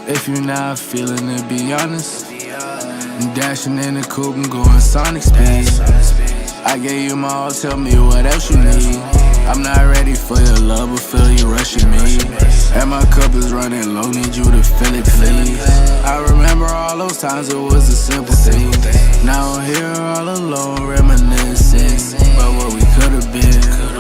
If you're not feeling it, be honest. I'm dashing in the coupe and going Sonic speed. I gave you my all, tell me what else you need. I'm not ready for your love, but feel you rushing me. And my cup is running low, need you to fill it, please. I remember all those times it was a simple thing. Now I'm here all alone, reminiscing about what we could've been,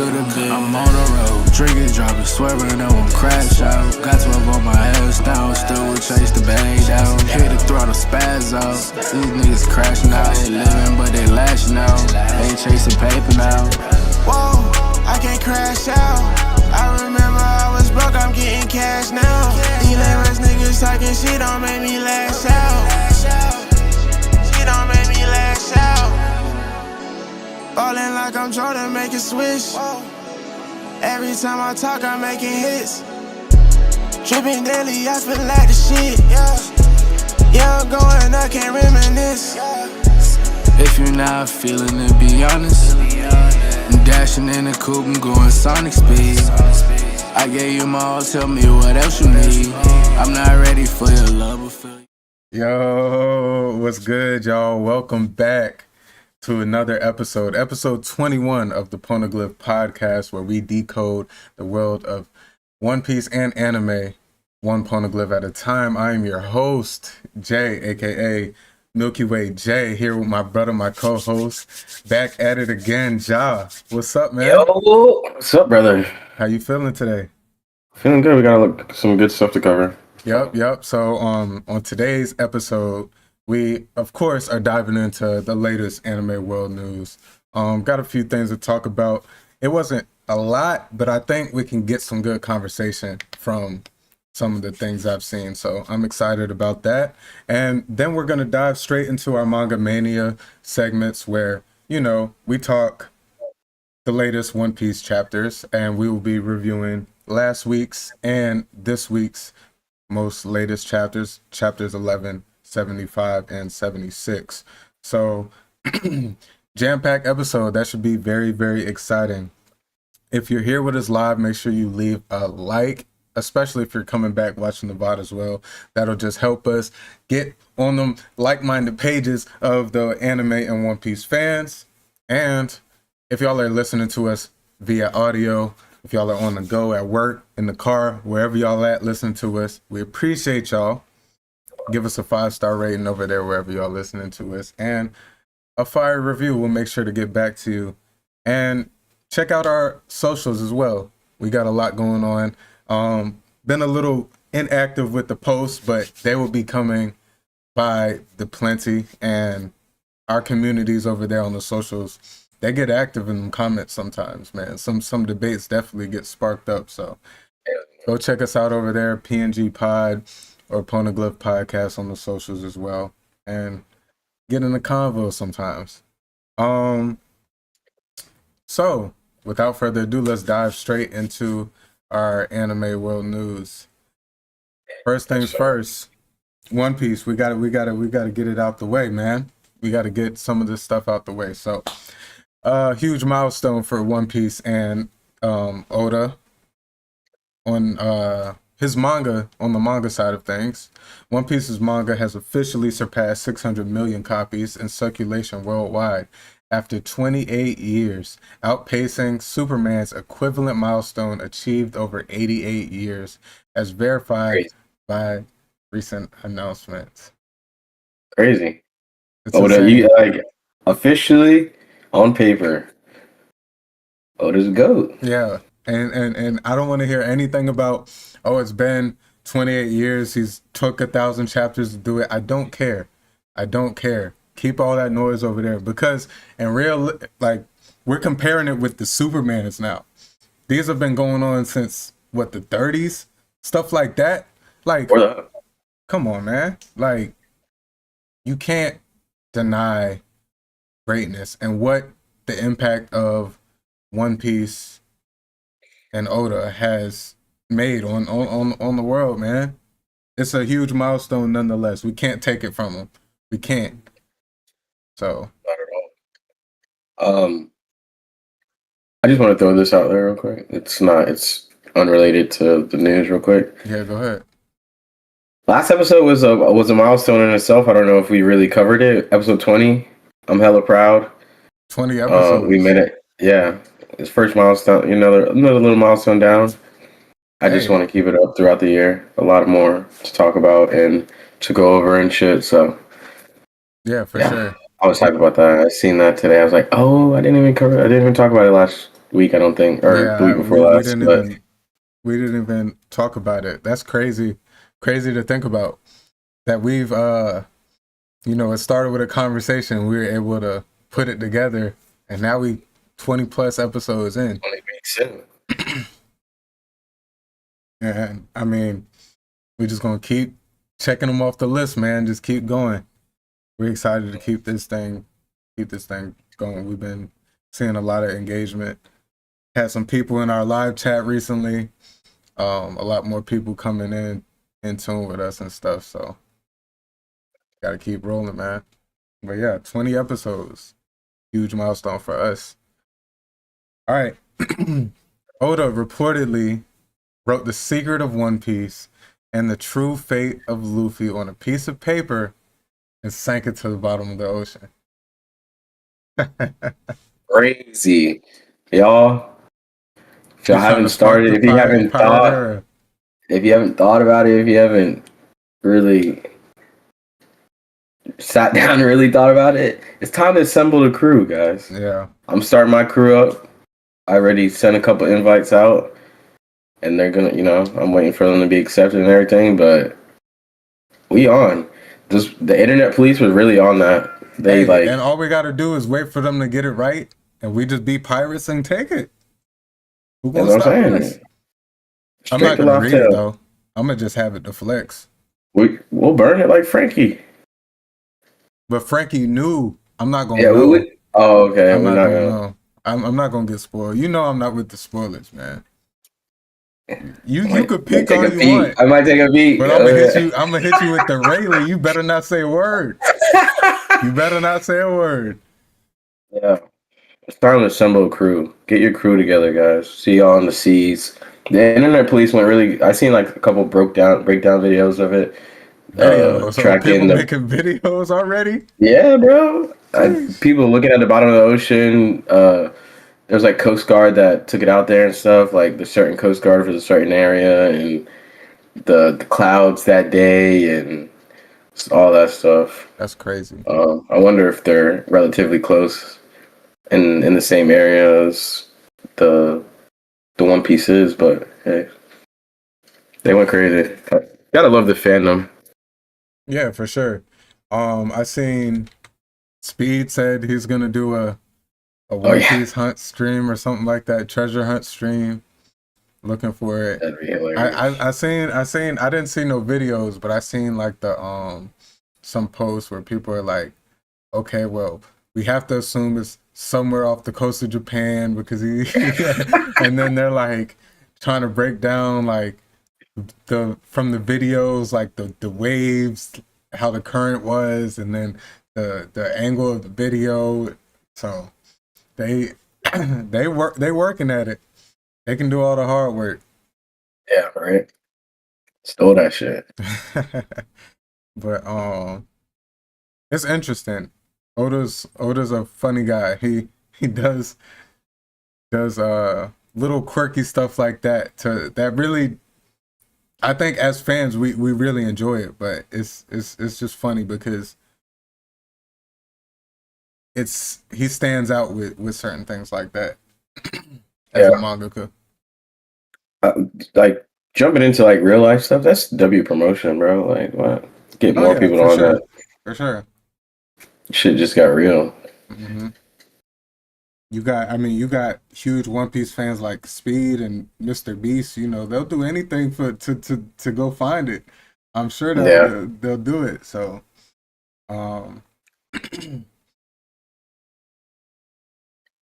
I'm on the road, drinking, driving, swerving, I won't crash out. Got 12 on my ass down, still will chase the bag down. Hit the throttle, spaz out. These niggas crashing out, they living but they lashing out. They chasing paper now. Whoa, I can't crash out. I remember I was broke, I'm getting cash now. These lame-ass niggas talking shit don't make me lash out. Shit don't make me lash out. Ballin' like I'm Jordan, make it switch. Every time I talk, I'm making hits. Tripping daily, I feel like the shit. Yeah, I'm going, I can't reminisce. If you're not feeling it, be honest. I'm dashing in the coupe and going Sonic speed. I gave you my all, tell me what else you need. I'm not ready for your love, but feel you. Yo, what's good, y'all? Welcome back to another episode 21 of the Poneglyph Podcast, where we decode the world of One Piece and anime, one poneglyph at a time. I am your host, Jay, aka Milky Way Jay, here with my brother, my co-host, back at it again, Ja. What's up, man? Yo, what's up, brother? How you feeling today? Feeling good. We got some good stuff to cover. Yep. So on today's episode, we, of course, are diving into the latest anime world news. Got a few things to talk about. It wasn't a lot, but I think we can get some good conversation from some of the things I've seen. So I'm excited about that. And then we're going to dive straight into our Manga Mania segments where, we talk the latest One Piece chapters, and we will be reviewing last week's and this week's most latest chapters 11, 75, and 76. So jam-packed episode. That should be very, very exciting. If you're here with us live, make sure you leave a like, especially if you're coming back watching the VOD as well. That'll just help us get on them like-minded pages of the anime and One Piece fans. And if y'all are listening to us via audio, if y'all are on the go, at work, in the car, wherever y'all at, listen to us. We appreciate y'all. Give us a 5-star rating over there wherever y'all listening to us. And a fire review. We'll make sure to get back to you. And check out our socials as well. We got a lot going on. Been a little inactive with the posts, but they will be coming by the plenty. And our communities over there on the socials, they get active in the comments sometimes, man. Some debates definitely get sparked up. So go check us out over there, PNG Pod or Poneglyph Podcast on the socials as well. And get in the convo sometimes. So without further ado, let's dive straight into our anime world news. First things first, One Piece. We gotta get it out the way, man. We gotta get some of this stuff out the way. So huge milestone for One Piece and Oda on his manga. On the manga side of things, One Piece's manga has officially surpassed 600 million copies in circulation worldwide after 28 years, outpacing Superman's equivalent milestone achieved over 88 years, as verified by recent announcements. Crazy. It's Oda, insane. you officially on paper, Oda's a GOAT. Yeah, and I don't want to hear anything about, it's been 28 years, he's took 1,000 chapters to do it. I don't care. Keep all that noise over there, because in real, we're comparing it with the Supermans now. These have been going on since, the 30s? Stuff like that. Come on, man. You can't deny greatness and what the impact of One Piece and Oda has made on the world, man. It's a huge milestone nonetheless. We can't take it from them. We can't. So Not at all. I just want to throw this out there real quick. It's unrelated to the news real quick. yeah, go ahead. Last episode was a milestone in itself. I don't know if we really covered it. Episode 20. I'm hella proud. 20 episodes. We made it. Yeah, it's first milestone. Another little milestone down. I just want to keep it up throughout the year. A lot more to talk about and to go over and shit. So yeah, for sure. I was hyped about that. I seen that today. I was like, oh, I didn't even talk about it last week. I don't think, or the week before last. We didn't even talk about it. That's crazy to think about. That we've it started with a conversation. We were able to put it together, and now we 20 plus episodes in. 20 weeks in. And I mean, we're just gonna keep checking them off the list, man. Just keep going. We're excited to keep this thing going. We've been seeing a lot of engagement. Had some people in our live chat recently. A lot more people coming in tune with us and stuff. So gotta keep rolling, man. But yeah, 20 episodes. Huge milestone for us. All right. Oda reportedly wrote The Secret of One Piece and the true fate of Luffy on a piece of paper and sank it to the bottom of the ocean. Crazy. Y'all, if y'all haven't started, if you haven't thought about it, if you haven't really sat down and really thought about it, it's time to assemble the crew, guys. Yeah. I'm starting my crew up. I already sent a couple invites out, and they're gonna, I'm waiting for them to be accepted and everything, but we on. The internet police was really on that. And all we gotta do is wait for them to get it right, and we just be pirates and take it. Who gonna stop us? I'm not gonna read it though. I'm gonna just have it to flex. We'll burn it like Frankie. But Frankie knew. I'm not gonna know. Oh, okay. I'm not gonna know. I'm not gonna get spoiled. I'm not with the spoilers, man. You could pick all you want. I might take a beat. But I'm gonna hit you with the Rayleigh. You better not say a word. You better not say a word. Yeah. It's time to assemble a crew. Get your crew together, guys. See y'all on the seas. The internet police went really. I seen like a couple breakdown videos of it. So people making videos already? Yeah, bro. People looking at the bottom of the ocean. There's like Coast Guard that took it out there and stuff. Like the certain Coast Guard for the certain area and the clouds that day and all that stuff. That's crazy. I wonder if they're relatively close in the same area as the One Piece is, but hey, they went crazy. Gotta love the fandom. Yeah, for sure. I seen Speed said he's gonna do a One Piece hunt stream or something like that, treasure hunt stream. Looking for it. That'd be hilarious. I seen I didn't see no videos, but I seen like the some posts where people are like, okay, well, we have to assume it's somewhere off the coast of Japan because and then they're like trying to break down like from the videos, like the waves, how the current was, and then the angle of the video. So they working at it. They can do all the hard work. Yeah, right. Stole that shit. But it's interesting. Oda's a funny guy. He does little quirky stuff like that that really, I think as fans we really enjoy it, but it's just funny because he stands out with certain things like that as a mangaka. Like jumping into like real life stuff, that's W promotion, bro. Like what? Get more people on that. For sure. Shit just got real. Mm-hmm. You got huge One Piece fans like Speed and Mr. Beast. They'll do anything to go find it. I'm sure they'll do it. So,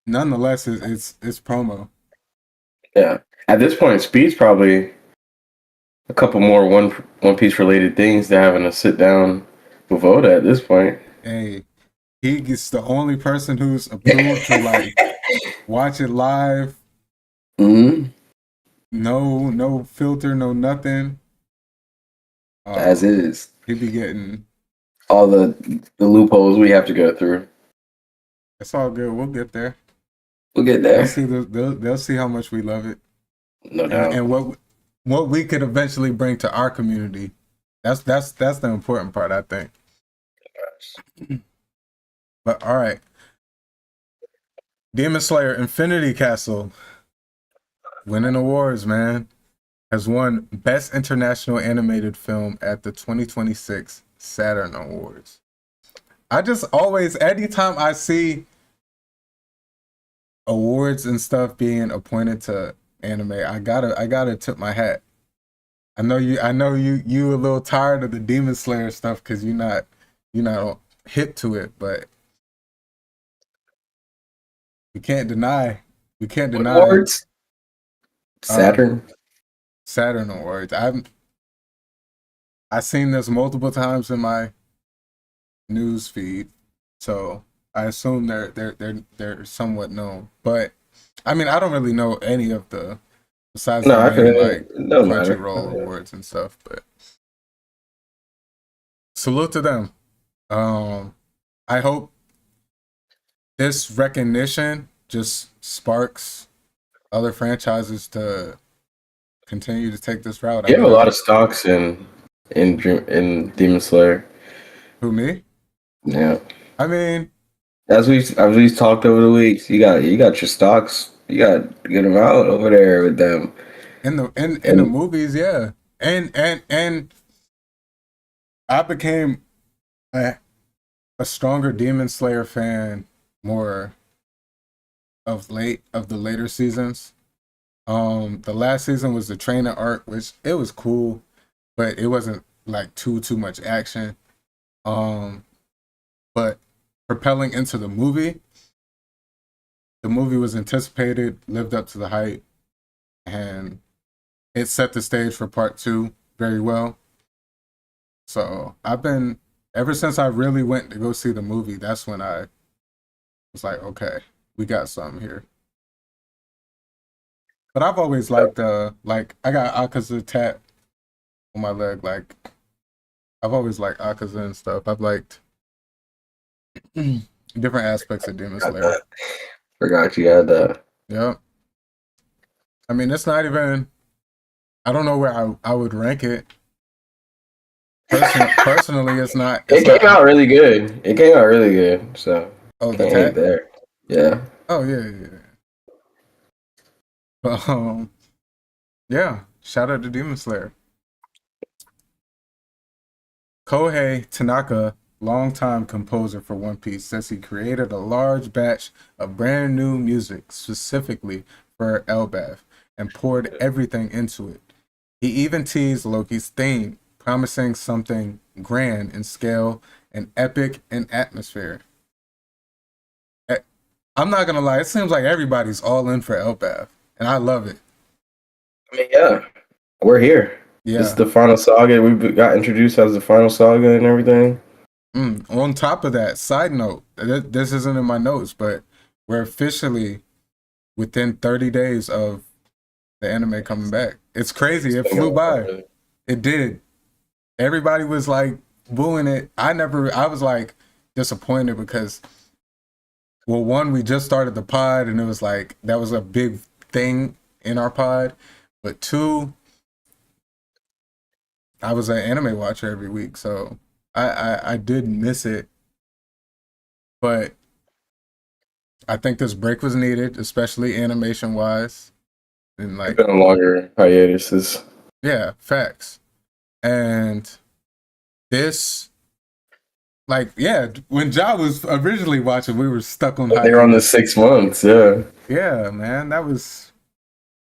nonetheless, it's promo. Yeah. At this point, Speed's probably a couple more One Piece related things to having to sit down with Oda at this point. Hey, he's the only person who's approved to like watch it live. Mm-hmm. No filter, no nothing. as is. He be getting all the loopholes we have to go through. It's all good. We'll get there. We'll get there. They'll see how much we love it. No doubt. And what we could eventually bring to our community. That's the important part, I think. But all right. Demon Slayer Infinity Castle, winning awards, man, has won Best International Animated Film at the 2026 Saturn Awards. I just always, anytime I see awards and stuff being appointed to anime, I gotta tip my hat. I know you a little tired of the Demon Slayer stuff because you're not hip to it, but we can't deny awards. Saturn Awards. I've seen this multiple times in my news feed, so I assume they're somewhat known. But I mean, I don't really know any of the besides the main, Crunchyroll awards and stuff. But salute to them. I hope this recognition just sparks other franchises to continue to take this route. You have a lot of stocks in Demon Slayer. Who, me? Yeah. I mean, as we talked over the weeks, you got your stocks. You got to get them out over there with them. In the movies, yeah. And I became a stronger Demon Slayer fan more of the later seasons. The last season was the training arc, which it was cool, but it wasn't like too much action. But propelling into the movie was anticipated, lived up to the hype, and it set the stage for part 2 very well. So ever since I really went to go see the movie, that's when I was like, okay, we got something here. But I've always liked I got Akaza tat on my leg. Like, I've always liked Akaza and stuff. I've liked different aspects of Demon Slayer. Forgot you had that. Yeah. I mean, it's not even. I don't know where I would rank it. Personally, it's not. It came out really good. So. Oh, the tat there. Yeah. Oh yeah. Yeah. Shout out to Demon Slayer. Kohei Tanaka, longtime composer for One Piece, says he created a large batch of brand new music specifically for Elbaf and poured everything into it. He even teased Loki's theme, promising something grand in scale and epic in atmosphere. I'm not gonna lie, it seems like everybody's all in for Elbaf, and I love it. I mean, yeah, we're here. Yeah. It's the final saga. We got introduced as the final saga and everything. On top of that, side note, this isn't in my notes, but we're officially within 30 days of the anime coming back. It's crazy. It flew by. It did. Everybody was like booing it. I was like disappointed because, well, one, we just started the pod and it was like, that was a big thing in our pod. But two, I was an anime watcher every week, so I did miss it. But I think this break was needed, especially animation wise. And like, it's been a longer hiatuses. Yeah, facts. And this, like, yeah, when Ja was originally watching, we were stuck on. They were on the 6 months, yeah. Yeah, man, that was.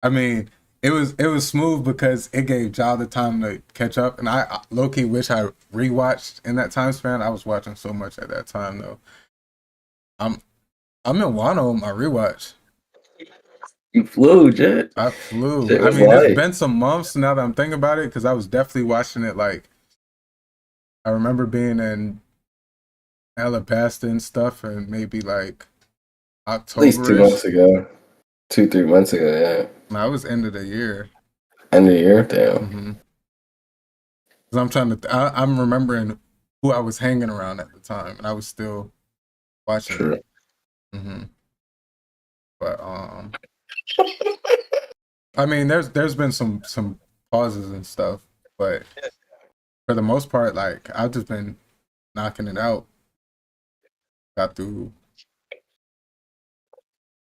I mean, it was smooth because it gave Ja the time to catch up, and I low-key wish I rewatched in that time span. I was watching so much at that time though. I'm in Wano on my rewatch. You flew, Jet. I flew. I mean, it's been some months now that I'm thinking about it because I was definitely watching it. Like, I remember being in Alabasta and stuff, and maybe like October. At least 2 months ago. 2-3 months ago, yeah. No, it was end of the year. End of the year? Damn. Mm-hmm. 'Cause I'm trying to. I'm remembering who I was hanging around at the time, and I was still watching True. it. But I mean, there's been some pauses and stuff, but for the most part, like I've just been knocking it out. Got through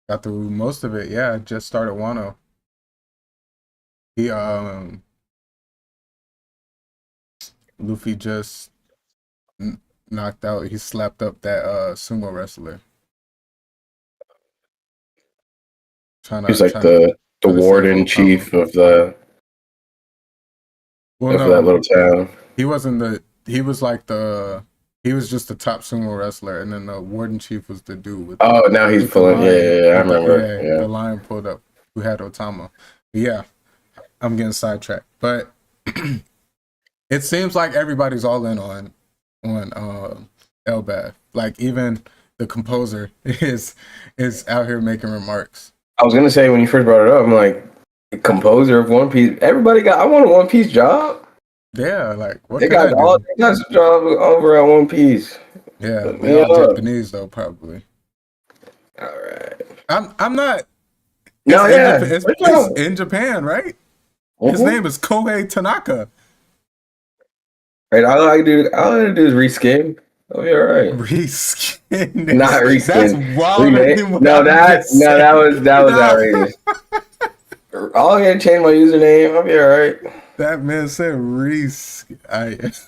most of it. Yeah, I just started Wano. He Luffy just knocked out. He slapped up that sumo wrestler. He's like the warden chief of that little town. He wasn't he was like he was just the top sumo wrestler, and then the warden chief was the dude with now he's pulling. Yeah, I remember. The lion pulled up who had Otama. But yeah, I'm getting sidetracked. But it seems like everybody's all in on Elbaf. Like even the composer is out here making remarks. I was gonna say when you first brought it up, I'm like, composer of One Piece. Everybody I want a One Piece job. Yeah, like what they got some job over at One Piece. Yeah, they all Japanese though, probably. All right. I'm not. No, yeah, it's in Japan, right? Mm-hmm. His name is Kohei Tanaka. Right, all I gotta do is reskin. I'll be all right. Reskin, not reskin. That's wild. That was outrageous. All I gotta change my username. I'll be all right. That man said reskin.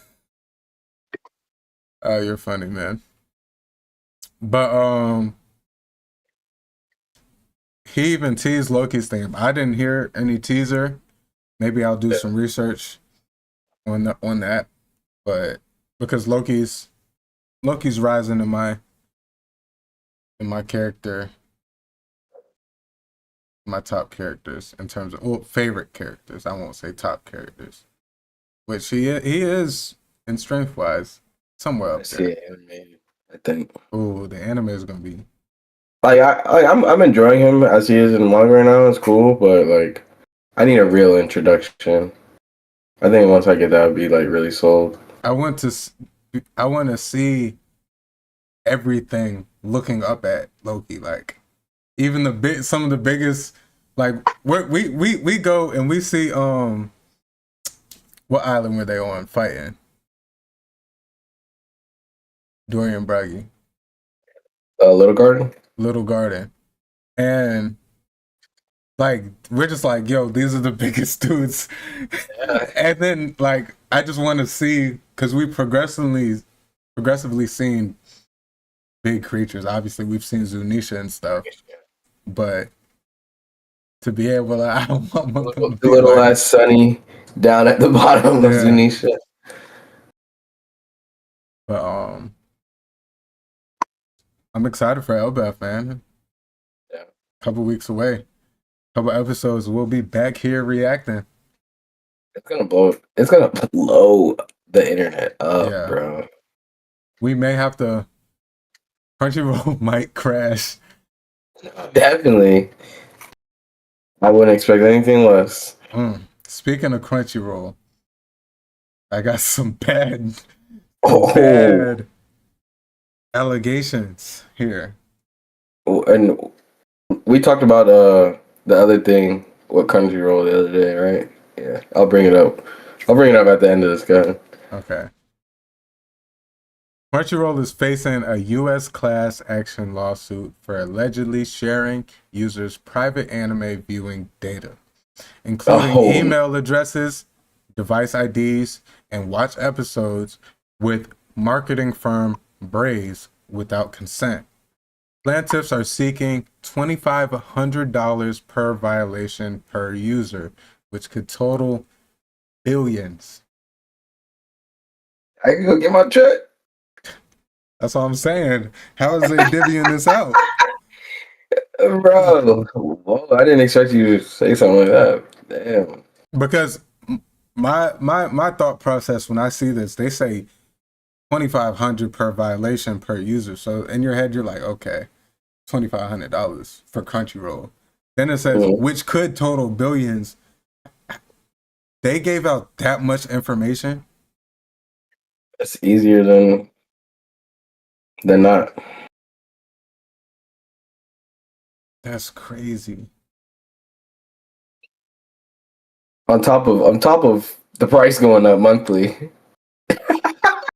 Oh, you're funny, man. But he even teased Loki's thing. I didn't hear any teaser. Maybe I'll do some research on that. But because Loki's rising in my character, my top characters in terms of favorite characters. I won't say top characters, which he is in strength wise somewhere up there. I think. Oh, the anime is gonna be. I'm enjoying him as he is in manga right now. It's cool, but like I need a real introduction. I think once I get that, I'll be like really sold. I want to see everything looking up at Loki, like even some of the biggest, like we go and we see what island were they on fighting? Dorian Bragi. Little Garden. And like we're just like, yo, these are the biggest dudes. And then like I just want to see, because we progressively seen big creatures. Obviously we've seen Zunisha and stuff, but to be able to, I don't want the little ass Sunny down at the bottom of Zunisha. But I'm excited for Elbaf, man. Yeah. Couple weeks away. Couple episodes, we'll be back here reacting. It's gonna blow the internet up, bro. We may have to. Crunchyroll might crash. Definitely. I wouldn't expect anything less. Speaking of Crunchyroll, I got some bad allegations here. And we talked about the other thing with Crunchyroll the other day, right? Yeah, I'll bring it up. At the end of this, guy. Okay. Crunchyroll is facing a U.S. class action lawsuit for allegedly sharing users' private anime viewing data, including email addresses, device IDs, and watch episodes with marketing firm Braze without consent. Plaintiffs are seeking $2,500 per violation per user, which could total billions. I can go get my check. That's all I'm saying. How is they divvying this out? Bro, whoa, I didn't expect you to say something like that. Damn. Because my thought process when I see this, they say $2,500 per violation per user. So in your head, you're like, okay, $2,500 for Crunchyroll. Then it says, which could total billions. They gave out that much information It's easier than not. That's crazy. On top of the price going up monthly.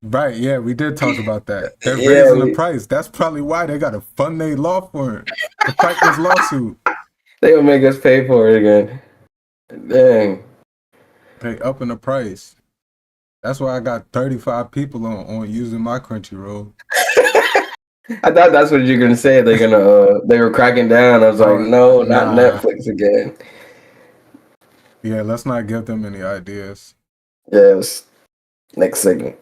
Right, yeah, we did talk about that. They're Yeah, raising the price. That's probably why they got to fund their law firm to fight this lawsuit. they gonna make us pay for it again. Dang. They upping the price. That's why I got 35 people on using my Crunchyroll. I thought that's what you're gonna say. They're gonna they were cracking down. I was like, no, not Nah. Netflix again. Yeah, let's not give them any ideas. Yes. Next segment.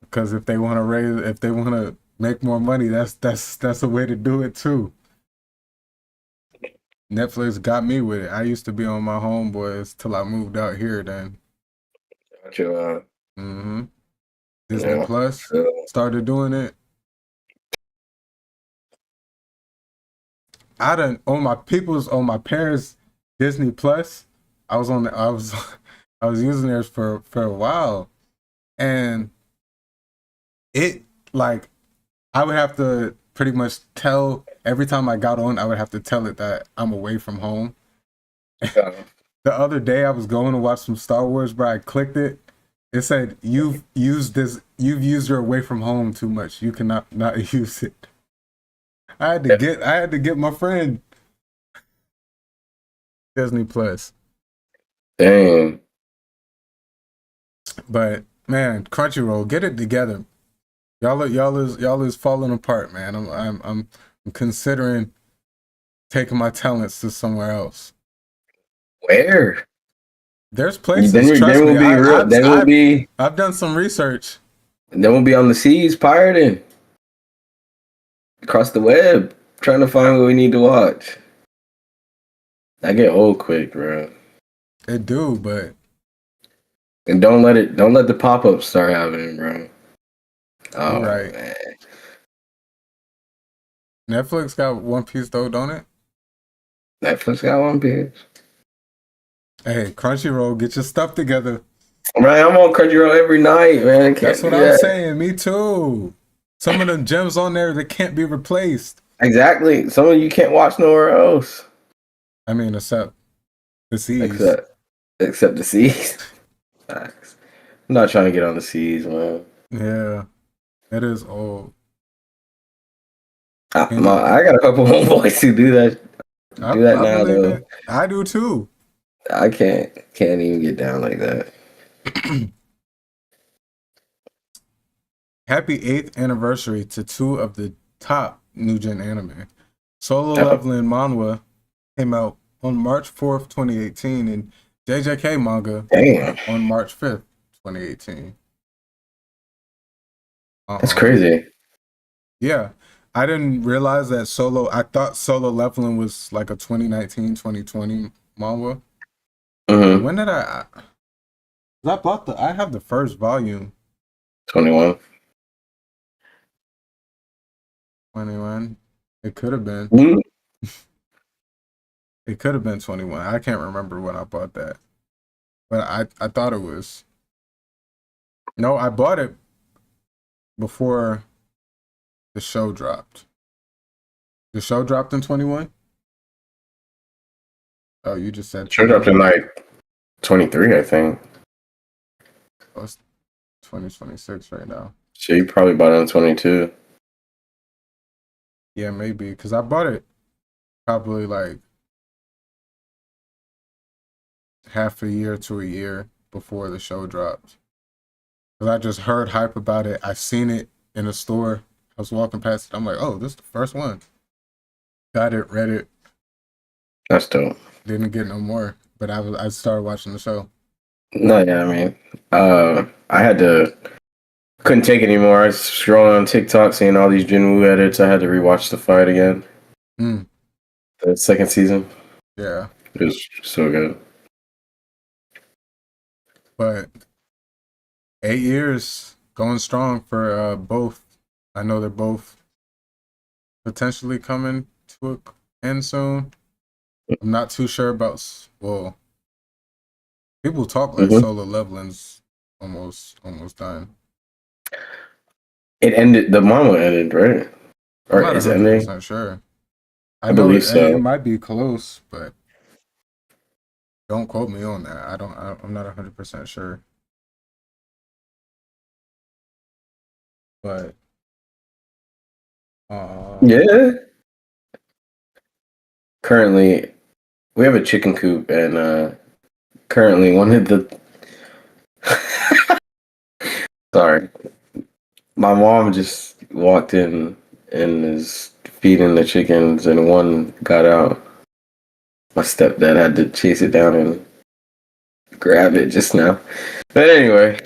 Because if they want to make more money, that's a way to do it too. Netflix got me with it. I used to be on my homeboys till I moved out here. Then, Gotcha. Disney Yeah. Plus started doing it. I done on my parents' Disney Plus. I was using theirs for a while, and it like I would have to pretty much tell every time I got on. I would have to tell it that I'm away from home. Yeah. The other day I was going to watch some Star Wars, but I clicked it. It said you've used your away from home too much. You cannot not use it. I had to get my friend Disney Plus. Dang. But man, Crunchyroll, get it together. Y'all is falling apart, man. I'm considering taking my talents to somewhere else. Where? There's places. Then Trust we'll me. be real. Then I've done some research. we'll be on the seas pirating across the web, trying to find what we need to watch. I get old quick, bro. It do, but And don't let the pop-ups start happening, bro. Oh, right. Man. Netflix got One Piece though, don't it? Netflix got One Piece. Hey, Crunchyroll, get your stuff together. Right, I'm on Crunchyroll every night, man. That's what I'm saying. Me too. Some of them gems on there that can't be replaced. Exactly. Some of you can't watch nowhere else. I mean, except the seas. Except the seas. Facts. I'm not trying to get on the seas, man. Yeah, it is old. I got a couple homeboys who do that. I Now, believe though. it. I do too. I can't even get down like that. Happy 8th anniversary to two of the top new gen anime. Solo Leveling Manhwa came out on March 4th, 2018, and JJK Manga on March 5th, 2018. That's crazy. Yeah. I didn't realize that I thought Solo Leveling was like a 2019, 2020 manga. Mm-hmm. When did I have the first volume. 21. 21. It could have been. Mm-hmm. It could have been 21. I can't remember when I bought that. But I thought it was. No, I bought it before the show dropped. The show dropped in 21? Oh, you just said Show dropped in like 23, I think. Oh, it's 2026 right now. So you probably bought it on 22. Yeah, maybe. Because I bought it probably like half a year to a year before the show dropped. Because I just heard hype about it. I seen it in a store. I was walking past it. I'm like, oh, this is the first one. Got it, read it. That's dope. Didn't get no more. But I started watching the show. No, yeah, I mean, couldn't take it anymore. I was scrolling on TikTok, seeing all these Jinwoo edits. I had to rewatch the fight again. The second season. Yeah. It was so good. But 8 years going strong for both. I know they're both potentially coming to an end soon. I'm not too sure about, well, people talk like Solo Leveling's almost done. It ended. The manga ended, right? I'm Or not is it ending? 100% sure. I I know believe it so. might be close, but don't quote me on that. I'm not 100% sure. But Yeah. Currently, we have a chicken coop, and currently one of the. Sorry, my mom just walked in and is feeding the chickens, and one got out. My stepdad had to chase it down and grab it just now. But anyway,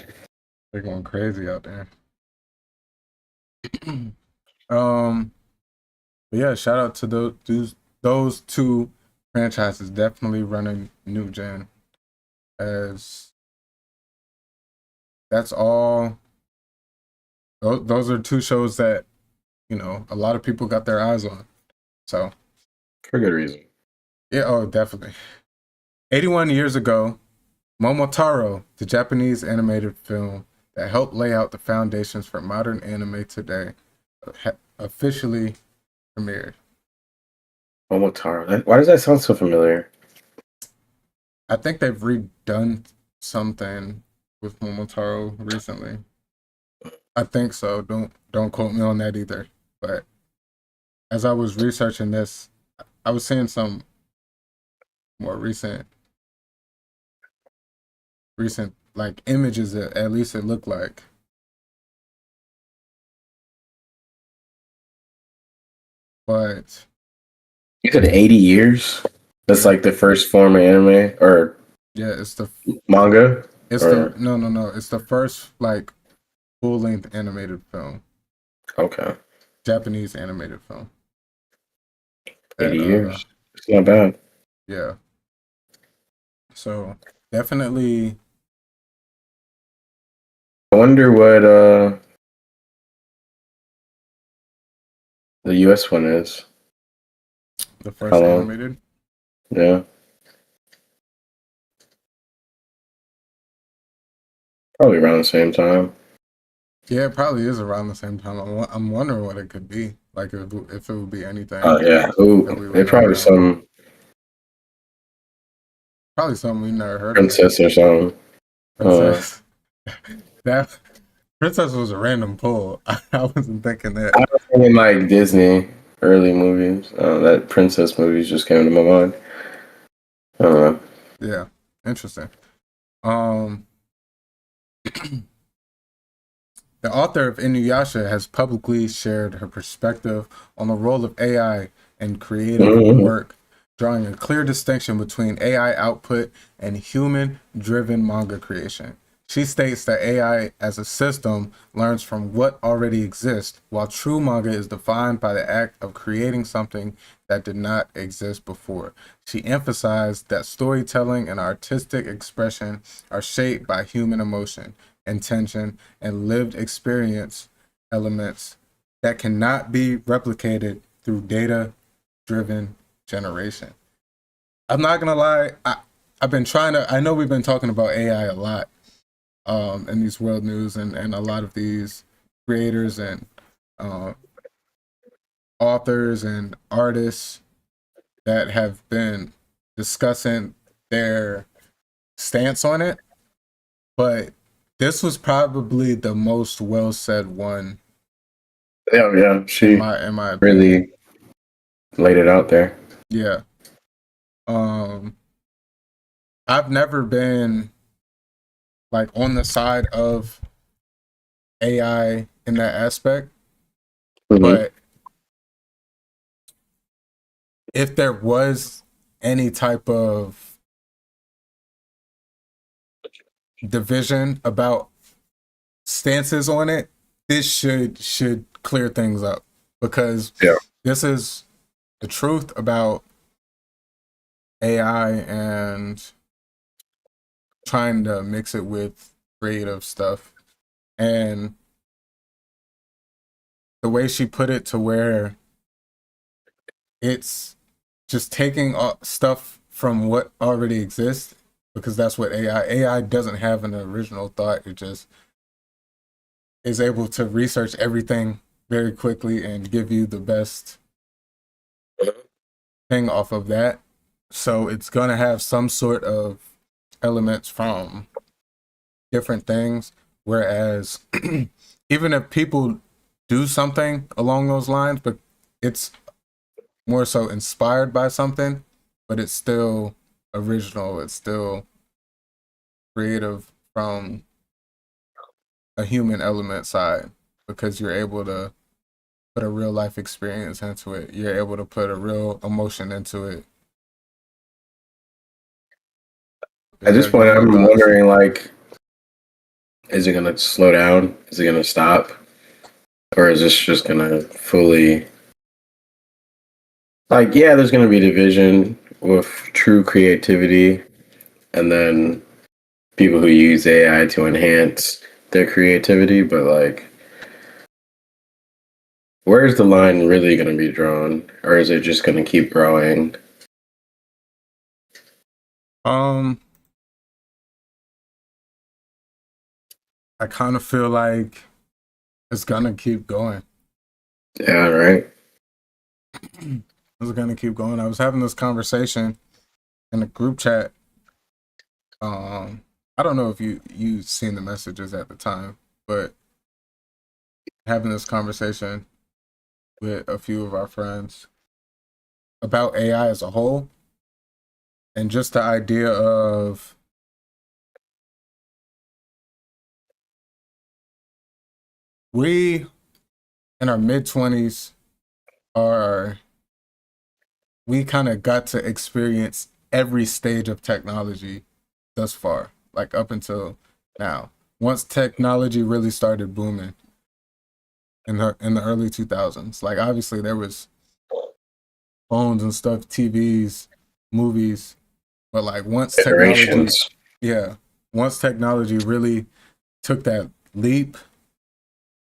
they're going crazy out there. um, but yeah, shout out to those two franchises. Definitely running new gen, as that's all. Those are two shows that a lot of people got their eyes on. So for good reason. yeah, oh definitely. 81 years ago, Momotaro, the Japanese animated film that helped lay out the foundations for modern anime today, officially premiered. Momotaro. Why does that sound so familiar? I think they've redone something with Momotaro recently. I think so. Don't quote me on that either. But as I was researching this, I was seeing some more recent like images that at least it looked like. But You said 80 years? That's yeah, like the first form of anime or yeah, manga? it's the Or no, it's the first like full length animated film, okay. Japanese animated film. 80 That years. It's not bad. yeah. So definitely I wonder what the US one is. the How first long? animated. Yeah. Probably around the same time. Yeah, it probably is around the same time. I'm wondering what it could be. Like if it would be Oh anything yeah. that Ooh, we would they're know probably about. some Probably something we never heard of. princess or something. Princess. That Princess was a random pull. I wasn't thinking that. I was thinking like Disney early movies. That princess movies just came to my mind. Uh, Yeah, interesting. Um, the author of Inuyasha has publicly shared her perspective on the role of AI in creative mhm. work, drawing a clear distinction between AI output and human-driven manga creation. She states that AI as a system learns from what already exists, while true manga is defined by the act of creating something that did not exist before. She emphasized that storytelling and artistic expression are shaped by human emotion, intention, and lived experience elements that cannot be replicated through data-driven generation. I'm not gonna lie, I've been trying to. I know we've been talking about AI a lot in these world news and a lot of these creators and uh, authors and artists that have been discussing their stance on it. But this was probably the most well said one Yeah, yeah. She in my opinion. really laid it out there. Yeah. Um I've never been like on the side of AI in that aspect, Hmm. but if there was any type of division about stances on it, this should clear things up because Yeah. this is the truth about AI and trying to mix it with creative stuff. And the way she put it to where it's just taking stuff from what already exists because that's what AI doesn't have an original thought. It just is able to research everything very quickly and give you the best thing off of that. So it's going to have some sort of elements from different things. Whereas even if people do something along those lines, but it's more so inspired by something, but it's still original. It's still creative from a human element side, because you're able to put a real life experience into it. You're able to put a real emotion into it. At this point, I'm wondering, like, is it gonna slow down? Is it gonna stop? Or is this just gonna fully, like, yeah, there's gonna be division with true creativity, and then people who use AI to enhance their creativity, but like, where's the line really gonna be drawn? Or is it just gonna keep growing? I kind of feel like it's gonna keep going. Yeah, right. It's gonna keep going. I was having this conversation in a group chat. I don't know if you seen the messages at the time, but having this conversation with a few of our friends about AI as a whole, and just the idea of we in our mid-20s we kind of got to experience every stage of technology thus far, like up until now. Once technology really started booming in the early 2000s, like obviously there was phones and stuff, TVs, movies, but like once technology really took that leap,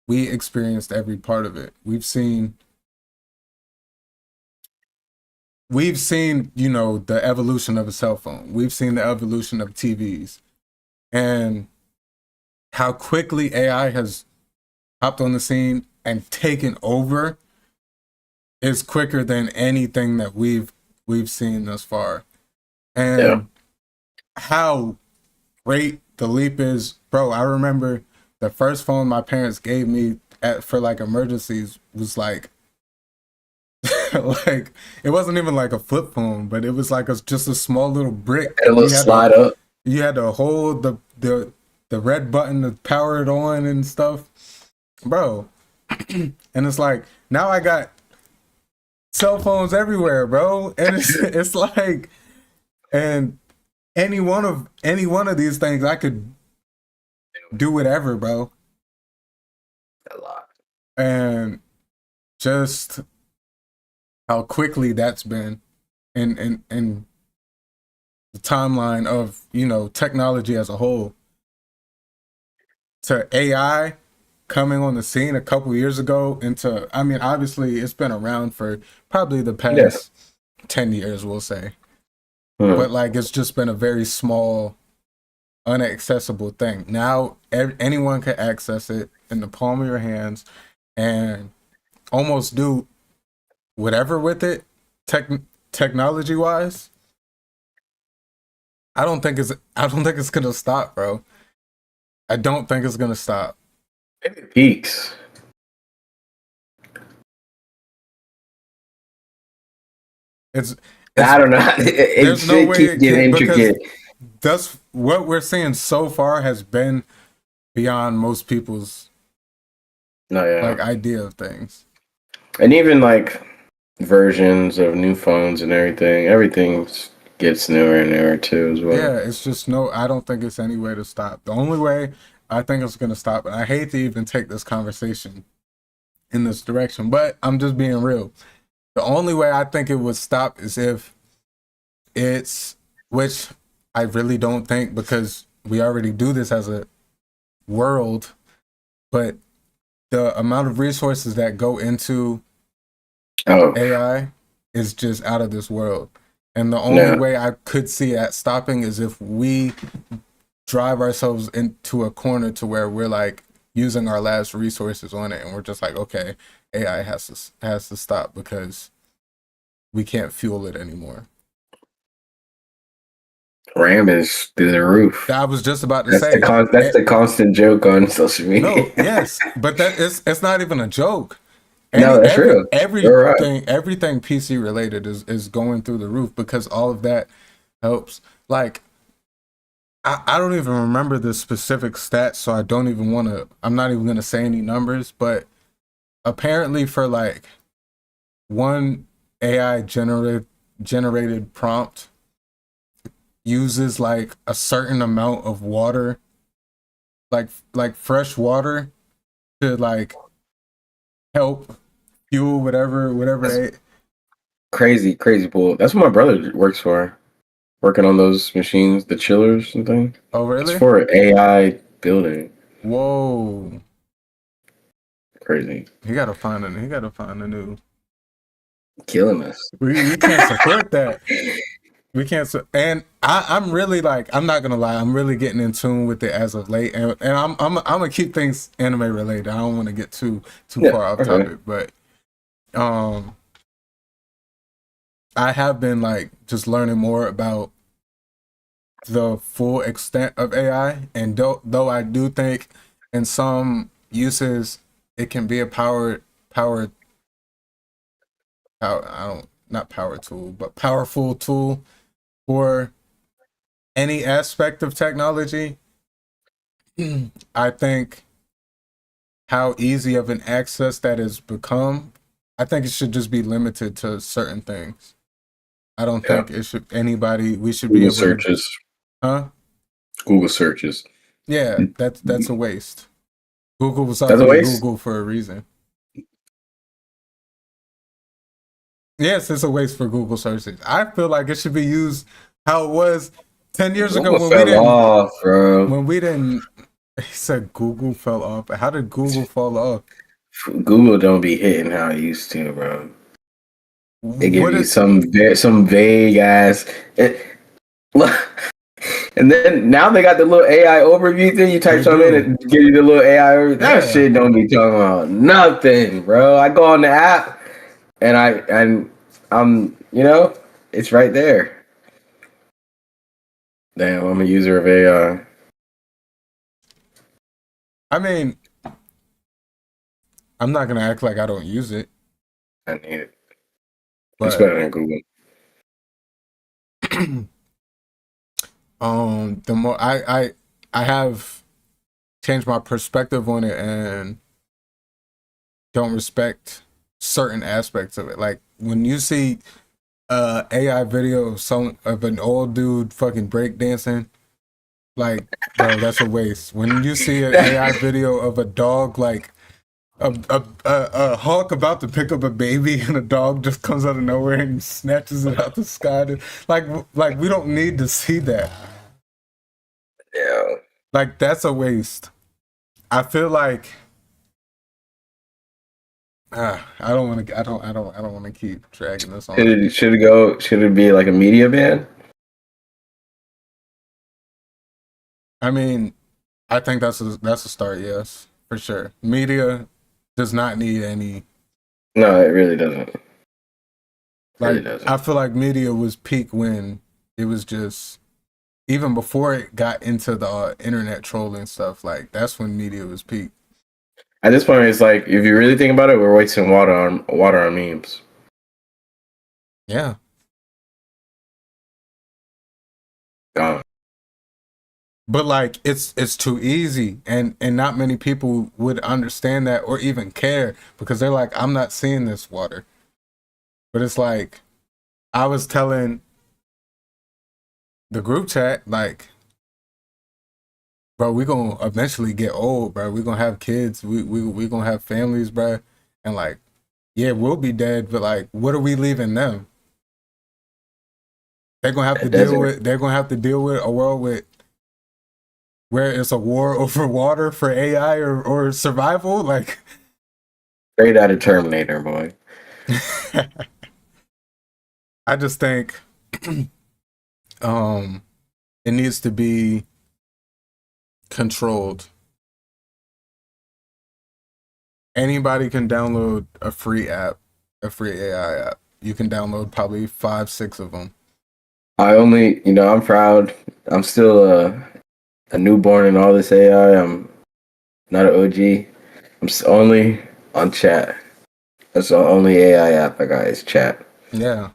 we experienced every part of it. We've seen, you know, the evolution of a cell phone. We've seen the evolution of TVs, and how quickly AI has hopped on the scene and taken over is quicker than anything that we've seen thus far. And how great the leap is, bro. I remember the first phone my parents gave me for like emergencies was like like it wasn't even like a flip phone, but it was like just a small little brick. And it'll slide up. You had to hold the red button to power it on and stuff, bro. And it's like now I got cell phones everywhere, bro, and it's like, and any one of these things I could do whatever, bro. A lot. And just how quickly that's been in the timeline of, you know, technology as a whole, to AI coming on the scene a couple years ago, into, I mean, obviously it's been around for probably the past 10 years, we'll say. But like it's just been a very small, unaccessible thing. Now anyone can access it in the palm of your hands and almost do whatever with it, technology wise. I don't think it's gonna stop, bro. I don't think it's gonna stop. Maybe it peaks. I don't know. There's no way it can, intricate. because that's what we're seeing so far has been beyond most people's like idea of things. And even like versions of new phones and everything gets newer and newer too as well. Yeah, it's just I don't think it's any way to stop. The only way I think it's gonna stop, and I hate to even take this conversation in this direction, but I'm just being real. The only way I think it would stop is if which I really don't think, because we already do this as a world, but the amount of resources that go into AI is just out of this world. And the only way I could see that stopping is if we drive ourselves into a corner to where we're like using our last resources on it, and we're just like, okay, AI has to stop because we can't fuel it anymore. RAM is through the roof. I was just about to say that's the constant joke on social media. No, yes, but it's not even a joke. That's true. Everything PC related is going through the roof because all of that helps. Like, I don't even remember the specific stats, so I don't even want to. I'm not even going to say any numbers, but apparently for like one AI generated prompt uses like a certain amount of water, like fresh water, to like help fuel whatever crazy pool. That's what my brother works for, working on those machines, the chillers and things. Oh really? It's for AI building. Whoa, crazy. He gotta find a new. Killing us. We can't support that. We can't. And I'm really like, I'm not gonna lie, I'm really getting in tune with it as of late, and I'm gonna keep things anime related. I don't want to get too far off topic, but I have been like just learning more about the full extent of AI, and though I do think in some uses it can be a powerful tool for any aspect of technology. I think how easy of an access that has become, I think it should just be limited to certain things. I don't think it should we should Google be able searches. Google searches. Yeah, that's a waste. Google was already Google for a reason. Yes, it's a waste for Google searches. I feel like it should be used how it was 10 years ago when we didn't. He said Google fell off. How did Google fall off? Google don't be hitting how it used to, bro. They give you some vague ass. And then now they got the little AI overview thing. You type something in and give you the little AI overview. That shit don't be talking about nothing, bro. I go on the app and I'm it's right there. Damn, I'm a user of AI. I mean, I'm not gonna act like I don't use it. I need it. It's better than Google. The more I have changed my perspective on it and don't respect certain aspects of it. Like when you see AI video of an old dude fucking breakdancing, like, bro, that's a waste. When you see an AI video of a dog, like a hawk about to pick up a baby and a dog just comes out of nowhere and snatches it out the sky, like we don't need to see that. Yeah, like that's a waste. I feel like I don't want to keep dragging this on. Should it be like a media ban? I mean, I think that's a start, yes, for sure. Media does not need any. No, it really doesn't. I feel like media was peak when it was just, even before it got into the internet trolling stuff, like that's when media was peak. At this point, it's like, if you really think about it, we're wasting water on memes. Yeah. Gone. But like it's too easy, and not many people would understand that or even care, because they're like, I'm not seeing this water. But it's like, I was telling the group chat, like, bro, we gonna eventually get old, bro. We gonna have kids. We gonna have families, bro. And like, yeah, we'll be dead, but like, what are we leaving them? They're gonna have to deal with a world where it's a war over water for AI or survival. Like, straight out of Terminator, boy. I just think it needs to be controlled. Anybody can download a free app, a free AI app. You can download probably 5-6 of them. I'm proud. I'm still a newborn in all this AI. I'm not an OG. I'm only on chat. That's the only AI app I got is chat. Yeah.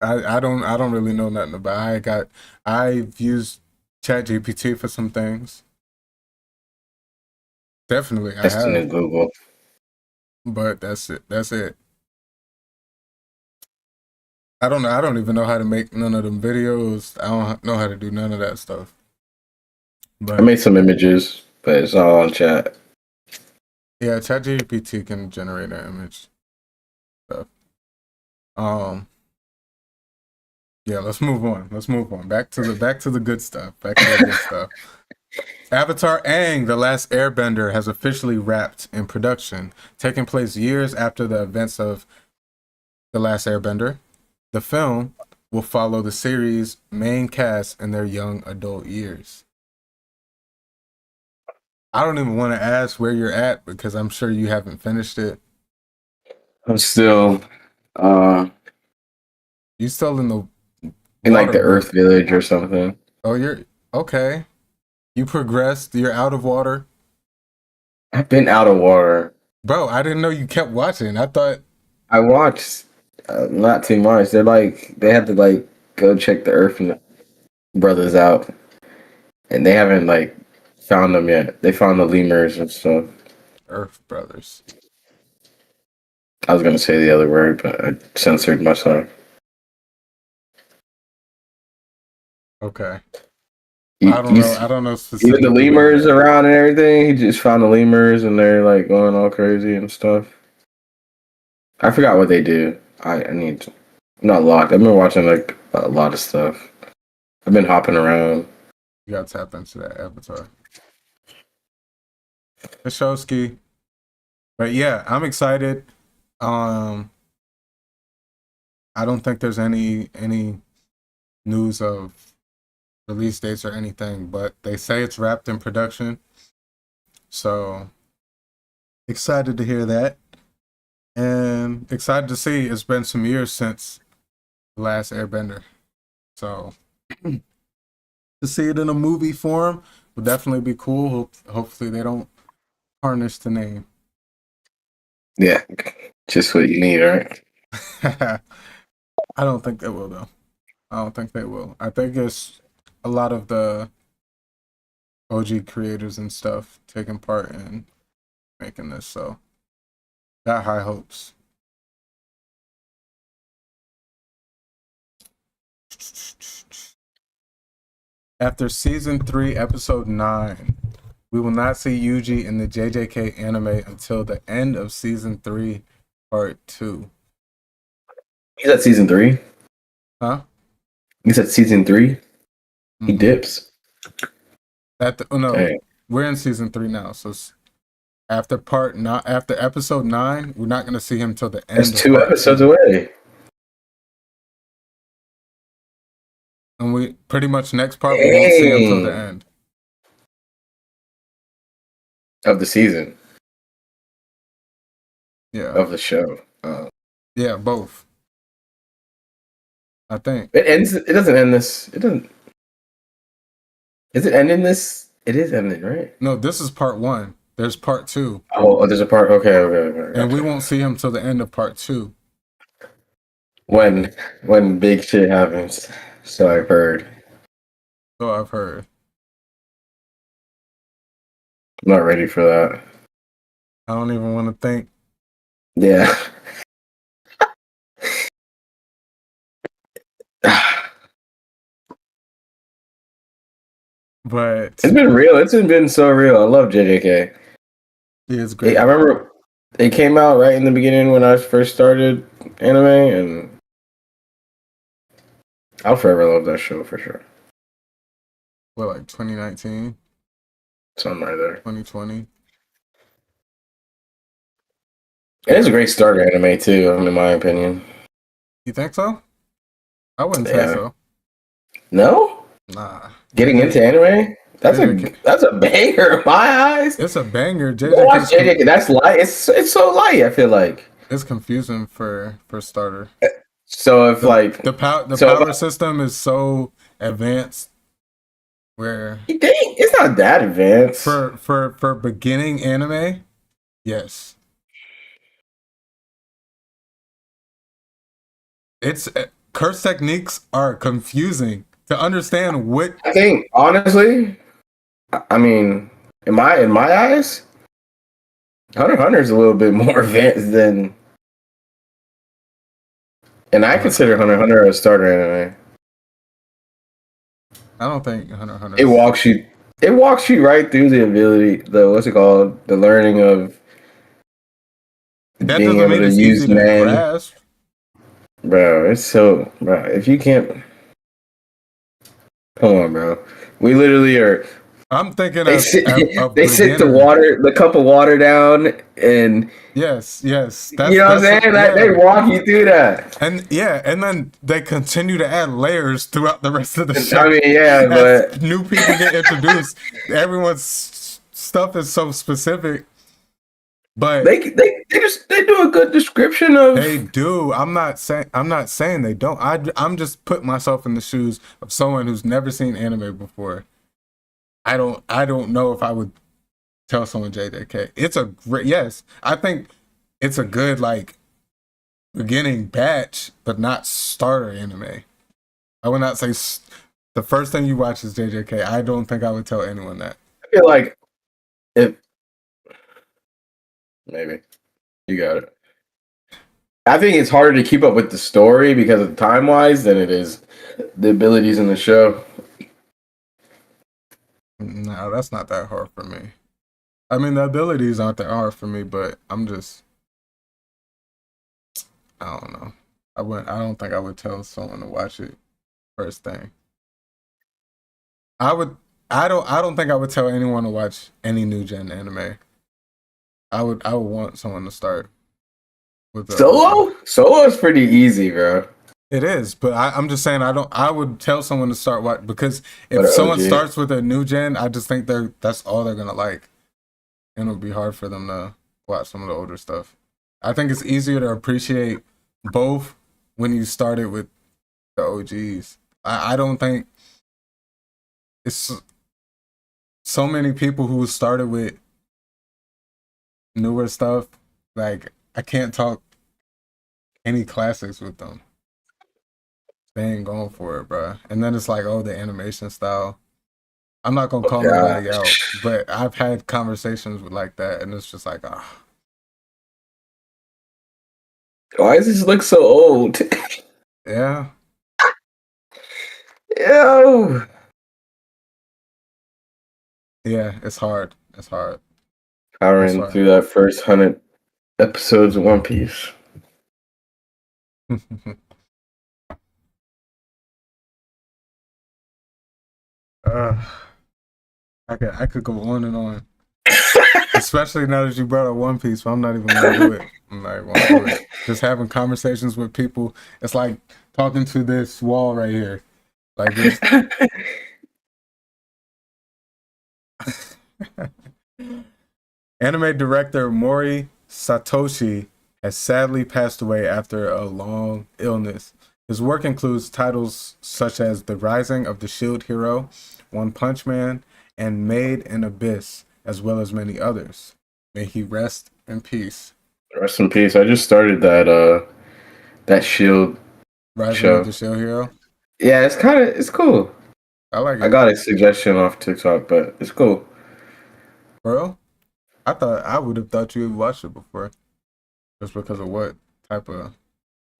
I don't really know nothing about it. I've used ChatGPT for some things. Definitely, I That's the new have. Google. But that's it. That's it. I don't know. I don't even know how to make none of them videos. I don't know how to do none of that stuff. I But made some images, but it's all on chat. yeah, ChatGPT can generate an image stuff. Yeah, let's move on. Let's move on. Back to the good stuff. Back to the good stuff. Avatar Aang, The Last Airbender, has officially wrapped in production, taking place years after the events of The Last Airbender. The film will follow the series' main cast in their young adult years. I don't even want to ask where you're at because I'm sure you haven't finished it. I'm still You still in the in like the water, Earth Village or something. Oh, you're okay. You progressed. You're out of water. I've been out of water. Bro, I didn't know you kept watching. I thought I watched not too much. They had to like go check the Earth and brothers out, and they haven't like found them yet. They found the lemurs and stuff. Earth Brothers. I was gonna say the other word, but I censored myself. Okay. You, I don't you know. s- I don't know Even specifically. the lemurs around and everything. He just found the lemurs, and they're like going all crazy and stuff. I forgot what they do. I need to. I'm not locked. I've been watching like a lot of stuff. I've been hopping around. You got to tap into that Avatar. Showski. But yeah, I'm excited. I don't think there's any news of release dates or anything, but they say it's wrapped in production. So excited to hear that. And excited to see it's been some years since The Last Airbender. So to see it in a movie form would definitely be cool. Hopefully they don't tarnish the name. Yeah, just what you need, right? I don't think they will, though. I don't think they will. I think it's a lot of the OG creators and stuff taking part in making this, so got high hopes. After season 3, episode 9, we will not see Yuji in the JJK anime until the end of season 3, part 2. He's at season 3. Huh? He's at season 3. He Mhm. dips. No, Dang. we're in season 3 now, so after episode 9, we're not gonna see him till the end. That's of 2 part episodes 2. away. And we pretty much next part we won't see him till the Dang. end. Of the season. Yeah. Of the show. Yeah, both. I think. It ends. It doesn't end this. It doesn't. Is it ending this? It is ending, right? No, this is part 1. There's part 2. Oh, there's a part. Okay. And we won't see him till the end of part 2. When big shit happens. So I've heard. So I've heard. I'm not ready for that. I don't even want to think. Yeah. But It's been real. It's been so real. I love JJK. it's great. I remember it came out right in the beginning when I first started anime, and I'll forever love that show for sure. What, like 2019, Something right there. 2020? It is a great starter anime too, in my opinion. You think so? I wouldn't say Yeah. so. No? Nah. Getting into anime? That's a banger in my eyes. It's a banger. Go watch JJK. That's light. It's so light, I feel like. It's confusing for starter. So if the power system is so advanced where you think it's not that advanced. For beginning anime, yes. It's curse techniques are confusing to understand what I think honestly, I mean, in my eyes, Hunter x Hunter is a little bit more advanced than, and I consider Hunter x Hunter a starter anime. I don't think Hunter x Hunter. It walks you right through the ability, the learning of that being able to use man. Bro, it's so, bro. If you can't, come on, bro. We literally are. I'm thinking they sit the cup of water down, and yes, that's, you know what I'm saying. They walk you through that, and then they continue to add layers throughout the rest of the show. I mean, but new people get introduced. Everyone's stuff is so specific, but they do a good description of. They do. I'm not saying they don't. I'm just putting myself in the shoes of someone who's never seen anime before. I don't know if I would tell someone JJK. It's a great, yes. I think it's a good like beginning batch, but not starter anime. I would not say the first thing you watch is JJK. I don't think I would tell anyone that. I feel like if maybe you got it. I think it's harder to keep up with the story because of time wise than it is the abilities in the show. No, that's not that hard for me. I mean, the abilities aren't that hard for me, but I don't know. I don't think I would tell someone to watch it first thing. I don't think I would tell anyone to watch any new gen anime. I would want someone to start with Solo. Solo is pretty easy, bro. It is, but I'm just saying I would tell someone to start watch because if someone starts with a new gen, I just think that's all they're gonna like, and it'll be hard for them to watch some of the older stuff. I think it's easier to appreciate both when you started with the OGs. I don't think it's so many people who started with newer stuff. Like I can't talk any classics with them. They ain't going for it, bro. And then it's like, oh, the animation style. I'm not gonna call nobody out, but I've had conversations with like that, and it's just like, ah. Why does this look so old? Yeah. Yo. Yeah, it's hard. It's hard. Powering through that first 100 episodes of One Piece. I could go on and on. Especially now that you brought up One Piece, but I'm not even gonna do it. I'm not even gonna do it. Just having conversations with people, it's like talking to this wall right here. Like this. Anime director Mori Satoshi has sadly passed away after a long illness. His work includes titles such as The Rising of the Shield Hero, One Punch Man, and Made in Abyss, as well as many others. May he rest in peace. Rest in peace. I just started that Shield Rising show. of the Shield Hero? Yeah, it's cool. I like it. I got a suggestion off TikTok, but it's cool. Bro, I would have thought you had watched it before. Just because of what type of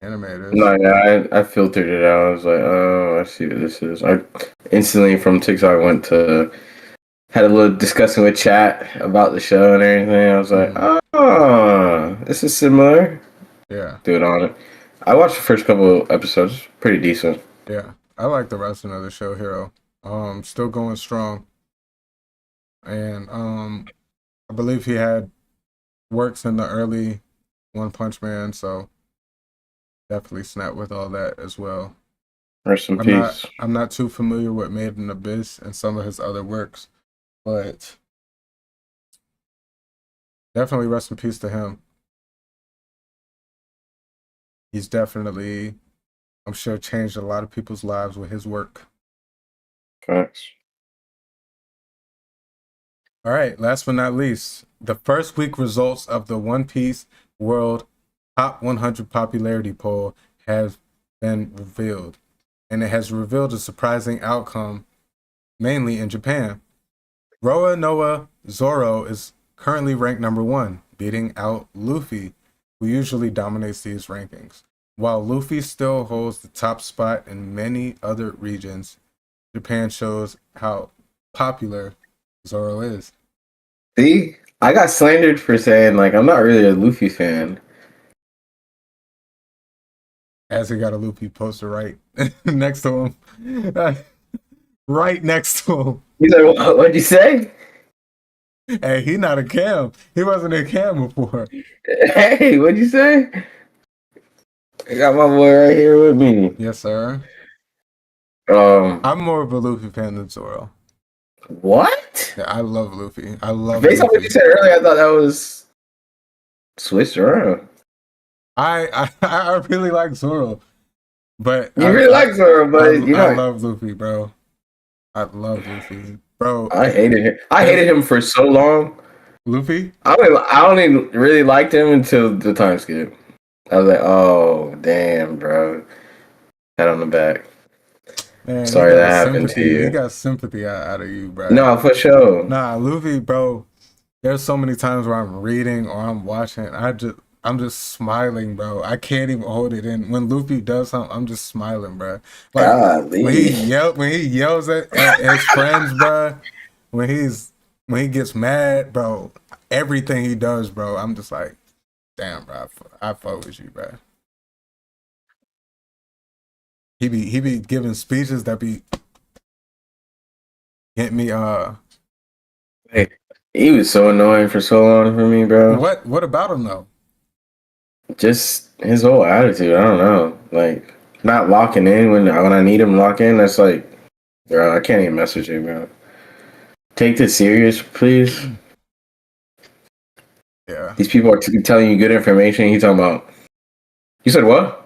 anime it is. No, yeah, I filtered it out. I was like, oh, I see what this is. I instantly from TikTok had a little discussion with chat about the show and everything. I was like, oh, this is similar. Yeah. Do it on it. I watched the first couple of episodes. Pretty decent. Yeah. I like the Rising of the Shield Hero. Still going strong. And I believe he had works in the early One Punch Man, so definitely snap with all that as well. Rest in peace. I'm not too familiar with Made in Abyss and some of his other works, but definitely rest in peace to him. He's definitely, I'm sure, changed a lot of people's lives with his work. Facts. All right, last but not least, the first week results of the One Piece World Top 100 popularity poll have been revealed, and it has revealed a surprising outcome, mainly in Japan. Roa Noa Zoro is currently ranked number 1, beating out Luffy, who usually dominates these rankings. While Luffy still holds the top spot in many other regions, Japan shows how popular Zoro is. See, I got slandered for saying like I'm not really a Luffy fan. As he got a Luffy poster right next to him. Right next to him. He's like, what'd you say? Hey, he not a cam. He wasn't a cam before. Hey, what'd you say? I got my boy right here with me. Yes, sir. I'm more of a Luffy fan than Zoro. What? Yeah, I love Luffy. I love Based on Luffy. what you said earlier, I thought that was switched around. I really like Zoro. But you really like Zoro, but I love Luffy, bro. I love Luffy. Bro. I hated him. I hated him for so long. Luffy? I only really liked him until the time skip. I was like, oh damn, bro. Pat on the back. Man, sorry that happened to you. He got sympathy out of you, bro. No, for sure. Nah, Luffy, bro. There's so many times where I'm reading or I'm watching. I'm just smiling, bro. I can't even hold it in. When Luffy does something, I'm just smiling, bro. Like when he yells at his friends, bro. When he gets mad, bro. Everything he does, bro. I'm just like, damn, bro. I fuck with you, bro. He be giving speeches that be get me. Hey, he was so annoying for so long for me, bro. What about him though? Just his whole attitude. I don't know. Like not locking in when I need him to lock in. That's like, bro, I can't even message you, bro. Take this serious, please. Yeah. These people are telling you good information. He's talking about. You said what?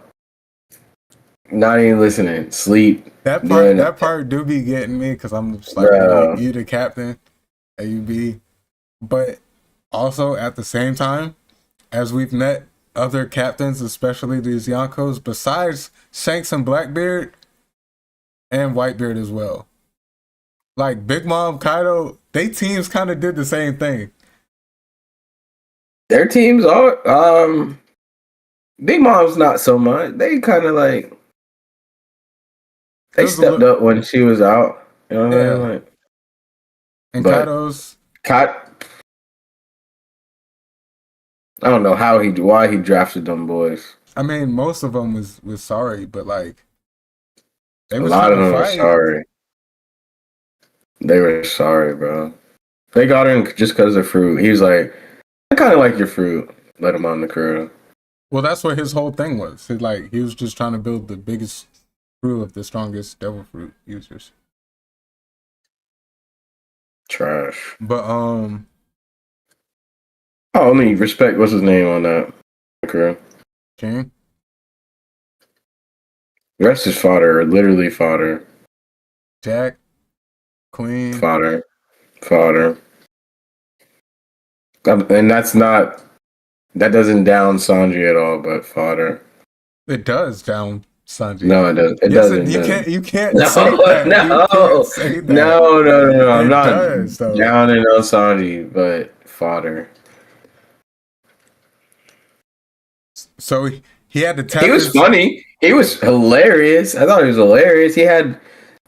Not even listening. Sleep. That part do be getting me because I'm just like, you the captain, AUB. But also at the same time, as we've met other captains, especially these Yonkos, besides Shanks and Blackbeard and Whitebeard as well. Like Big Mom, Kaido, they teams kind of did the same thing. Their teams are Big Mom's not so much. They kind of like they stepped up when she was out. You know what I mean? Like, and Kaido's I don't know why he drafted them boys. I mean, most of them was sorry, but like a lot of them were sorry. They were sorry, bro. They got him just because of fruit. He was like, I kind of like your fruit. Let him on the crew. Well, that's what his whole thing was. He was just trying to build the biggest crew of the strongest devil fruit users. Trash. But let me respect. What's his name on that crew? King. The rest is fodder. Literally fodder. Jack. Queen. Fodder. And that doesn't down Sanji at all, but fodder. It does down Sanji. No, it doesn't. It doesn't. You can't say that. No, you can't say that. No. I'm not downing on Sanji, but fodder. So he had to tap. He was funny. He was hilarious. I thought he was hilarious. He had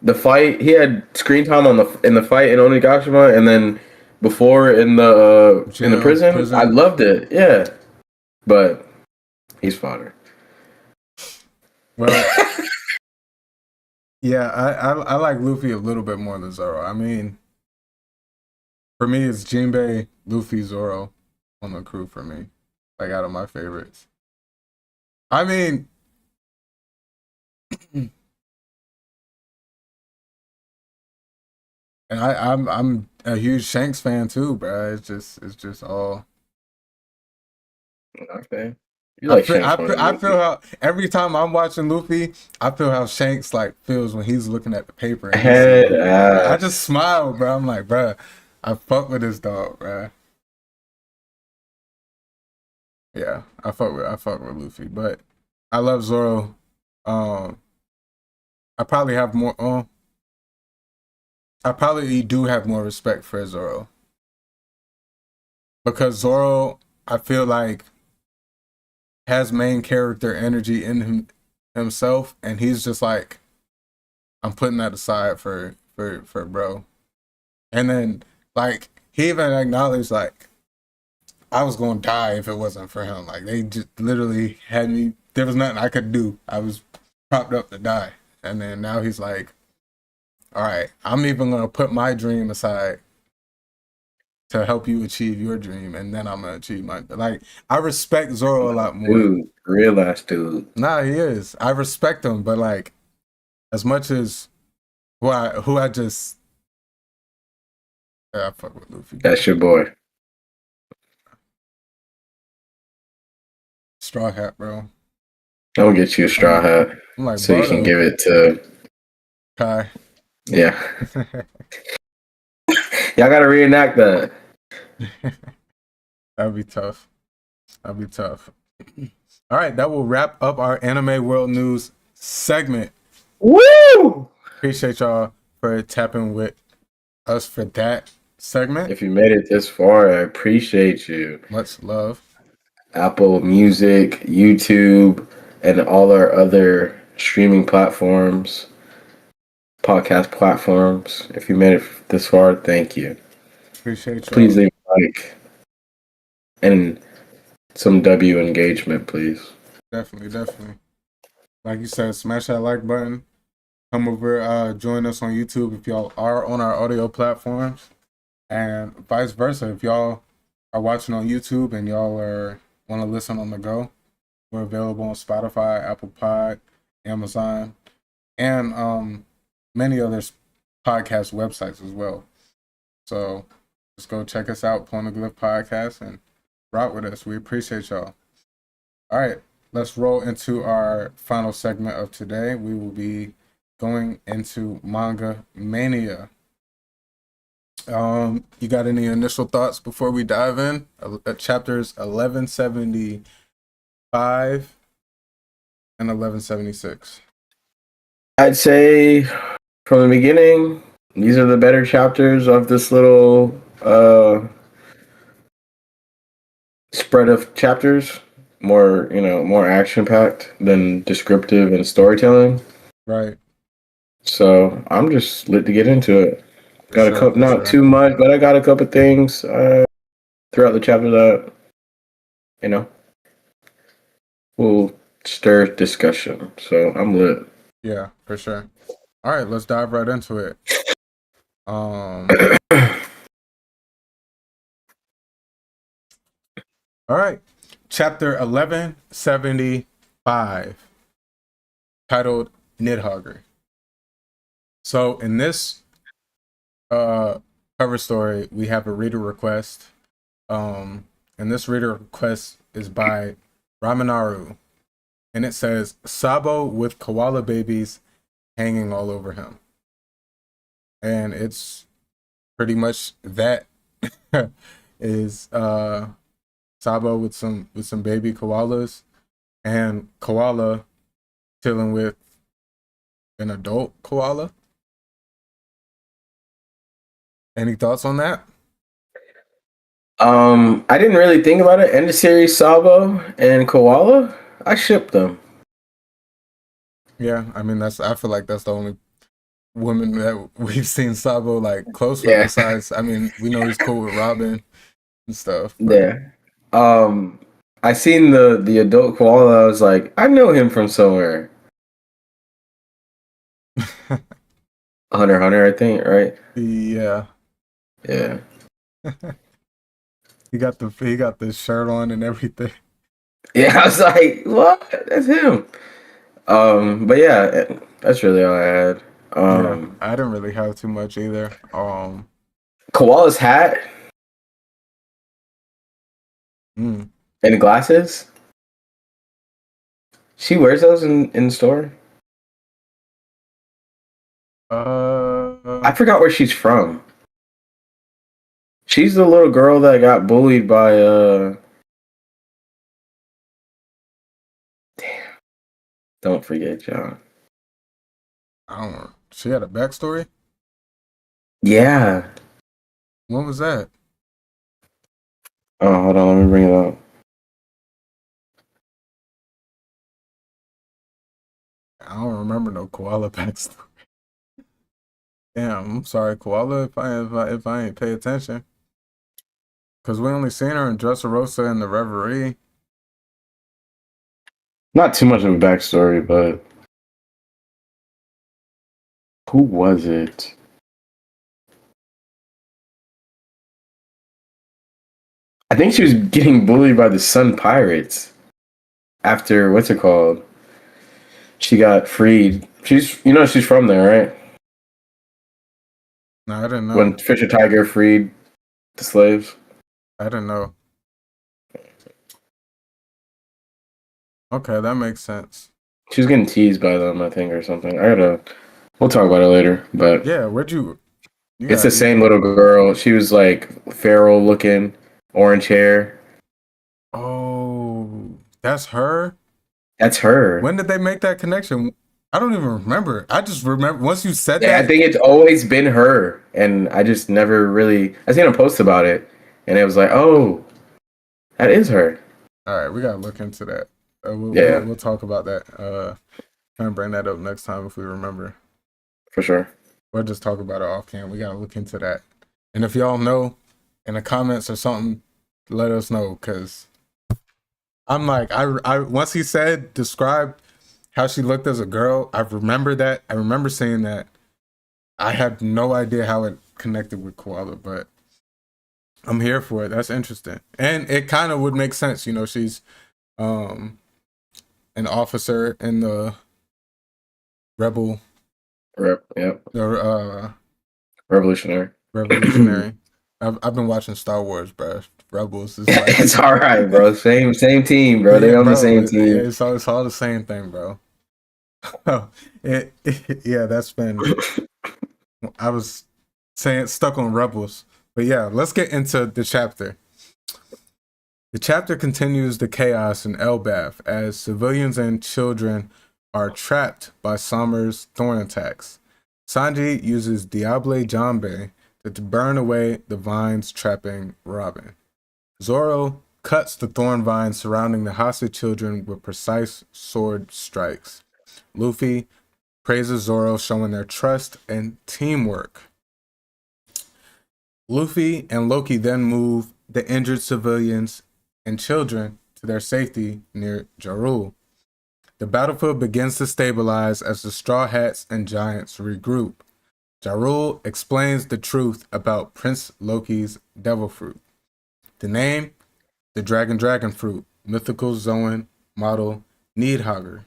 the fight. He had screen time in the fight in Onigashima, and then before in the prison. I loved it. Yeah, but he's fodder. Well, yeah, I like Luffy a little bit more than Zoro. I mean, for me, it's Jinbei, Luffy, Zoro on the crew for me. Like out of my favorites. I mean, And I'm a huge Shanks fan too, bro. It's just all. Okay. You like Shanks more than I me. feel how every time I'm watching Luffy, I feel how Shanks like feels when he's looking at the paper. And Head I ass. just smile, bro. I'm like, bro, I fuck with this dog, bro. Yeah, I fuck with Luffy, but I love Zoro. I probably have more. I probably do have more respect for Zoro because Zoro, I feel like, has main character energy in himself, and he's just like, I'm putting that aside for bro. And then like he even acknowledged like I was gonna die if it wasn't for him. Like they just literally had me. There was nothing I could do. I was propped up to die. And then now he's like, all right, I'm even gonna put my dream aside to help you achieve your dream, and then I'm gonna achieve my like. I respect Zoro a lot more. Dude, real ass dude. Nah, he is. I respect him, but like, as much as who I just I fuck with Luffy. That's your boy. Straw Hat, bro. I'm gonna get you a straw hat I'm like, so you can Bardo. give it to Kai. yeah. Y'all gotta reenact that. That'd be tough. That'd be tough. All right, that will wrap up our anime world news segment. Woo! Appreciate y'all for tapping with us for that segment. If you made it this far, I appreciate you. Much love. Apple Music, YouTube, and all our other streaming platforms, podcast platforms. If you made it this far, thank you. Appreciate y'all. Please leave a like and some W engagement, please. Definitely. Like you said, smash that like button. Come over, join us on YouTube if y'all are on our audio platforms, and vice versa. If y'all are watching on YouTube and y'all want to listen on the go, we're available on Spotify, Apple Pod, Amazon, and many other podcast websites as well. So just go check us out, Poneglyph Podcast, and rock with us. We appreciate y'all. All right, let's roll into our final segment of today. We will be going into Manga Mania. You got any initial thoughts before we dive in? Chapters 1175 and 1176. I'd say from the beginning, these are the better chapters of this little spread of chapters. More action packed than descriptive and storytelling. Right. So I'm just lit to get into it. Got a couple, not sure. too much, but I got a couple things throughout the chapter that will stir discussion. So I'm lit. Yeah, for sure. All right, let's dive right into it. All right, chapter 1175, titled Nidhogger. So in this cover story, we have a reader request. And this reader request is by Raminaru. And it says, Sabo with koala babies hanging all over him. And it's pretty much that is Sabo with some baby koalas, and koala chilling with an adult koala. Any thoughts on that? I didn't really think about it. End of series, Sabo and Koala, I shipped them. Yeah, I mean I feel like that's the only woman that we've seen Sabo like close with. Yeah. Besides, I mean, we know he's cool with Robin and stuff. But... Yeah. I seen the adult koala. I was like, I know him from somewhere. Hunter x Hunter, I think, right? Yeah. Yeah. He got the shirt on and everything. Yeah, I was like, what? That's him. But yeah, that's really all I had. Yeah, I didn't really have too much either. Koala's hat Mm, and glasses. She wears those in the store. I forgot where she's from. She's the little girl that got bullied by Damn. Don't forget, John. I don't know. She had a backstory? Yeah. What was that? Oh, hold on, let me bring it up. I don't remember no koala backstory. Damn, I'm sorry, koala, if I ain't pay attention. Cause we only seen her in Dressrosa and the Reverie. Not too much of a backstory, but who was it? I think she was getting bullied by the Sun Pirates after what's it called? She got freed. She's from there, right? No, I didn't know. When Fisher Tiger freed the slaves. I didn't know. Okay, that makes sense. She was getting teased by them, I think, or something. We'll talk about it later, but Yeah, it's the same little girl. She was like feral looking, orange hair. Oh, that's her? That's her. When did they make that connection? I don't even remember. I just remember once you said Yeah, that. I think it's always been her, and I just never really. I seen a post about it, and it was like, oh, that is her. All right, we gotta look into that. We'll talk about that. Try and bring that up next time if we remember. For sure. We'll just talk about it off cam. We gotta look into that. And if y'all know in the comments or something, let us know. Cause I'm like, I once he said describe how she looked as a girl, I remember that. I remember saying that. I had no idea how it connected with Koala, but I'm here for it. That's interesting. And it kind of would make sense. You know, she's an officer in the rebel. Yep. The Revolutionary. I've been watching Star Wars, bro. Rebels is like It's all right, bro. Same team, bro. They're on the same team. It's all the same thing, bro. Yeah, that's been. I was saying stuck on Rebels, but yeah, let's get into the chapter. The chapter continues the chaos in Elbath as civilians and children are trapped by Sommer's thorn attacks. Sanji uses Diable Jambe to burn away the vines trapping Robin. Zoro cuts the thorn vines surrounding the hostage children with precise sword strikes. Luffy praises Zoro, showing their trust and teamwork. Luffy and Loki then move the injured civilians and children to their safety near Jarul. The battlefield begins to stabilize as the Straw Hats and Giants regroup. Jarul explains the truth about Prince Loki's devil fruit. The name, the dragon fruit, mythical Zoan model Needhogger.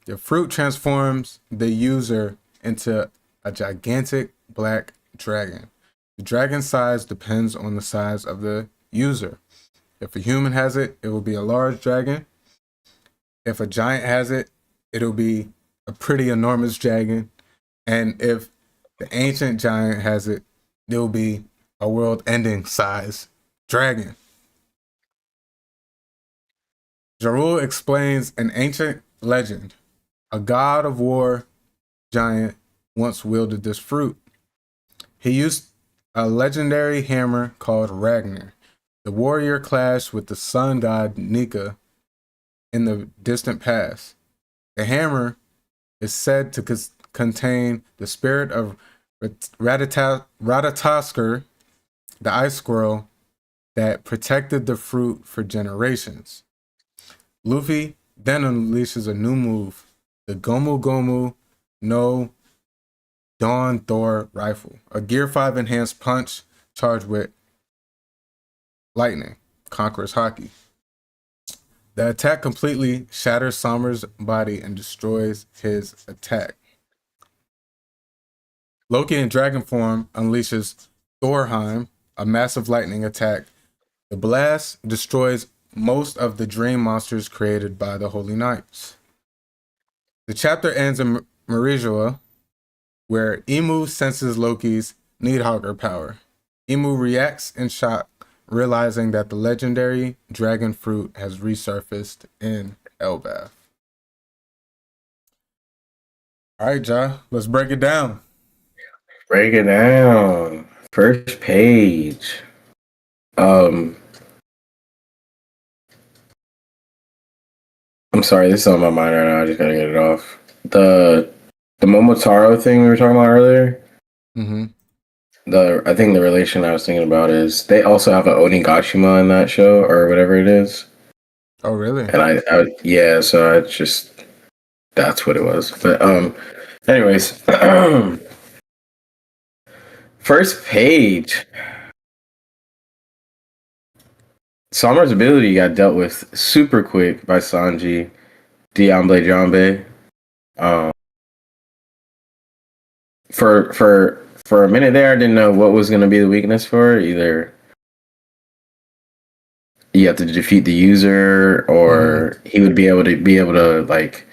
The fruit transforms the user into a gigantic black dragon. The dragon size depends on the size of the user. If a human has it, it will be a large dragon. If a giant has it, it'll be a pretty enormous dragon. And if the ancient giant has it, it'll be a world-ending size dragon. Jarul explains an ancient legend. A god of war giant once wielded this fruit. He used a legendary hammer called Ragnar. The warrior clashed with the sun god Nika in the distant past. The hammer is said to contain the spirit of Ratatoskr, the ice squirrel that protected the fruit for generations. Luffy then unleashes a new move, the Gomu Gomu no Dawn Thor rifle, a Gear 5 enhanced punch charged with lightning, Conqueror's Haki. The attack completely shatters Sommer's body and destroys his attack. Loki in dragon form unleashes Thorheim, a massive lightning attack. The blast destroys most of the dream monsters created by the Holy Knights. The chapter ends in Marigua, where Emu senses Loki's Needhogger power. Emu reacts in shock, realizing that the legendary dragon fruit has resurfaced in Elbaf. All right, Ja, let's break it down. Break it down. First page. I'm sorry, this is on my mind right now. I just gotta get it off. The Momotaro thing we were talking about earlier. Mm-hmm. I think the relation I was thinking about is they also have an Onigashima in that show or whatever it is. Oh, really? And yeah, so I just that's what it was. But anyways, first page. Summer's ability got dealt with super quick by Sanji, Diamble Jambe. For a minute there, I didn't know what was going to be the weakness for it. Either you have to defeat the user, or he would be able to like.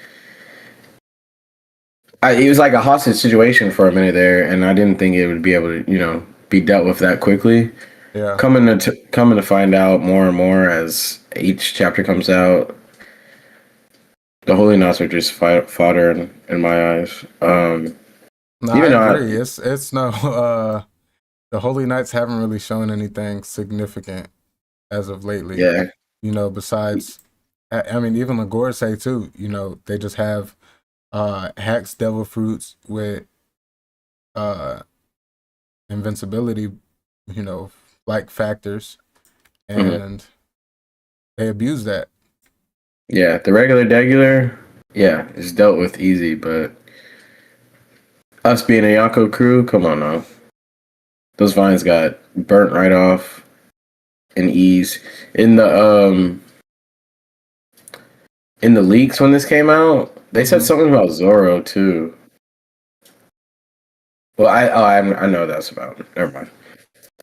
It was like a hostage situation for a minute there, and I didn't think it would be able to, be dealt with that quickly. Yeah. Coming to find out more and more as each chapter comes out, the Holy Knights are just fodder in my eyes. No, even I though agree. It's no. The Holy Knights haven't really shown anything significant as of lately. Yeah. Besides, I mean, even the Gorosei too. They just have Hacks Devil Fruits with invincibility. Like factors, and they abuse that. Yeah, the regular, is dealt with easy, but us being a Yonko crew, come on now. Those vines got burnt right off in ease. In the leaks when this came out, they said something about Zoro too. Well, I know what that's about. Never mind.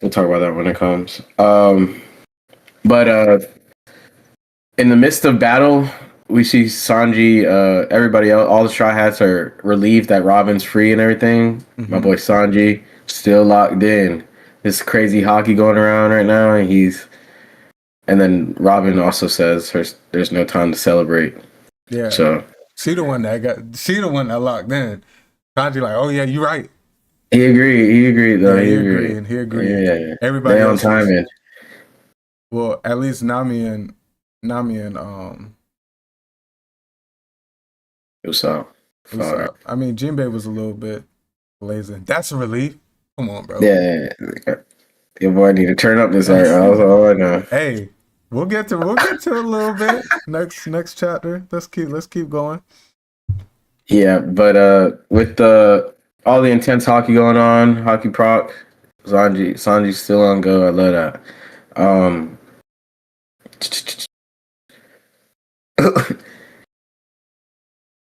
We'll talk about that when it comes. But in the midst of battle, we see Sanji, everybody else, all the Straw Hats are relieved that Robin's free and everything. My boy Sanji still locked in. This crazy hockey going around right now, and then Robin also says there's no time to celebrate. Yeah. So she the one that locked in. Sanji like, oh yeah, you're right. He agreed though. Yeah, he agreed. Yeah. Everybody they on else timing. Well, at least Nami and Usopp. I mean, Jinbei was a little bit lazy. That's a relief. Come on, bro. Yeah. Your boy need to turn up this art. That's all I know. Hey, we'll get to a little bit next chapter. Let's keep going. Yeah, but with all the intense hockey going on, hockey proc, Sanji's still on go. I love that.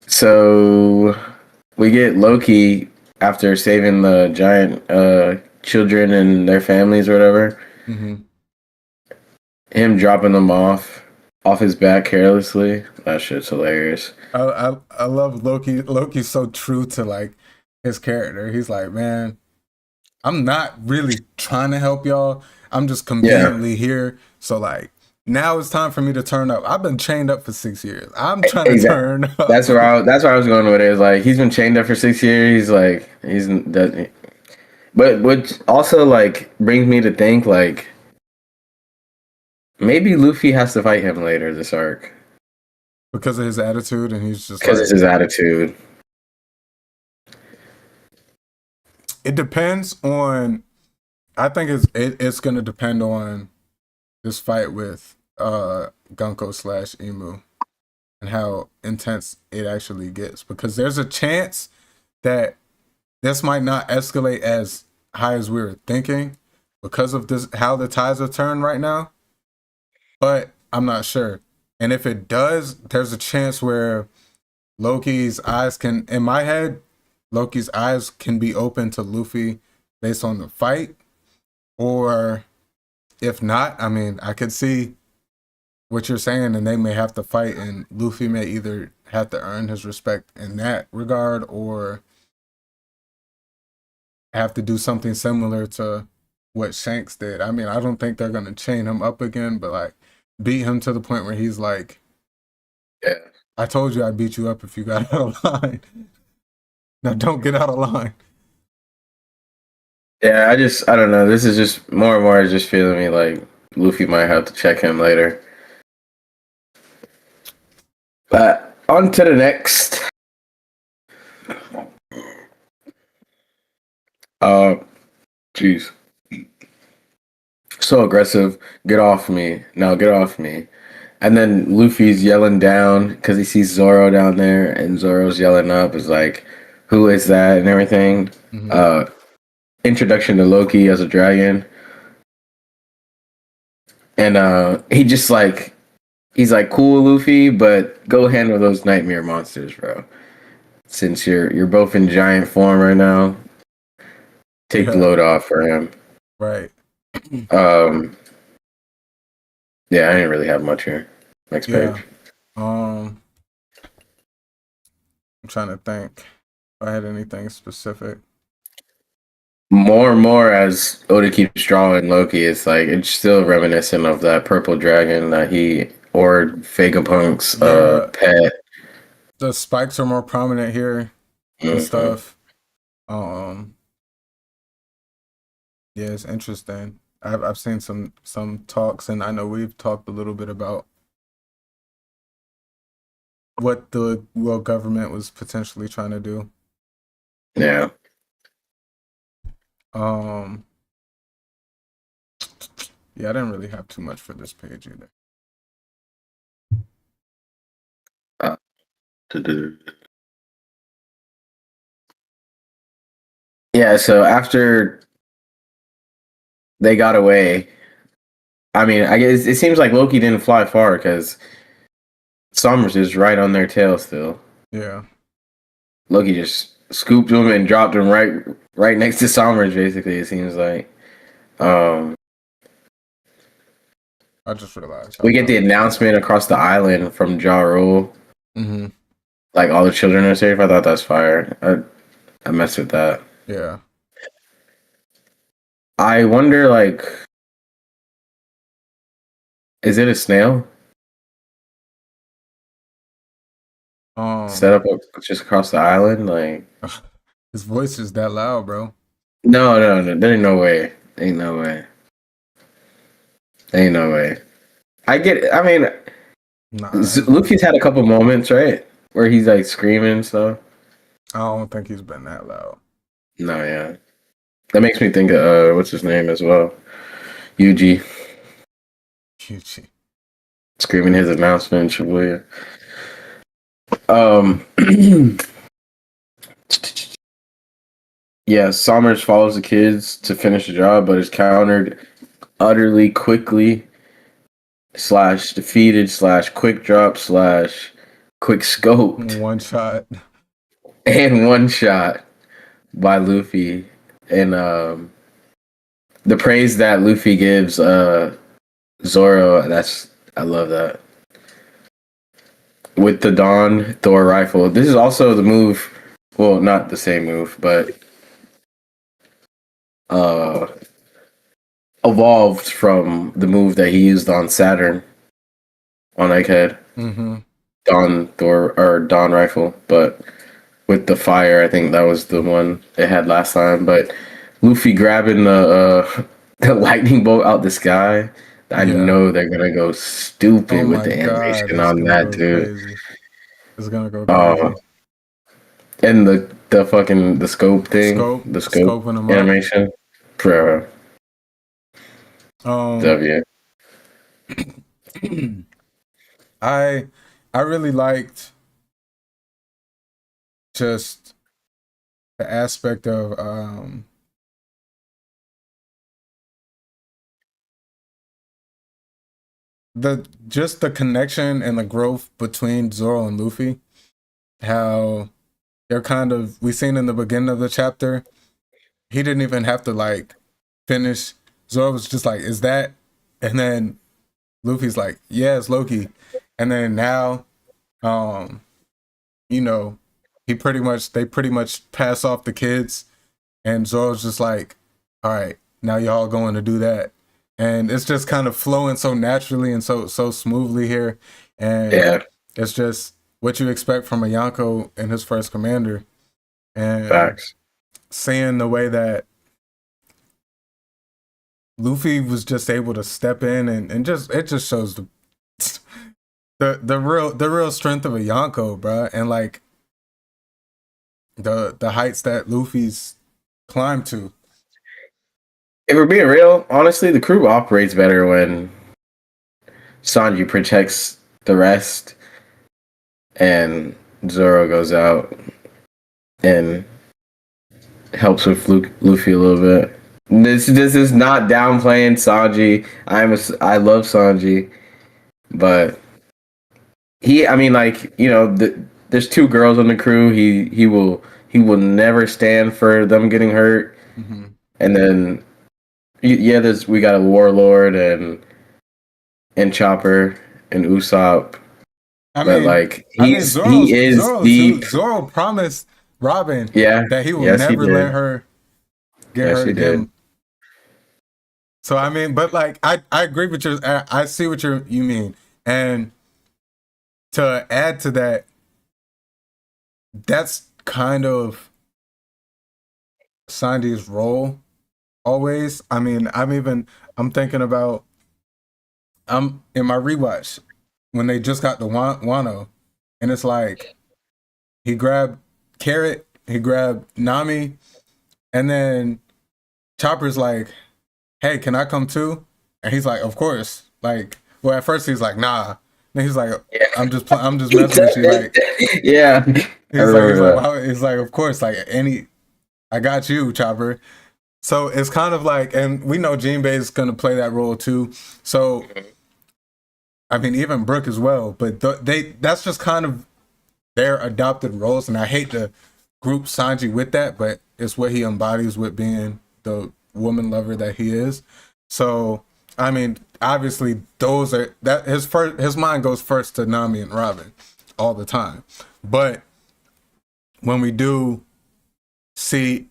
So we get Loki after saving the giant children and their families or whatever. Mm-hmm. Him dropping them off his back carelessly. That shit's hilarious. I love Loki. Loki's so true to like his character. He's like, man, I'm not really trying to help y'all. I'm just conveniently here. So like now it's time for me to turn up. I've been chained up for 6 years. I'm trying to turn up. That's where I was going with it. It's like he's been chained up for 6 years. But which also like brings me to think like maybe Luffy has to fight him later this arc because of his attitude, and he's just because it's his attitude. It depends on. I think it's going to depend on this fight with Gunko / Emu and how intense it actually gets, because there's a chance that this might not escalate as high as we were thinking because of this, how the tides are turned right now. But I'm not sure. And if it does, there's a chance where Loki's eyes can, in my head, Loki's eyes can be open to Luffy based on the fight, or if not, I mean, I could see what you're saying, and they may have to fight, and Luffy may either have to earn his respect in that regard, or have to do something similar to what Shanks did. I mean, I don't think they're gonna chain him up again, but like beat him to the point where he's like, Yeah. I told you I'd beat you up if you got out of line. Now don't get out of line. Yeah, I don't know. This is just more and more just feeling me like Luffy might have to check him later. But on to the next. Jeez. So aggressive. Get off me. Now get off me. And then Luffy's yelling down because he sees Zoro down there, and Zoro's yelling up. Is like, who is that? And everything. Mm-hmm. Introduction to Loki as a dragon. And he just like, he's like, cool, Luffy, but go handle those nightmare monsters, bro. Since you're both in giant form right now, take the load off for him. Right. Yeah, I didn't really have much here. Next page. I'm trying to think if I had anything specific. More and more as Oda keeps drawing Loki, it's like it's still reminiscent of that purple dragon that he or Vegapunk's pet. The spikes are more prominent here and stuff. Yeah, it's interesting. I've seen some talks, and I know we've talked a little bit about what the world government was potentially trying to do. Yeah. Yeah, I didn't really have too much for this page either. Yeah, so after they got away, I mean, I guess it seems like Loki didn't fly far because Summers is right on their tail still. Yeah. Loki just scooped him and dropped him right next to Summers, basically, it seems like. I just realized. We get the announcement across the island from Ja Rule. Mm-hmm. Like, all the children are safe. I thought that's fire. I messed with that. Yeah. I wonder, like, is it a snail? Set up just across the island? Like, his voice is that loud, bro. No. There ain't no way. Ain't no way. I get it. I mean, Luffy's had a couple moments, right? Where he's like screaming and stuff. I don't think he's been that loud. No, yeah. That makes me think of, what's his name as well? Yuji. Screaming his announcement, Shibuya. Yeah, Summers follows the kids to finish the job, but is countered utterly quickly / defeated / quick drop / quick scoped. One shot. And one shot by Luffy. And the praise that Luffy gives Zoro, I love that. With the Dawn Thor rifle. This is also the move, well, not the same move, but evolved from the move that he used on Saturn on Egghead. Mm-hmm. Dawn rifle, but with the fire, I think that was the one it had last time. But Luffy grabbing the lightning bolt out the sky, I know they're gonna go stupid with the animation on that, dude. It's gonna go crazy. And the fucking the scope thing, the scope animation, bro. W. I really liked just the aspect of the connection and the growth between Zoro and Luffy. How they're kind of, we seen in the beginning of the chapter, he didn't even have to like finish. Zoro was just like, is that? And then Luffy's like, yeah, it's Loki. And then now, you know, they pretty much pass off the kids, and Zoro's just like, all right, now y'all going to do that. And it's just kind of flowing so naturally and so smoothly here. And Yeah. it's just what you expect from a Yonko in his first commander. And Facts. seeing the way that Luffy was just able to step in and just, it just shows the real strength of a Yonko, bro. And like the heights that Luffy's climbed to. If we're being real, honestly, the crew operates better when Sanji protects the rest and Zoro goes out and helps with Luffy a little bit. This is not downplaying Sanji. I love Sanji, but there's two girls on the crew. He will never stand for them getting hurt. Mm-hmm. And then we got a Warlord and Chopper and Usopp. Zoro promised Robin that he will never let her get hurt again. So I mean, but like I agree with you. I see what you mean. And to add to that, that's kind of Sanji's role always. I mean, I'm thinking about, I'm in my rewatch when they just got the Wano, and it's like he grabbed Carrot, he grabbed Nami, and then Chopper's like, hey, can I come too? And he's like, of course. Like, well, at first he's like, nah. Then he's like, I'm just messing with you. Like, yeah. He's like, of course. Like, I got you, Chopper. So it's kind of like, and we know Jinbei is gonna play that role too. So, I mean, even Brook as well. But that's just kind of their adopted roles, and I hate to group Sanji with that, but it's what he embodies with being the woman lover that he is. So I mean, obviously his mind goes first to Nami and Robin all the time. But when we do see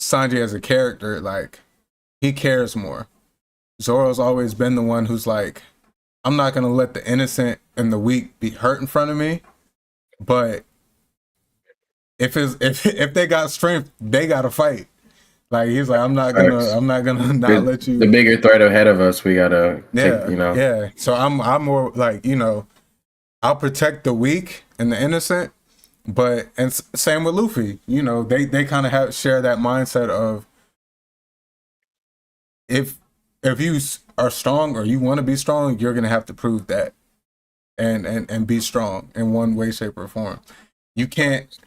Sanji as a character, like, he cares more. Zoro's always been the one who's like, I'm not gonna let the innocent and the weak be hurt in front of me, but if they got strength, they gotta fight. Like, he's like, I'm not gonna not let you. The bigger threat ahead of us, we gotta take, Yeah. So I'm more like, I'll protect the weak and the innocent, and same with Luffy. They kind of share that mindset of, if you are strong or you want to be strong, you're gonna have to prove that and be strong in one way, shape, or form. You can't,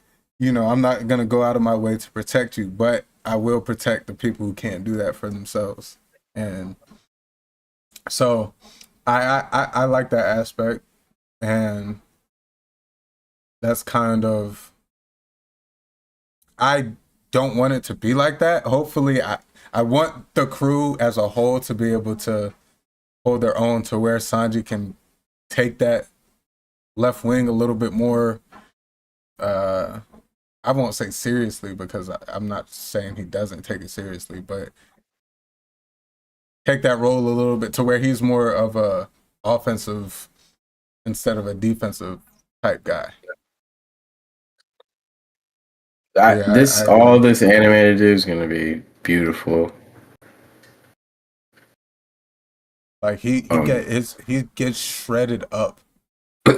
I'm not gonna go out of my way to protect you, but I will protect the people who can't do that for themselves. And so I like that aspect, and that's kind of, I don't want it to be like that. Hopefully I want the crew as a whole to be able to hold their own, to where Sanji can take that left wing a little bit more, I won't say seriously, because I'm not saying he doesn't take it seriously, but take that role a little bit to where he's more of a offensive instead of a defensive type guy. All this animated is gonna be beautiful. Like, he gets shredded up.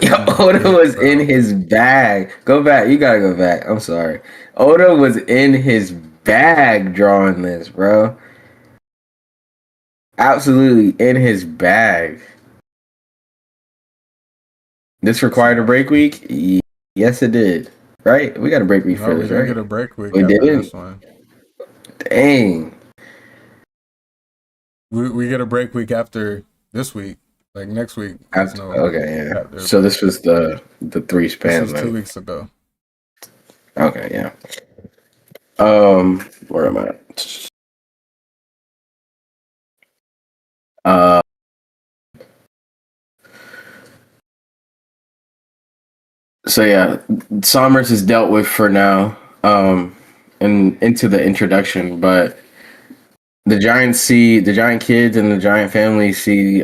Yeah, Oda was in his bag. Go back. You gotta go back. I'm sorry. Oda was in his bag drawing this, bro. Absolutely in his bag. This required a break week? Yes, it did. Right? We got a break week for this, right? We get a break week. We did this one. Dang. We get a break week after this week. Like, next week. Okay, yeah. So this was the 3 span. This was 2 weeks ago. Okay, yeah. Where am I? Uh, so yeah, Somers is dealt with for now. And into the introduction, but the giant kids and the giant family see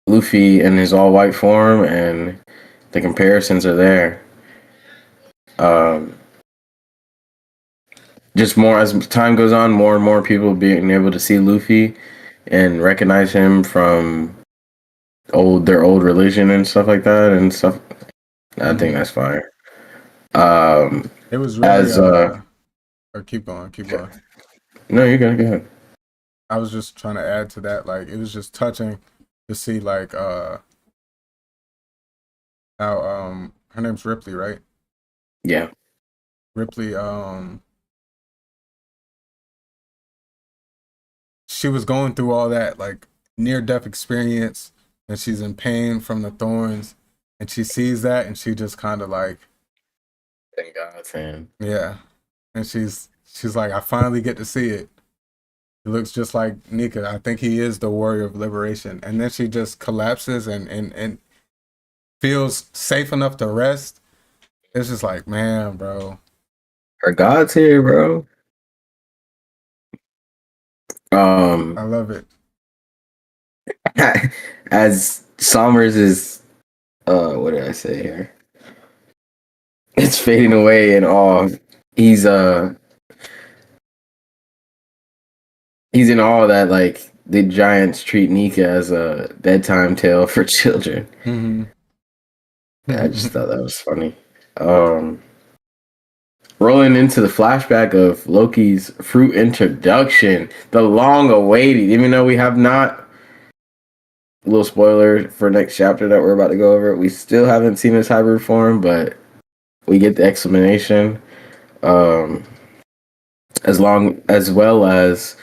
Luffy in his all white form, and the comparisons are there. Um, just more as time goes on, more and more people being able to see Luffy and recognize him from their old religion and stuff like that and stuff. I think that's fire. It was really As or keep going. No, you're gonna go ahead. I was just trying to add to that, like it was just touching to see like how her name's Ripley, right? Yeah. Ripley she was going through all that like near death experience, and she's in pain from the thorns, and she sees that and she just kind of like, Thank God, fan. yeah. And she's like, I finally get to see it. He looks just like Nika. I think he is the warrior of liberation. And then she just collapses and feels safe enough to rest. It's just like, man, bro. Her God's here, bro. I love it. As Somers is what did I say here? It's fading away in awe. He's in awe that like the giants treat Nika as a bedtime tale for children. Mm-hmm. I just thought that was funny. Rolling into the flashback of Loki's fruit introduction, the long awaited, even though we have not, a little spoiler for next chapter that we're about to go over, we still haven't seen his hybrid form, but we get the explanation. As well as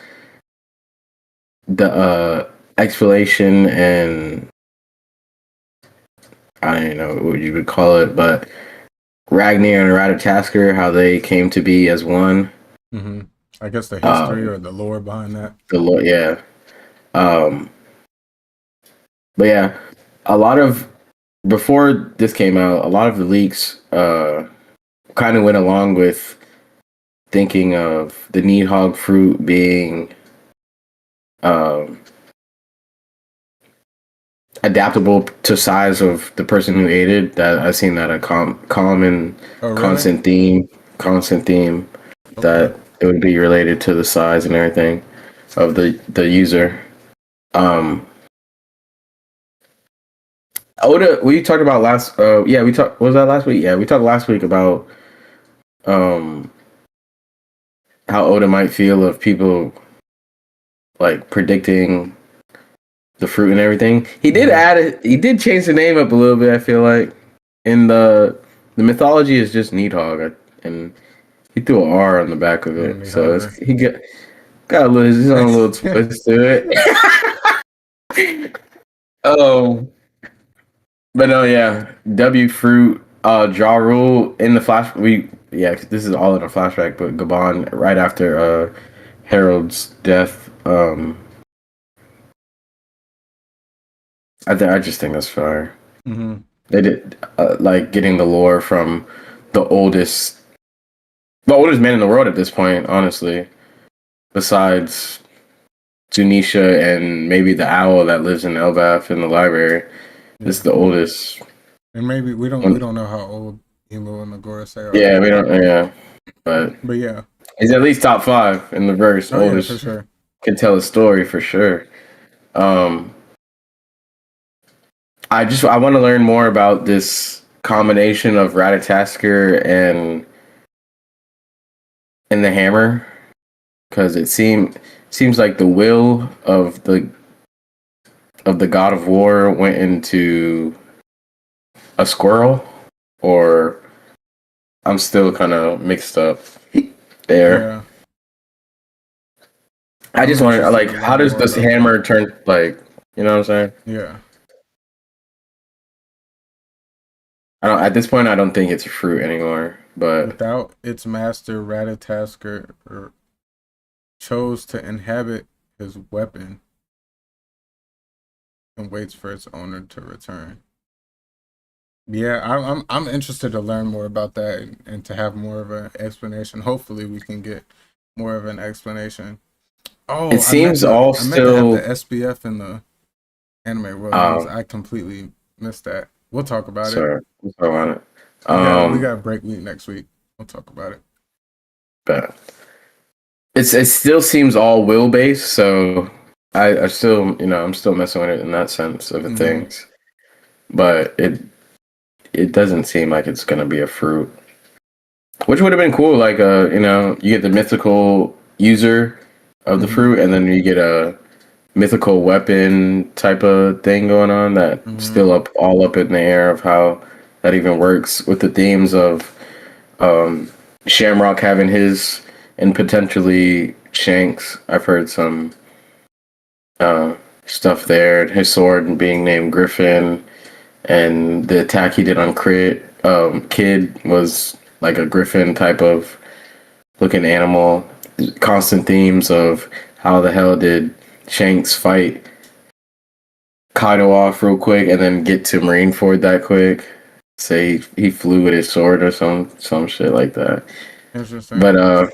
the explanation, and I don't even know what you would call it, but Ragnar and Ratatoskr, how they came to be as one. Mm-hmm. I guess the history or the lore behind that. The lore, yeah. But yeah, before this came out, a lot of the leaks kind of went along with thinking of the Needhog fruit being adaptable to size of the person who ate it. That I've seen that a common constant theme that it would be related to the size and everything of the user. Oda, we talked about last. We talked. Was that last week? Yeah, we talked last week about how Oda might feel of people like predicting the fruit and everything. He did add it. He did change the name up a little bit. I feel like in the mythology is just Needhog, and he threw an R on the back of it, so he got a little his own little twist to it. But no, yeah, W fruit, Ja Rule in the flash. This is all in a flashback, but Gabon right after Harold's death. I just think that's fire. Mm-hmm. They did like getting the lore from the oldest man in the world at this point, honestly, besides Zunisha and maybe the owl that lives in Elbaf in the library. Yeah. This is the oldest. And maybe we don't know how old Emo and Nagorase are. Yeah, we don't. Yeah, but yeah, he's at least top 5 in the verse. Oldest, yeah, for sure. Can tell a story for sure. I want to learn more about this combination of Ratatoskr and the hammer, because it seems like the will of the god of war went into a squirrel, or I'm still kind of mixed up there. Yeah. I just wonder, like, how does this hammer turn, like, you know what I'm saying? Yeah. At this point, I don't think it's a fruit anymore. But without its master, Ratatoskr chose to inhabit his weapon and waits for its owner to return. Yeah, I'm interested to learn more about that and to have more of an explanation. Hopefully, we can get more of an explanation. Oh, it seems all I meant to have the still. SBF in the anime world news. I completely missed that. We'll talk about it. Sorry, we'll talk about it. We got break week next week. We'll talk about it. But it still seems all will based, so I still I'm still messing with it in that sense of the things. But it doesn't seem like it's gonna be a fruit. Which would have been cool, like you get the mythical user of the fruit, and then you get a mythical weapon type of thing going on that still all up in the air of how that even works with the themes of Shamrock having his and potentially Shanks. I've heard some stuff there. His sword being named Griffin, and the attack he did on Kid was like a griffin type of looking animal. Constant themes of how the hell did Shanks fight Kaido off real quick and then get to Marineford that quick. Say he flew with his sword or some shit like that. Interesting. But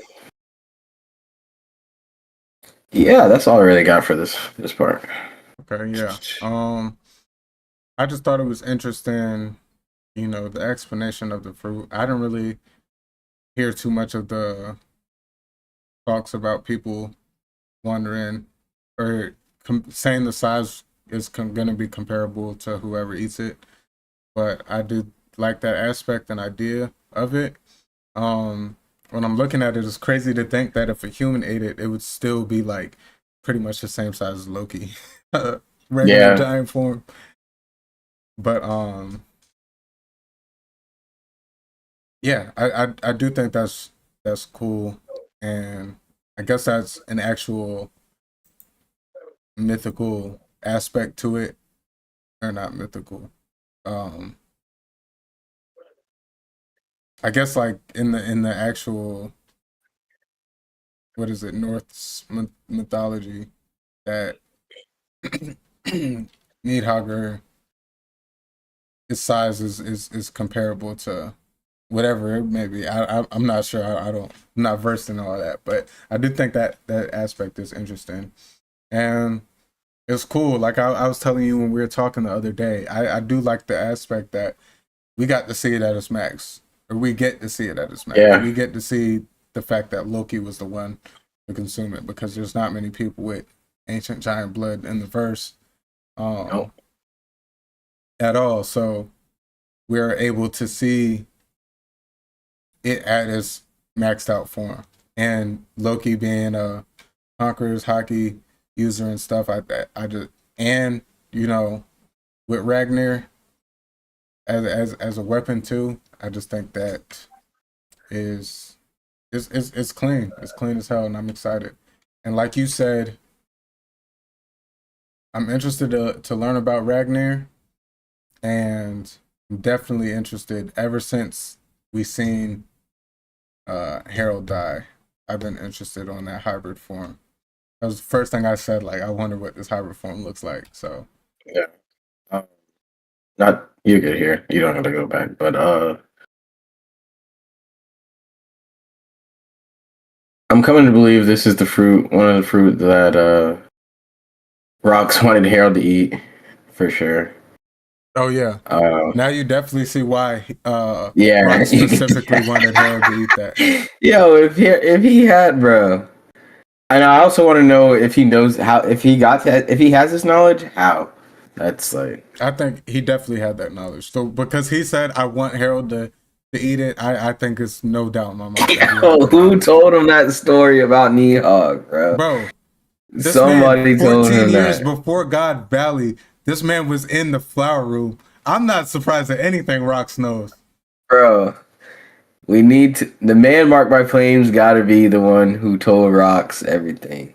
yeah, that's all I really got for this part. Okay, yeah. I just thought it was interesting, the explanation of the fruit. I didn't really hear too much of the talks about people wondering or saying the size is going to be comparable to whoever eats it. But I do like that aspect and idea of it. When I'm looking at it, it's crazy to think that if a human ate it, it would still be like pretty much the same size as Loki, regular giant form. But yeah, I do think that's cool, and I guess that's an actual mythical aspect to it, or not mythical. I guess like in the actual, what is it, Norse mythology, that Needhogger, his size is comparable to whatever it may be. I'm not sure. I'm not versed in all that, but I do think that aspect is interesting, and it's cool. Like I was telling you when we were talking the other day, I do like the aspect that we got to see it at its max, or we get to see it at its max. Yeah. We get to see the fact that Loki was the one to consume it, because there's not many people with ancient giant blood in the verse at all. So we're able to see it at its maxed out form, and Loki being a Conqueror's hockey user and stuff like that. And with Ragnar as a weapon too, I just think that it's clean. It's clean as hell, and I'm excited. And like you said, I'm interested to learn about Ragnar, and I'm definitely interested ever since we seen Harold die. I've been interested on that hybrid form. That was the first thing I said. Like, I wonder what this hybrid form looks like. So yeah, not you're good here. You don't have to go back, but I'm coming to believe this is one of the fruit that Rox wanted Harold to eat for sure. Oh yeah. Now you definitely see why yeah, Rock specifically wanted Harold to eat that. Yo, if he had, bro. And I also want to know if he knows if he has this knowledge, how. That's like, I think he definitely had that knowledge. So because he said I want Harold to eat it, I think it's no doubt in my mind. Yo, who told him that story about Nihog, bro? Bro, somebody told him 14 years that. Before God Valley, this man was in the flower room. I'm not surprised at anything Rox knows. Bro, we need to. The man marked by flames got to be the one who told Rox everything.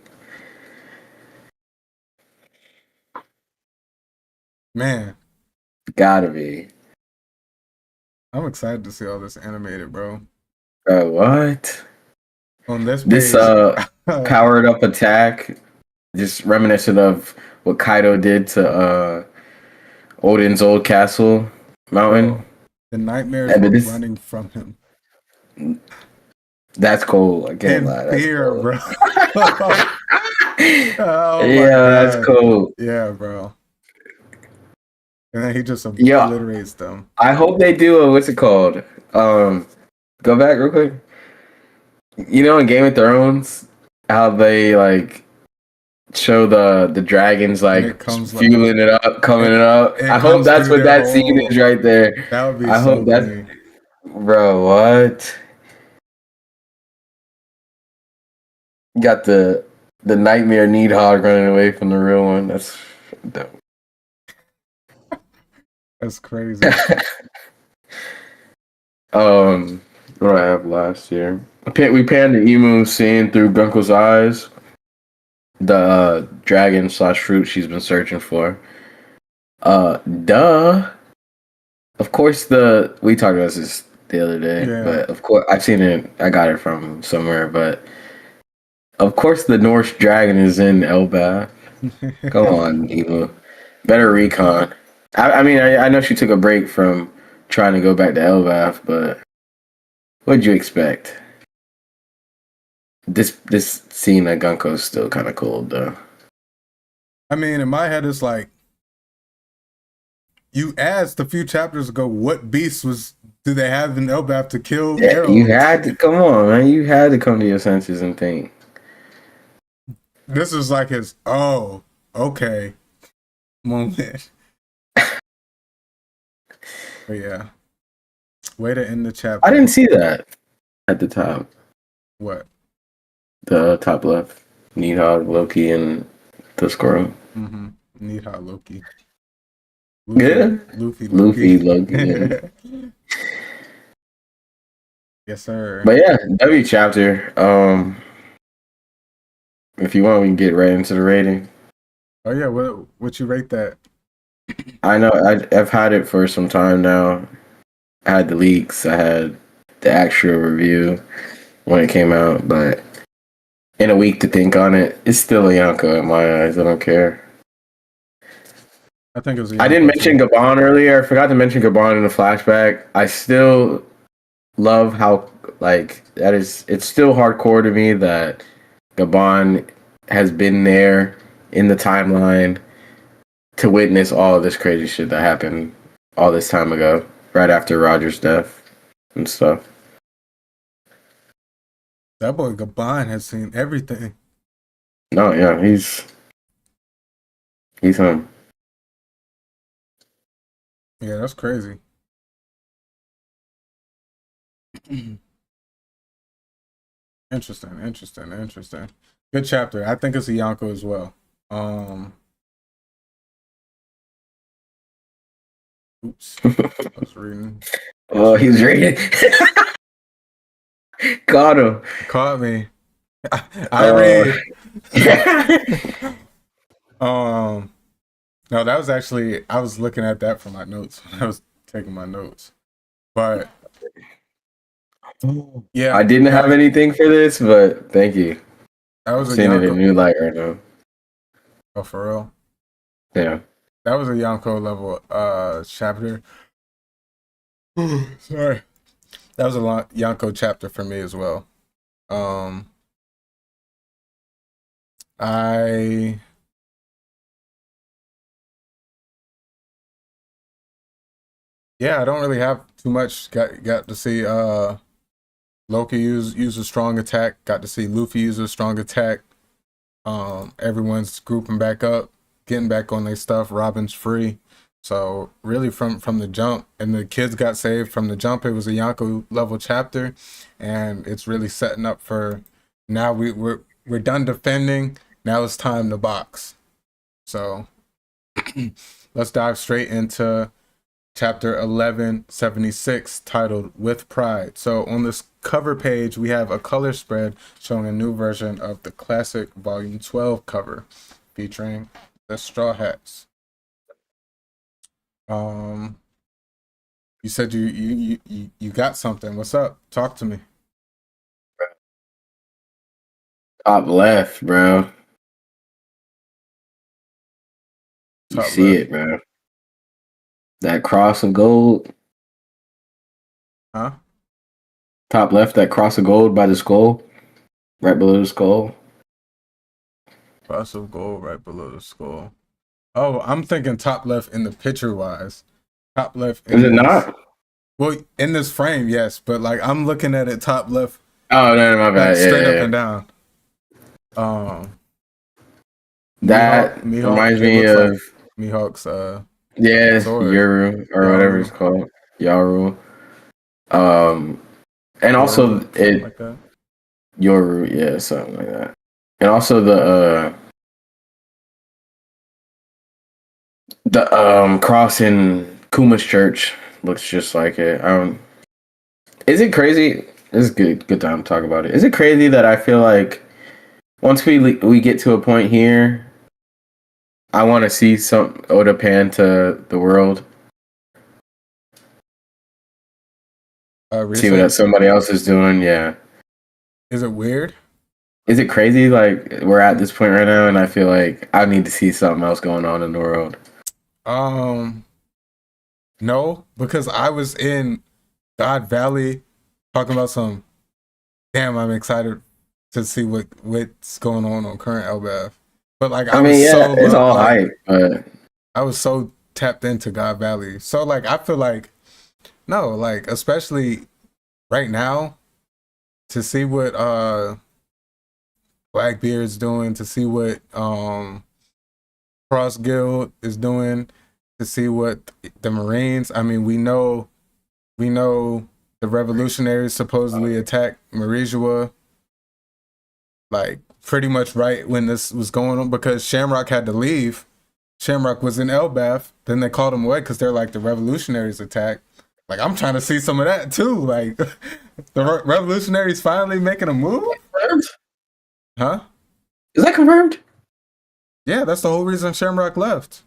Man. Gotta be. I'm excited to see all this animated, bro. What? On this This page, powered up attack, just reminiscent of what Kaido did to Odin's old castle mountain. bro, the nightmares And were this running from him that's cool. I can't in lie. That's fear, cool. bro. Oh my Yeah, that's god. cool. Yeah, bro. And then he just Yeah, obliterates them. I hope they do a what's it called? Go back real quick. You know, in Game of Thrones, how they like show the dragons And it like comes like fueling it up, coming it up. it I hope comes that's through what their that scene whole. is right there. That would be I so hope that's clean. bro. What? Got the nightmare Needhog running away from the real one. That's dope. That's crazy. What do I have last year? We panned the emu seeing through Gunko's eyes. The dragon slash fruit she's been searching for. Duh. Of course, we talked about this the other day, Yeah. but of course I've seen it. I got it from somewhere, but of course the Norse dragon is in Elbath. Come on, Eva. Better recon. I mean, I know she took a break from trying to go back to Elbath, but what'd you expect? This scene at Gunko is still kind of cool, though. I mean, in my head, it's like you asked a few chapters ago, what beasts do they have in Elbaf to kill Yeah, Arrow? you had to come on, man. You had to come to your senses and think. This is like his okay moment. But yeah, way to end the chapter. I didn't see that at the top. What? The top left. Needhog, Loki, and the squirrel. Mm-hmm. Need hot Loki. Yeah. Luffy. Luffy, Loki. Yeah. Yes, sir. But yeah, W chapter. If you want, we can get right into the rating. Oh yeah, what you rate that? I know I've had it for some time now. I had the leaks. I had the actual review when it came out, but in a week to think on it, it's still a Yonko in my eyes. I don't care. I think it was. I didn't mention Gabon earlier. I forgot to mention Gabon in the flashback. I still love how like that is. It's still hardcore to me that Gabon has been there in the timeline to witness all of this crazy shit that happened all this time ago, right after Roger's death and stuff. That boy Gabon has seen everything. No, yeah, he's him. Yeah, that's crazy. Interesting. Good chapter. I think it's a Yonko as well. Oops. I was reading. Oh, he's reading. Got him. Caught me. I read. No, that was actually I was looking at that for my notes when I was taking my notes. But yeah, I didn't have anything for this, but thank you. that was a Seeing it in a Yonko. new light right now. Oh, for real? Yeah. That was a Yonko level chapter. Sorry. That was a Yonko chapter for me as well. I don't really have too much. Got to see Loki use a strong attack. Got to see Luffy use a strong attack. Everyone's grouping back up, getting back on their stuff. Robin's free. So really from the jump, and the kids got saved from the jump. It was a Yonko level chapter, and it's really setting up for now. We're done defending. Now it's time to box. So let's dive straight into chapter 1176, titled With Pride. So on this cover page, we have a color spread showing a new version of the classic volume 12 cover featuring the Straw Hats. You said you got something. What's up? Talk to me. Top left, bro. You Top see left. it, bro. That cross of gold. Huh? Top left, that cross of gold by the skull. Right below the skull. Cross of gold right below the skull. Oh, I'm thinking top left in the picture wise. Top left in Is it this, not? well, in this frame, yes, but like I'm looking at it top left, Oh, no, my bad. like straight Yeah, up yeah. and down. That Mihawk, reminds it me looks of like Mihawk's yeah, sword. Yoru or whatever it's Yaru, called. Yaru. And also something like that. Yoru, yeah, something like that. And also the cross in Kuma's church looks just like it. Is it crazy? This is good time to talk about it. Is it crazy that I feel like once we get to a point here, I want to see some Oda pan to the world, see what Recent? somebody else is doing. Yeah, Is it weird? is it crazy? Like we're at this point right now, and I feel like I need to see something else going on in the world. No, because I was in God Valley talking about some. Damn, I'm excited to see what's going on current Elbath. But like I mean, yeah, it's all like, hype, but I was so tapped into God Valley. So like I feel like no, like especially right now to see what Blackbeard's doing, to see what Cross Guild is doing, to see what the Marines. I mean, we know the revolutionaries supposedly attacked Marijua, like pretty much right when this was going on because Shamrock had to leave. Shamrock was in Elbath, then they called him away because they're like the revolutionaries attacked. Like I'm trying to see some of that too. Like the revolutionaries finally making a move. confirmed? Huh? Is that confirmed? Yeah, that's the whole reason Shamrock left.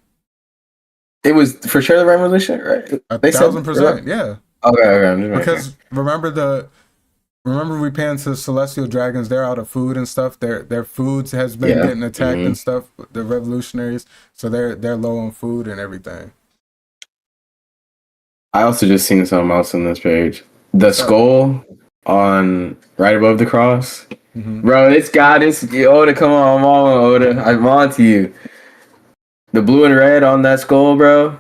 It was for sure the revolution, right? 1,000%, yeah. Okay, I'm just Because remember we panned to Celestial Dragons, they're out of food and stuff. Their foods has been getting attacked and stuff, the revolutionaries. So they're low on food and everything. I also just seen something else on this page. The skull on right above the cross. Mm-hmm. Bro, it's Oda, come on, I'm on Oda. I'm on to you. The blue and red on that skull, bro.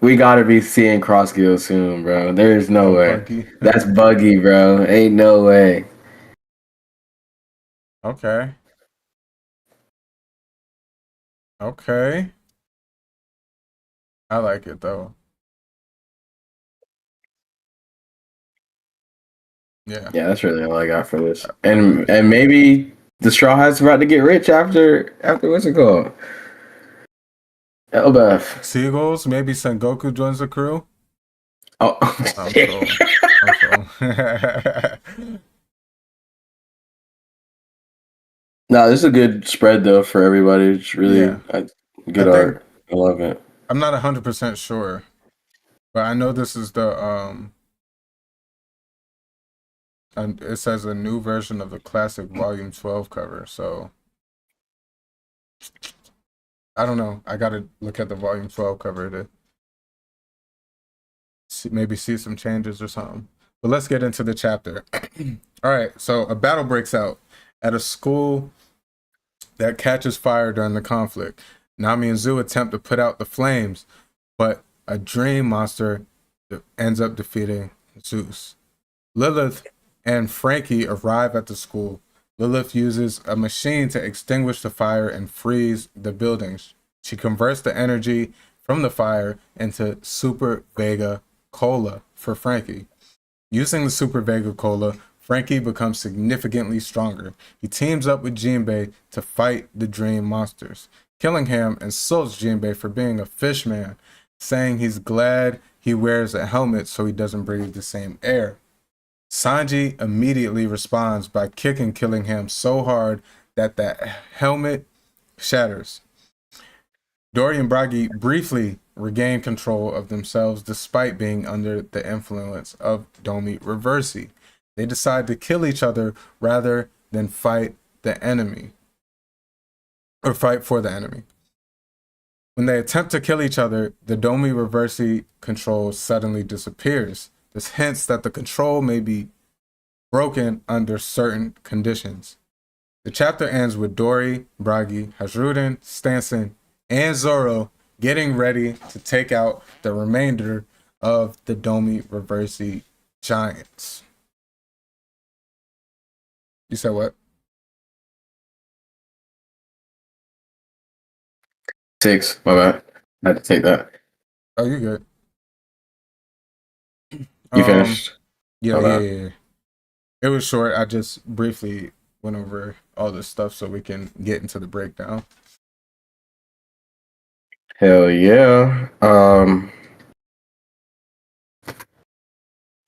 We gotta be seeing Cross Guild soon, bro. There's no way. Buggy. That's buggy, bro. Ain't no way. Okay. I like it though. Yeah. Yeah, that's really all I got for this. And maybe the Straw Hat's about to get rich after what's it called? Elbath. Seagulls, maybe Sengoku joins the crew. Oh, I'm so. no, this is a good spread though for everybody. It's really good art. I love it. I'm not 100% sure, but I know this is the and it says a new version of the classic Volume 12 cover. So I don't know. I gotta look at the Volume 12 cover to maybe see some changes or something. But let's get into the chapter. All right. So a battle breaks out at a school that catches fire during the conflict. Nami and Zu attempt to put out the flames, but a dream monster ends up defeating Zeus. Lilith and Frankie arrive at the school. Lilith uses a machine to extinguish the fire and freeze the buildings. She converts the energy from the fire into Super Vega Cola for Frankie. Using the Super Vega Cola, Frankie becomes significantly stronger. He teams up with Jinbei to fight the dream monsters. Killingham insults Jinbei for being a fish man, saying he's glad he wears a helmet so he doesn't breathe the same air. Sanji immediately responds by kicking Killingham so hard that the helmet shatters. Dory and Bragi briefly regain control of themselves despite being under the influence of Domi Reversi. They decide to kill each other rather than fight the enemy or fight for the enemy. When they attempt to kill each other, the Domi Reversi control suddenly disappears. This hints that the control may be broken under certain conditions. The chapter ends with Dory, Bragi, Hasrudin, Stanson, and Zoro getting ready to take out the remainder of the Domi Reversi giants. You said what? 6, my bad. I had to take that. Oh, you good. You finished? Yeah. It was short. I just briefly went over all this stuff so we can get into the breakdown. Hell yeah.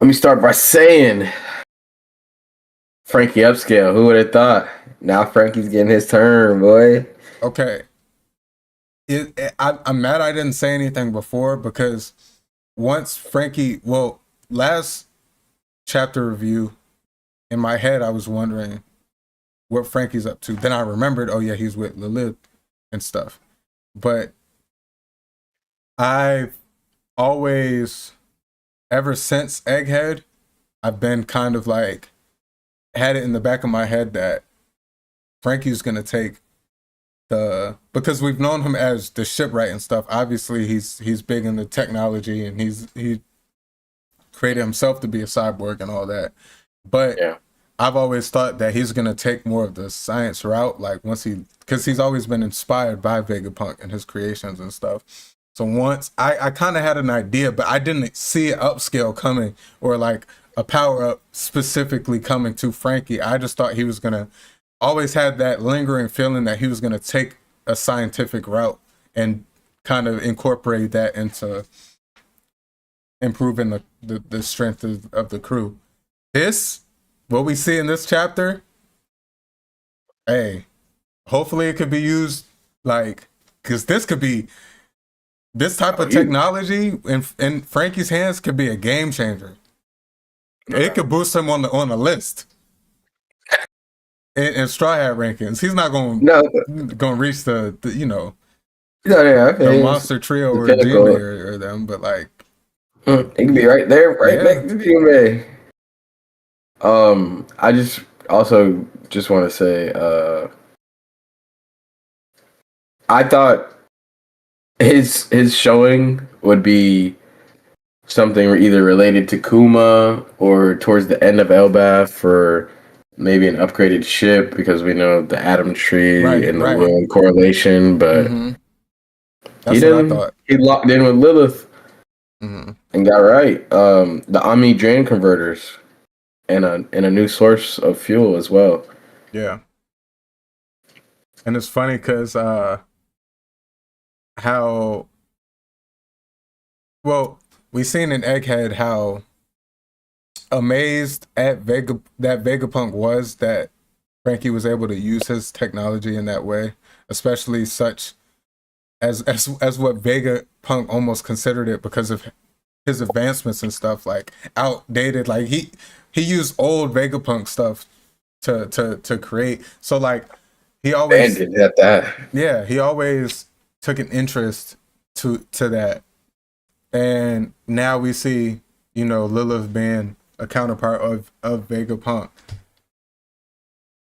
Let me start by saying Frankie upscale. Who would have thought? Now Frankie's getting his turn, boy. Okay. I'm mad I didn't say anything before because once Frankie, last chapter review, in my head I was wondering what Frankie's up to. Then I remembered, oh yeah, he's with Lilith and stuff. But I've always, ever since Egghead, I've been kind of like, had it in the back of my head that Frankie's gonna take because we've known him as the shipwright and stuff. Obviously he's big into technology and he created himself to be a cyborg and all that. But yeah, I've always thought that he's gonna take more of the science route, like because he's always been inspired by Vegapunk and his creations and stuff. So once I kind of had an idea, but I didn't see an upscale coming or like a power up specifically coming to Frankie. I just thought he was gonna always had that lingering feeling that he was gonna take a scientific route and kind of incorporate that into improving the strength of the crew. What we see in this chapter, hey, hopefully it could be used because this type of technology in Frankie's hands could be a game changer. It could boost him on the list in Straw Hat rankings. He's not going to reach the the Monster Trio or Jinbei or them, but like it can be right there, next to Jinbei. I just also just want to say, I thought his showing would be something either related to Kuma or towards the end of Elbaf for maybe an upgraded ship, because we know the Atom Tree and the World correlation, but That's what I thought. He locked in with Lilith and got right. The Ami Drain converters and a new source of fuel as well. Yeah. And it's funny because we seen in Egghead how amazed at that Vegapunk was that Frankie was able to use his technology in that way, especially such as what Vegapunk almost considered it because of his advancements and stuff, like outdated. Like he used old Vegapunk stuff to create. So like he always he always took an interest to that. And now we see, Lilith being a counterpart of Vegapunk,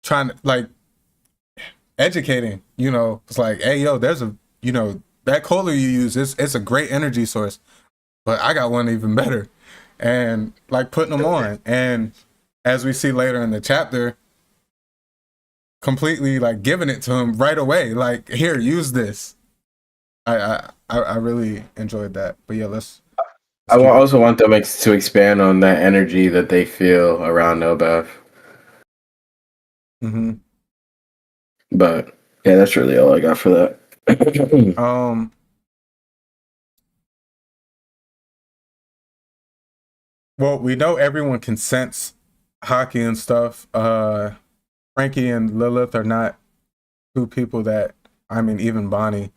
trying to like educating, it's like, hey yo, there's that cola you use, it's a great energy source, but I got one even better, and like putting them on. And as we see later in the chapter, completely like giving it to him right away, like, here, use this. I really enjoyed that. But yeah, let's I also want them to expand on that energy that they feel around Elbaf. But yeah, that's really all I got for that. Well, we know everyone can sense hockey and stuff. Frankie and Lilith are not two people that, even Bonnie,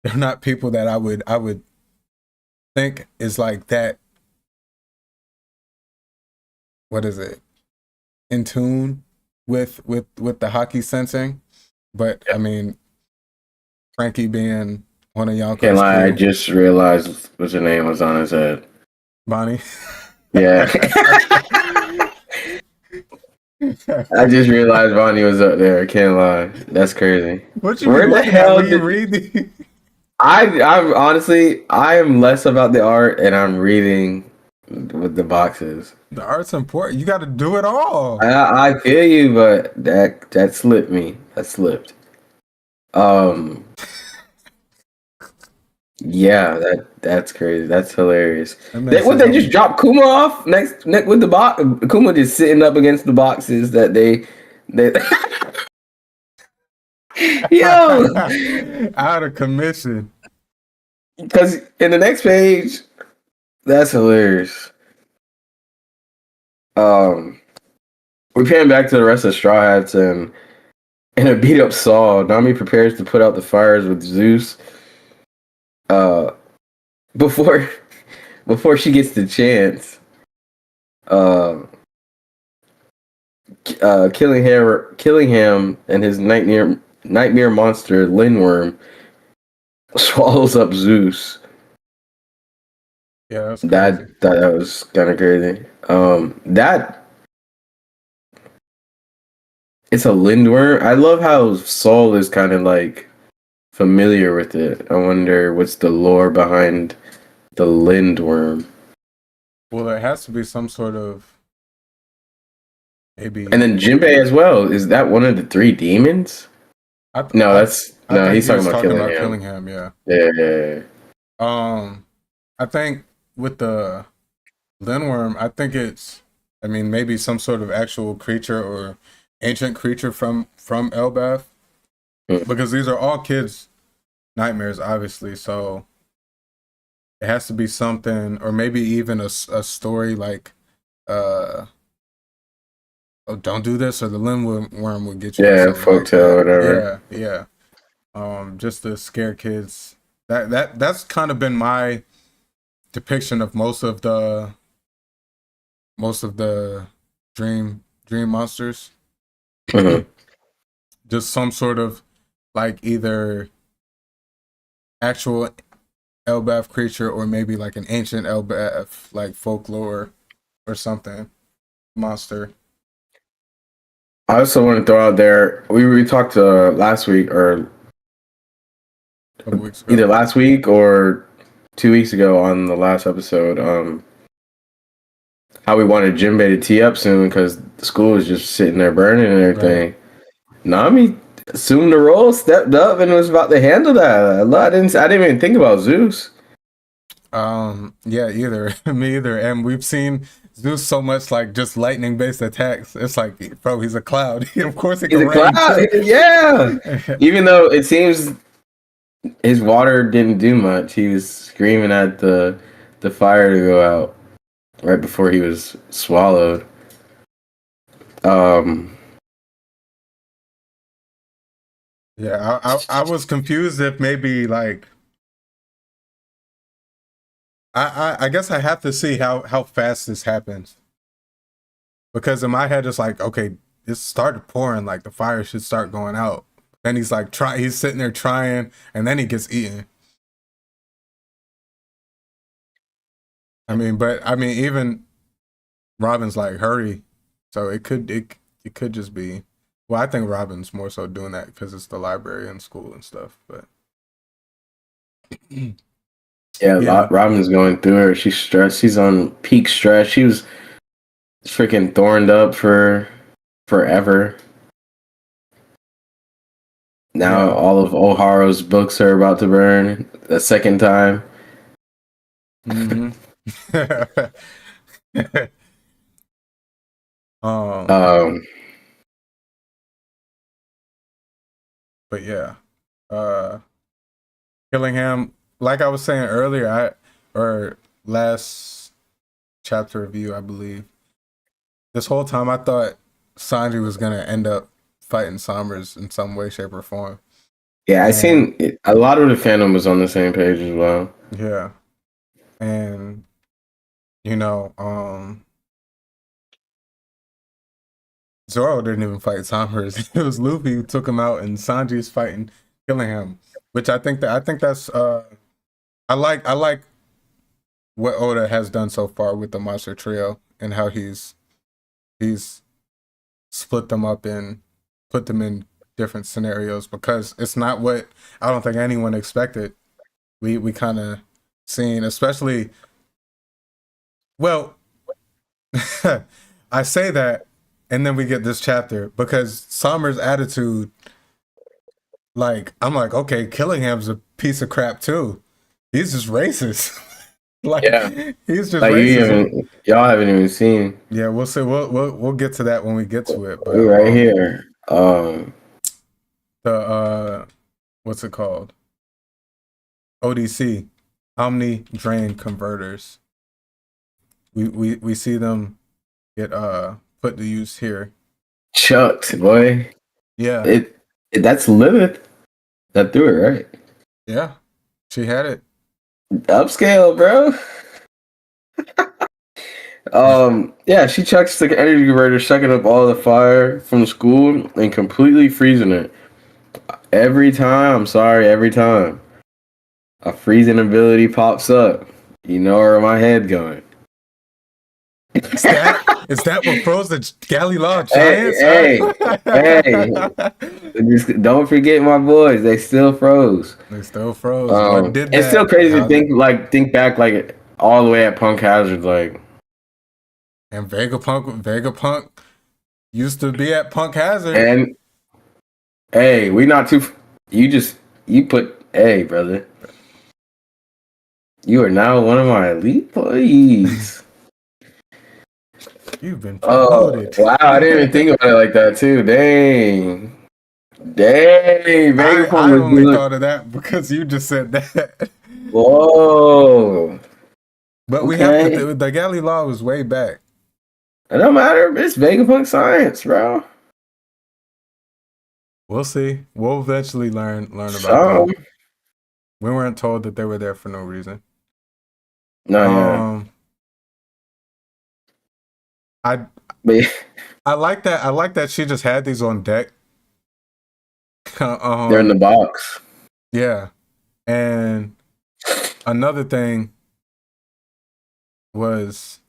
they're not people that I would think is like that. What is it? In tune with the hockey sensing, but I mean Frankie being one of Can't Yonko's lie, I crew, just realized what your name was on his head. Bonnie. Yeah. I just realized Bonnie was up there. I can't lie. That's crazy. What you be Where the looking at hell when you did read these? I'm honestly I am less about the art and I'm reading with the boxes. The art's important. You got to do it all. I feel you, but that slipped me. That slipped. Um yeah, that's crazy. That's hilarious. That man They says just drop Kuma off next with the box. Kuma just sitting up against the boxes that they yo, out of commission. because in the next page, that's hilarious. We pan back to the rest of Straw Hats and in a beat up Saw, Nami prepares to put out the fires with Zeus. Uh, before before she gets the chance, uh, killing him and his nightmare monster Lindworm swallows up Zeus. Yeah, that's crazy. That was kind of crazy. That it's a Lindworm. I love how Saul is kind of like familiar with it. I wonder what's the lore behind the Lindworm. Well, there has to be some sort of maybe. And then Jinbei as well. Is that one of the three demons? No, he's talking about Killingham. Yeah. Yeah. I think with the Lindworm, I think it's. I mean, maybe some sort of actual creature or ancient creature from Elbaf, because these are all kids' nightmares, obviously. So it has to be something, or maybe even a story like, oh, don't do this, or the Lindworm will get you. Yeah, folktale, like whatever. Yeah. Just to scare kids. That's kind of been my depiction of most of the dream monsters. Mm-hmm. Just some sort of like either actual Elbaf creature or maybe like an ancient Elbaf like folklore or something monster. I also want to throw out there, we talked last week or either last week or 2 weeks ago on the last episode, how we wanted Jinbei to tee up soon because the school was just sitting there burning and everything. Right. Nami assumed the role, stepped up, and was about to handle that. I didn't even think about Zeus. Yeah, me either. And we've seen Zeus so much like just lightning based attacks. It's like, bro, he's a cloud. Of course, he's a cloud. Yeah. Even though it seems his water didn't do much, he was screaming at the fire to go out right before he was swallowed. Yeah, I was confused if maybe like I guess I have to see how fast this happens, because in my head it's like, okay, this started pouring, like the fire should start going out. Then he's like he's sitting there trying, and then he gets eaten. I mean, even Robin's like, hurry. So it could just be. Well, I think Robin's more so doing that because it's the library and school and stuff. But yeah, Robin's going through it. She's stressed. She's on peak stress. She was freaking thorned up for forever. Now all of Oharu's books are about to burn a second time. Mm-hmm. But yeah, Killingham, like I was saying earlier, or last chapter review, I believe. This whole time I thought Sanji was gonna end up fighting Sombras in some way, shape, or form. Yeah, I seen a lot of the fandom was on the same page as well. Yeah, and Zoro didn't even fight Summers. It was Luffy who took him out, and Sanji's fighting Killingham, which I think that's I like what Oda has done so far with the Monster Trio and how he's split them up and put them in different scenarios, because it's not what I don't think anyone expected. We kind of seen, especially, well, I say that, and then we get this chapter because Sommer's attitude, like, I'm like, okay, Killingham's a piece of crap too. He's just racist. Like, Yeah. he's just Like racist. y'all haven't even seen. Yeah, we'll see. We'll get to that when we get to it. But We're right here. The what's it called? ODC, Omni Drain Converters. We see them get put to use here. Chucked, boy. Yeah. That's Lilith that threw it, right? Yeah. She had it. Upscale, bro. Yeah, she chucks the energy converter, sucking up all the fire from the school and completely freezing it. Every time a freezing ability pops up, you know where my head going. Is that what froze the Galley Law Hey, Giants? just don't forget my boys. They still froze. They still froze. What did It's that? still crazy to think back like all the way at Punk Hazard, like. And Vegapunk used to be at Punk Hazard. And hey, we not too. You put. Hey, brother. You are now one of my elite employees. You've been promoted. Wow, I didn't even think about it like that too. Dang. Vegapunk I only thought of that because you just said that. Whoa. But okay. We have to. The Galley Law was way back. It don't matter. It's Vegapunk science, bro. We'll see. We'll eventually learn about them. We weren't told that they were there for no reason. No, yeah. I like that. I like that she just had these on deck. They're in the box. Yeah. And another thing was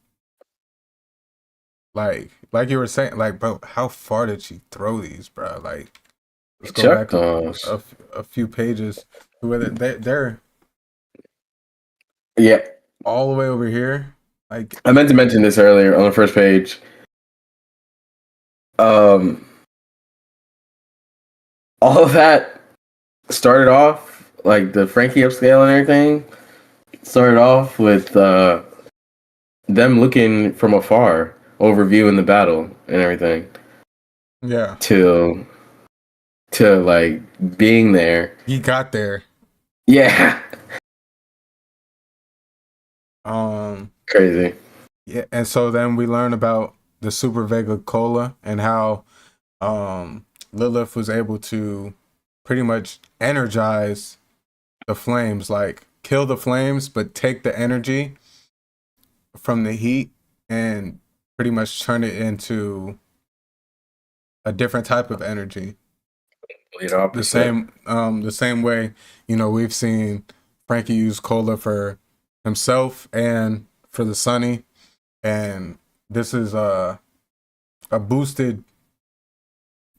like you were saying, like, bro, how far did she throw these, bro? Like, let's go back a few pages to where they're all the way over here. Like, I meant to mention this earlier on the first page. All of that started off, like the Frankie upscale and everything, started off with them looking from afar, overviewing the battle and everything. Yeah. To like being there. He got there. Yeah. Crazy. Yeah, and so then we learn about the Super Vega Cola and how Lilith was able to pretty much energize the flames, like kill the flames, but take the energy from the heat and pretty much turn it into a different type of energy. The same way, we've seen Frankie use cola for himself and for the Sunny, and this is a boosted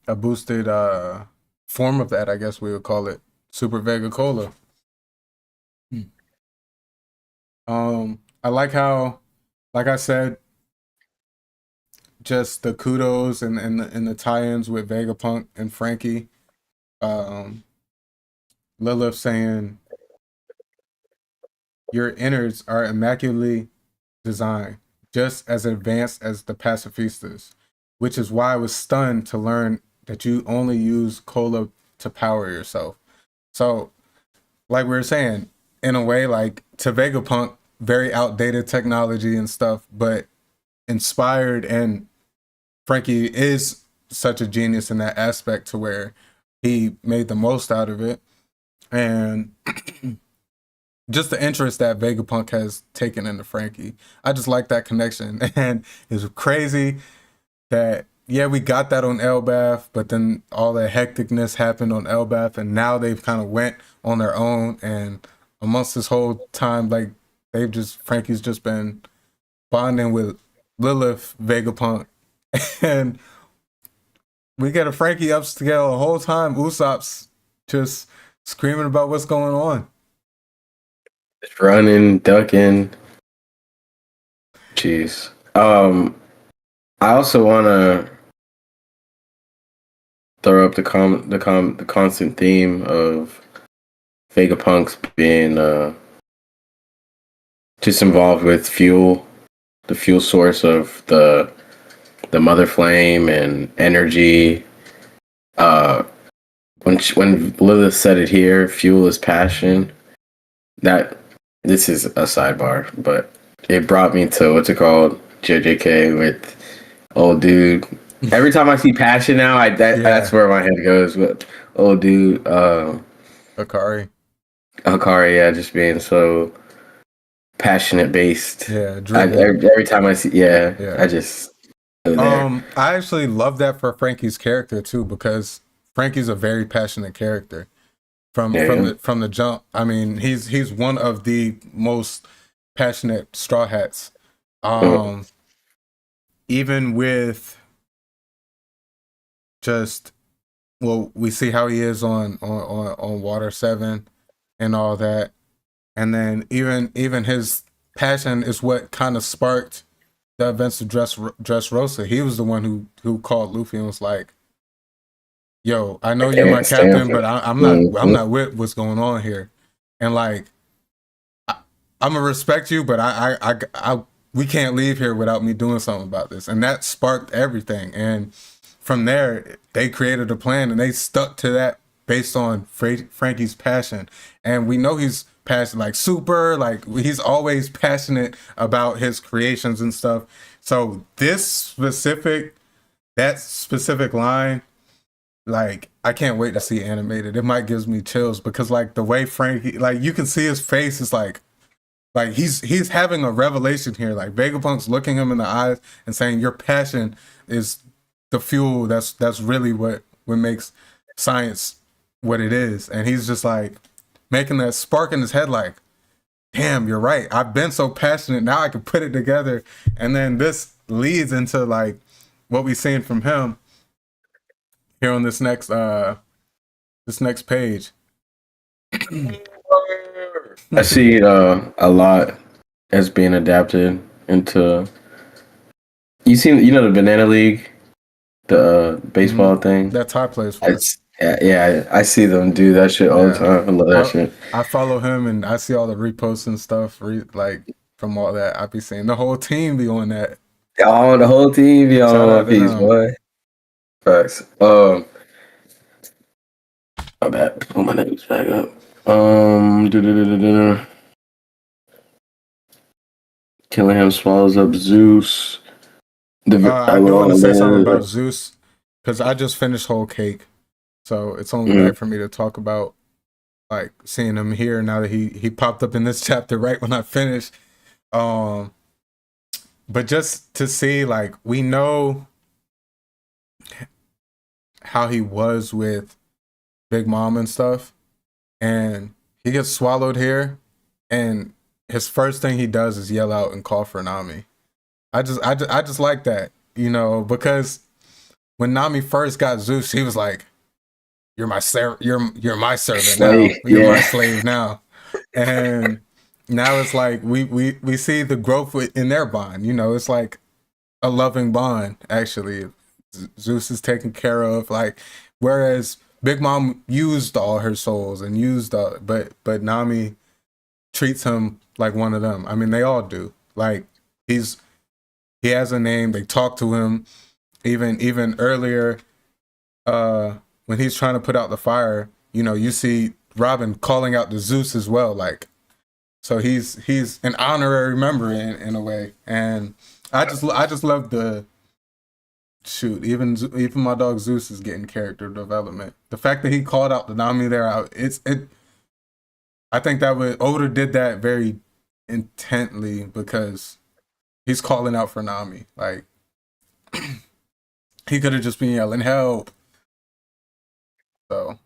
form of that, I guess we would call it Super Vega Cola. I like how, like I said, just the kudos and the tie-ins with Vegapunk and Frankie. Lilith saying, your innards are immaculately designed, just as advanced as the pacifistas, which is why I was stunned to learn that you only use cola to power yourself. So, like we were saying, in a way, like, to Vegapunk, very outdated technology and stuff, but inspired, and Frankie is such a genius in that aspect to where he made the most out of it. And just the interest that Vegapunk has taken into Frankie. I just like that connection. And it's crazy that we got that on Elbath, but then all the hecticness happened on Elbath, and now they've kind of went on their own. And amongst this whole time, like Frankie's just been bonding with Lilith Vegapunk, and we get a Frankie upscale the whole time. Usopp's just screaming about what's going on. Just running, ducking. Jeez. I also want to throw up the constant theme of Vegapunk's being just involved with fuel, the fuel source of the mother flame and energy. When Lilith said it here, fuel is passion. That this is a sidebar, but it brought me to what's it called, JJK with old dude. Every time I see passion now, that's where my head goes with old dude. Akari, yeah, just being so passionate based. Yeah, every time I see, I just. I actually love that for Frankie's character too, because Frankie's a very passionate character from the jump. I mean, he's one of the most passionate Straw Hats. Even with we see how he is on Water 7 and all that, and then even his passion is what kind of sparked the events of Dressrosa. He was the one who called Luffy and was like, "Yo, I know you're my captain, but I'm not with what's going on here, and like I'm gonna respect you, but I we can't leave here without me doing something about this." And that sparked everything. And from there, they created a plan, and they stuck to that based on Frankie's passion. And we know he's passionate, like super, like he's always passionate about his creations and stuff. So that specific line, like I can't wait to see animated. It might gives me chills, because like the way Frankie, like you can see his face is like he's having a revelation here. Like Vegapunk's looking him in the eyes and saying, "Your passion is the fuel. That's really what makes science what it is." And he's just like making that spark in his head, like, "Damn, you're right. I've been so passionate. Now I can put it together." And then this leads into like what we've seen from him here on this next page. I see it a lot as being adapted into. You know the Banana League, the baseball thing. That Ty plays for. Yeah, I see them do that shit all the time. I love that shit. I follow him and I see all the reposts and stuff. Like from all that, I be seeing the whole team be on that. Oh, the whole team be on One Piece, boy. Facts. My bad. Pull my notes back up. Killingham swallows up Zeus. I want to say something about Zeus, because I just finished Whole Cake, so it's only right for me to talk about like seeing him here now that he popped up in this chapter right when I finished. But just to see, like, we know how he was with Big Mom and stuff, and he gets swallowed here, and his first thing he does is yell out and call for Nami. I just like that, you know, because when Nami first got Zeus, he was like, "You're my servant now. You're my slave now." And now it's like we see the growth in their bond. You know, it's like a loving bond. Actually, Zeus is taken care of. Like, whereas Big Mom used all her souls and but Nami treats him like one of them. I mean, they all do. Like, he has a name. They talk to him. Even earlier, when he's trying to put out the fire, you know, you see Robin calling out to Zeus as well. Like, so he's an honorary member in a way. And I just love the shoot. Even my dog Zeus is getting character development. The fact that he called out the Nami there, I think that Oda did that very intently, because he's calling out for Nami. Like, He could have just been yelling help. So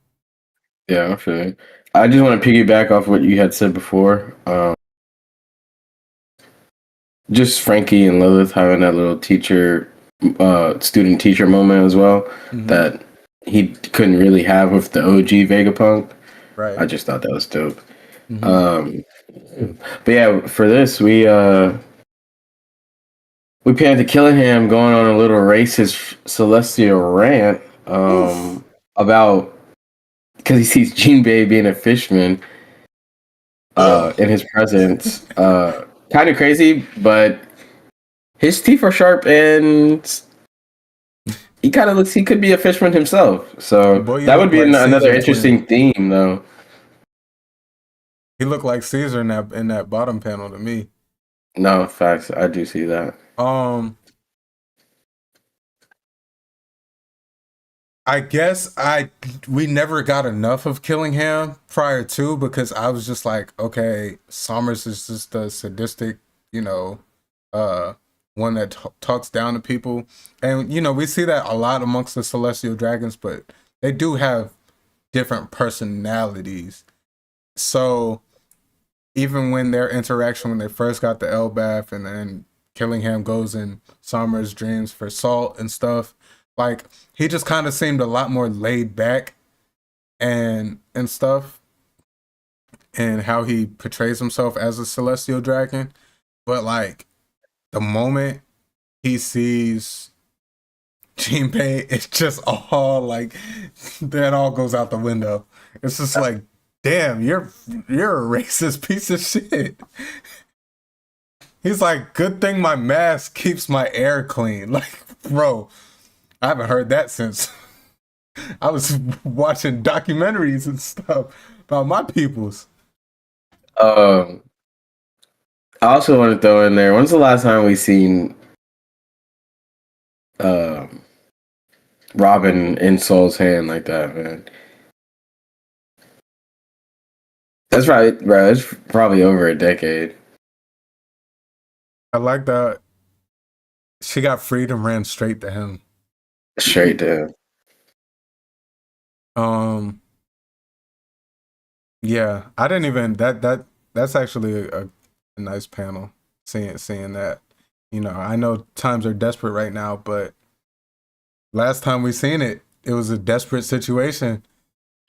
Yeah, I feel it. I just want to piggyback off what you had said before. Just Frankie and Lilith having that little student teacher moment as well that he couldn't really have with the OG Vegapunk. right. I just thought that was dope. But yeah, for this we panned to Killingham going on a little racist celestial rant about because he sees Jinbei being a fishman in his presence. Kind of crazy, but his teeth are sharp and he kind of looks. He could be a fisherman himself. So Boy, that would be like another Caesar interesting theme, though. He looked like Caesar in that bottom panel to me. No, facts. I do see that. I guess we never got enough of Killingham prior to because I was just like, okay, Summers is just the sadistic, one that talks down to people, and we see that a lot amongst the Celestial Dragons, but they do have different personalities. So even when their interaction when they first got the Elbaf and then Killingham goes in Summers' dreams for salt and stuff. Like, he just kind of seemed a lot more laid back and stuff, and how he portrays himself as a celestial dragon. But like, the moment he sees Jinbei, it's just all like that all goes out the window. It's just like, damn, you're a racist piece of shit. He's like, good thing my mask keeps my air clean. Like, bro, I haven't heard that since I was watching documentaries and stuff about my peoples. I also want to throw in there, when's the last time we seen Robin in Soul's hand like that, man? That's right, bro. It's probably over a decade. I like that she got freed and ran straight to him. Straight to him. Yeah, I didn't even that's actually a nice panel seeing that. I know times are desperate right now, but last time we seen it was a desperate situation.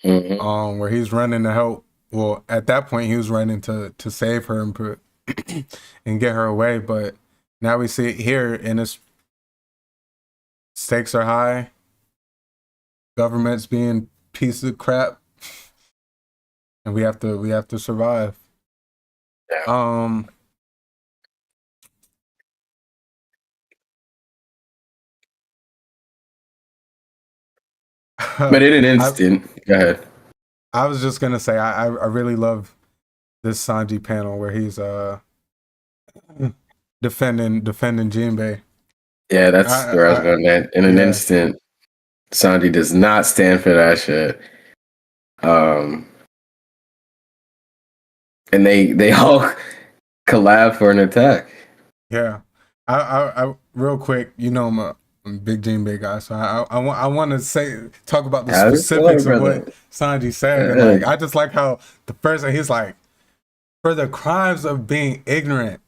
Where he's running to help. Well, at that point he was running to save her and and get her away, but now we see it here and it's stakes are high. Government's being pieces of crap. And we have to survive. Yeah. But in an instant, go ahead. I was just gonna say I really love this Sanji panel where he's defending Jinbei. Yeah, that's where I was going at. In an instant, Sanji does not stand for that shit. And they all collab for an attack. Yeah, I real quick, I'm a big Jinbei guy, so I want to talk about the specifics of what Sanji said. And like, I just like how the first he's like, for the crimes of being ignorant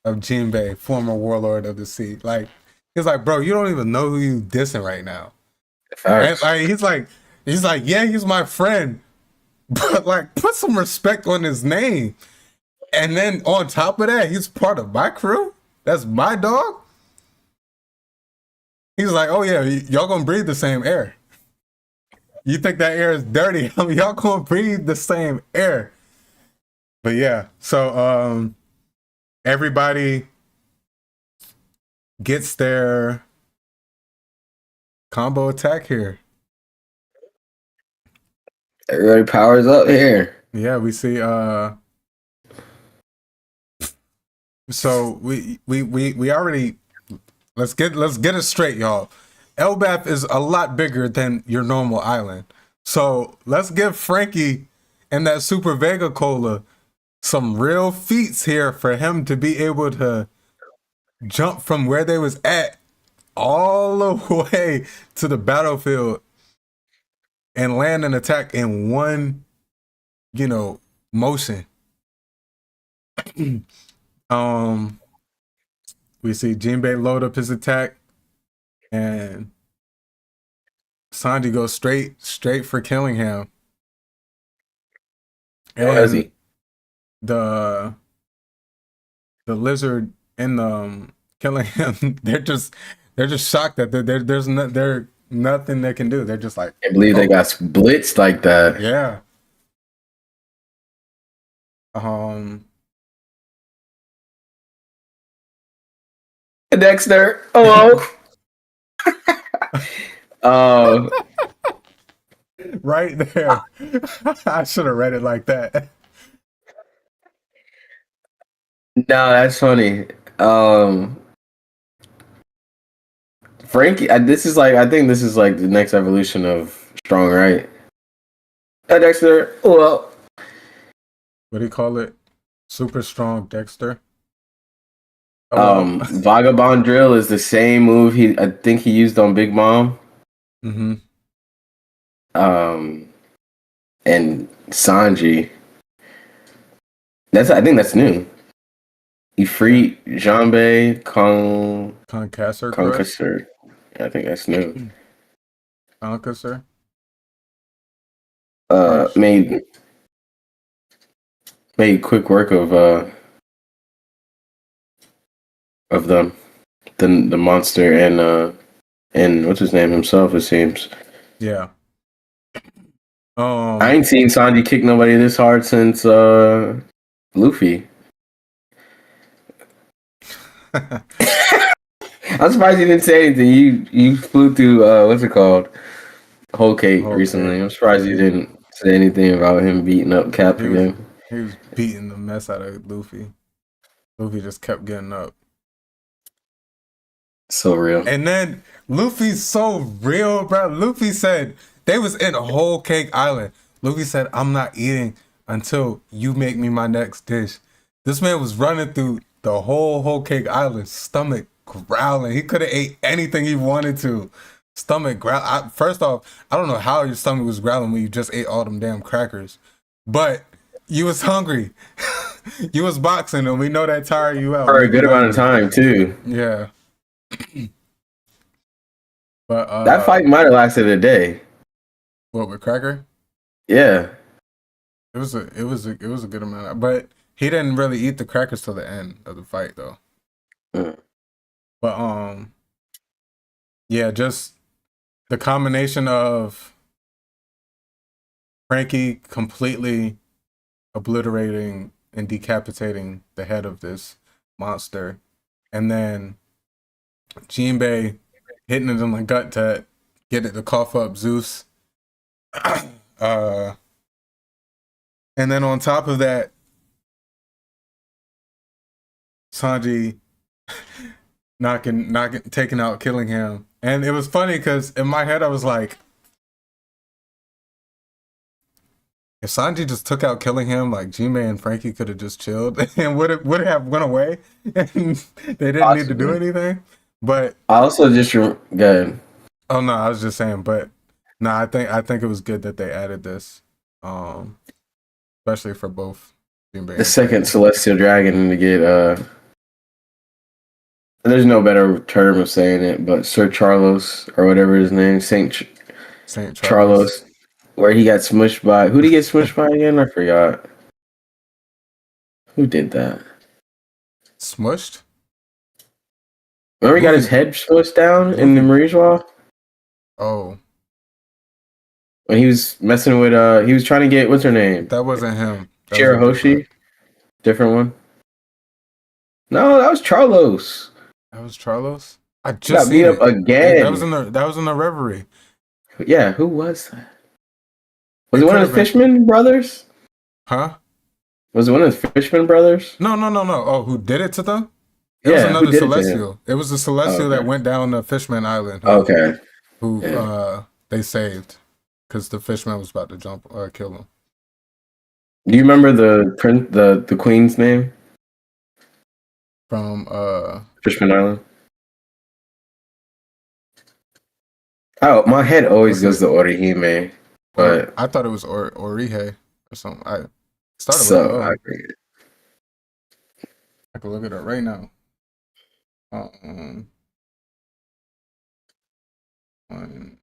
of Jinbei, former warlord of the sea. Like, he's like, bro, you don't even know who you dissing right now. And like, he's like, yeah, he's my friend, but like, put some respect on his name. And then on top of that, he's part of my crew. That's my dog. He's like, oh yeah, y'all gonna breathe the same air. You think that air is dirty? I mean, y'all gonna breathe the same air. But yeah, so everybody gets their combo attack here. Everybody powers up here. Yeah, we see so we already let's get it straight, y'all. Elbaf is a lot bigger than your normal island. So let's give Frankie and that Super Vega Cola some real feats here for him to be able to jump from where they was at all the way to the battlefield and land an attack in one, motion. We see Jinbei load up his attack, and Sanji goes straight for killing him. How is he? The lizard and the killing him. They're just shocked that there's nothing they can do. They're just like, I can't believe they got blitzed like that. Yeah. Dexter. Hello. Right there. I should have read it like that. No, that's funny. Frankie, I think this is like the next evolution of Strong, right? Dexter. Well, What do you call it? Super strong Dexter. Vagabond Drill is the same move I think he used on Big Mom. Mm-hmm. And Sanji. I think that's new. Ifrit, Janbei, Conqueror. I think that's new. Conqueror. Made quick work of them, the monster and what's his name himself, it seems. Yeah. I ain't seen Sanji kick nobody this hard since Luffy. I'm surprised you didn't say anything. You flew through what's it called? Whole Cake recently. I'm surprised you didn't say anything about him beating up Cap again. He was beating the mess out of Luffy. Luffy just kept getting up. So real. And then Luffy's so real, bro. Luffy said they was in Whole Cake Island. Luffy said, "I'm not eating until you make me my next dish." This man was running through the Whole Cake Island, stomach growling. He could have ate anything he wanted to. Stomach growl. First off, I don't know how your stomach was growling when you just ate all them damn crackers, but you was hungry. You was boxing, and we know that tired you out for a good amount of time too. Yeah. But that fight might have lasted a day. What, with Cracker? Yeah. It was a good amount, but he didn't really eat the crackers till the end of the fight though. But yeah, just the combination of Frankie completely obliterating and decapitating the head of this monster, and then Jinbei hitting it in the gut to get it to cough up Zeus. And then on top of that, Sanji taking out, killing him. And it was funny because in my head I was like, if Sanji just took out killing him, like Jinbei and Frankie could have just chilled and would have went away, and they didn't need to do anything. But I also just good. Oh no, I was just saying, but no, I think it was good that they added this, especially for both Jinbei. The second Celestial Dragon to get there's no better term of saying it, but Sir Charlos or whatever his name, Saint Charlos, where he got smushed by. Who did he get smushed by again? I forgot. Who did that? Smushed? Remember he got his head smushed down in the Marie's Wall? Oh. When he was messing with he was trying to get, what's her name? That wasn't him. Shirahoshi? Different one? No, that was Charlos. That was Charlos? I just got beat up again. That was in the Reverie. Yeah, who was that? Was it one of the Fishman brothers? Huh? Was it one of the Fishman brothers? No. Oh, who did it to them? It was another Celestial. It was the Celestial that went down to Fishman Island. Who they saved because the Fishman was about to kill him. Do you remember the Queen's name? From Fishman Island? Oh, my head always What's goes it? to Orihime, but I thought it was Orihe or something. I started with an so I O. forget. I can look it up right now. Um, um,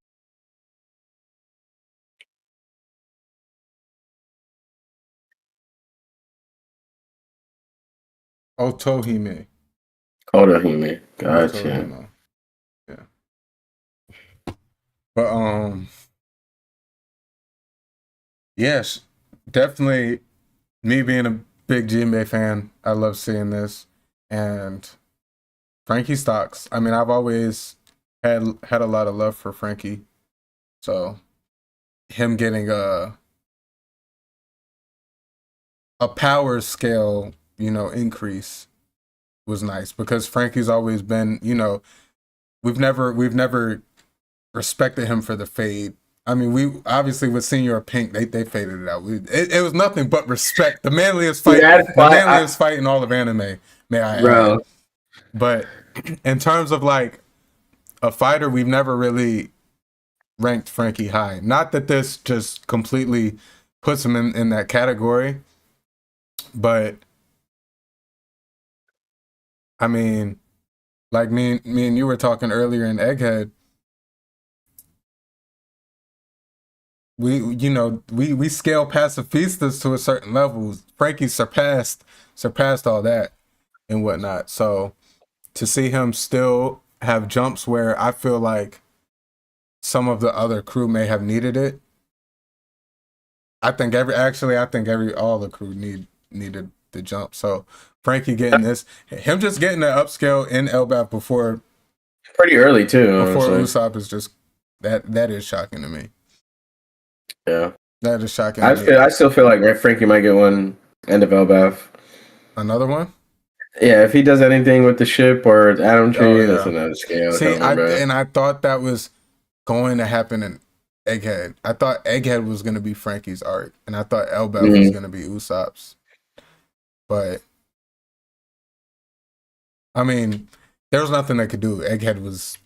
Otohime. Orihime. Gotcha. Otohime. Yeah. But yes, definitely me being a big Jinbei fan, I love seeing this. And Frankie Stocks. I mean, I've always had a lot of love for Frankie. So him getting a power scale, increase was nice because Frankie's always been, we've never respected him for the fade. I mean, we obviously with Senior Pink, they faded it out. It was nothing but respect. The manliest fight, in all of anime, may I Bro. add. But in terms of like a fighter, we've never really ranked Frankie high. Not that this just completely puts him in that category, but I mean, like me and you were talking earlier in Egghead. We scale pacifistas to a certain level. Frankie surpassed all that and whatnot. So to see him still have jumps where I feel like some of the other crew may have needed it. I think all the crew needed the jump. So Frankie getting this, him just getting the upscale in Elbaf before Pretty early too, honestly. Usopp is just that is shocking to me. Yeah. That is shocking. I still feel like Frankie might get one end of Elbaf. Another one? Yeah, if he does anything with the ship or Adam Tree, that's another scale. See, I thought that was going to happen in Egghead. I thought Egghead was going to be Frankie's arc, and I thought Elbaf was going to be Usopp's. But I mean, there was nothing they could do. Egghead was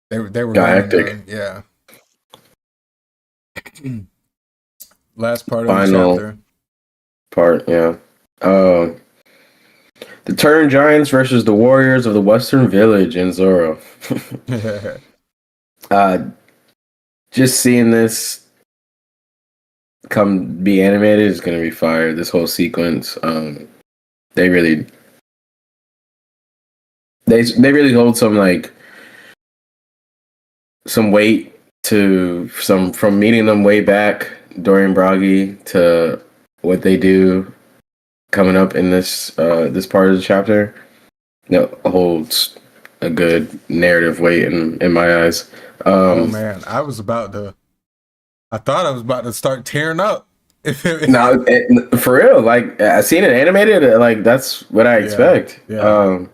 they were hectic. Yeah. Last part Final of the chapter. Part, yeah. The Turn Giants versus the Warriors of the Western Village in Zoro. Just seeing this come be animated is gonna be fire. This whole sequence, they really hold some weight to from meeting them way back during Bragi to what they do coming up in this part of the chapter. Holds a good narrative weight in my eyes. Oh man, I thought I was about to start tearing up. No, for real. Like I seen it animated. Like that's what I expect. Yeah.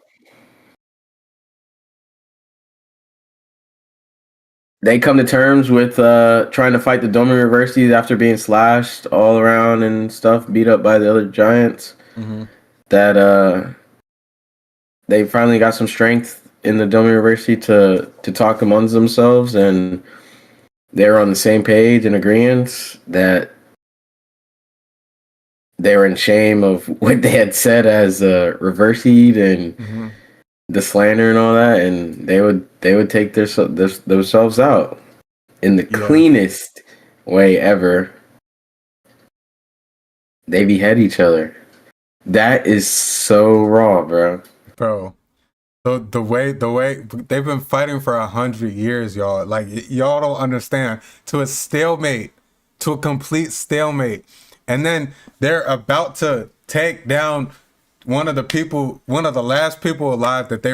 They come to terms with trying to fight the Domi University after being slashed all around and stuff, beat up by the other giants. Mm-hmm. That they finally got some strength in the Domi University to talk amongst themselves, and they're on the same page and agreement that they were in shame of what they had said as reversied and the slander and all that, and they would take themselves out in the cleanest way ever. They behead each other. That is so raw, bro. The way they've been fighting for 100 years, y'all. Like y'all don't understand. To a complete stalemate, and then they're about to take down one of the last people alive that they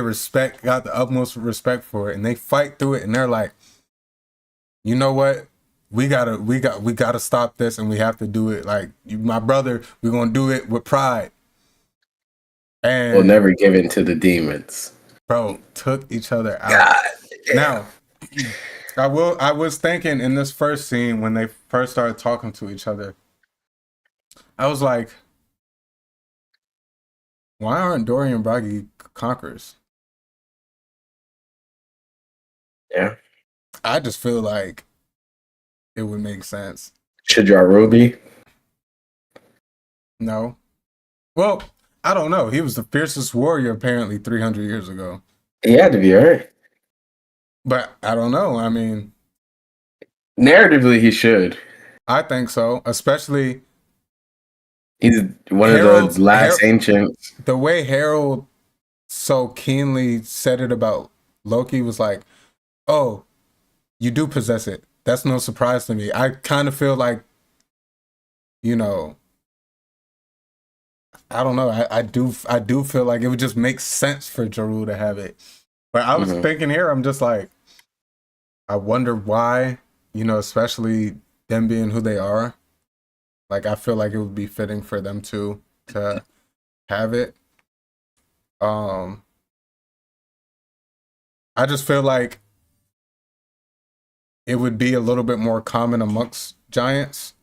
got the utmost respect for, and they fight through it, and they're like, you know what? We gotta stop this, and we have to do it. Like my brother, we're gonna do it with pride. And we'll never give in to the demons. Bro, took each other out. Now, I was thinking in this first scene when they first started talking to each other, I was like, why aren't Dory and Bragi conquerors? Yeah. I just feel like it would make sense. Should Jarubi? No. Well, I don't know. He was the fiercest warrior apparently 300 years ago. He had to be, right? But I don't know. I mean, narratively, he should. I think so. Especially, he's one of the last ancients. The way Harold so keenly said it about Loki was like, "Oh, you do possess it. That's no surprise to me." I kind of feel like, you know, I don't know. I do feel like it would just make sense for Jaru to have it. But I was thinking here, I'm just like, I wonder why, you know, especially them being who they are. Like, I feel like it would be fitting for them to have it. I just feel like it would be a little bit more common amongst giants,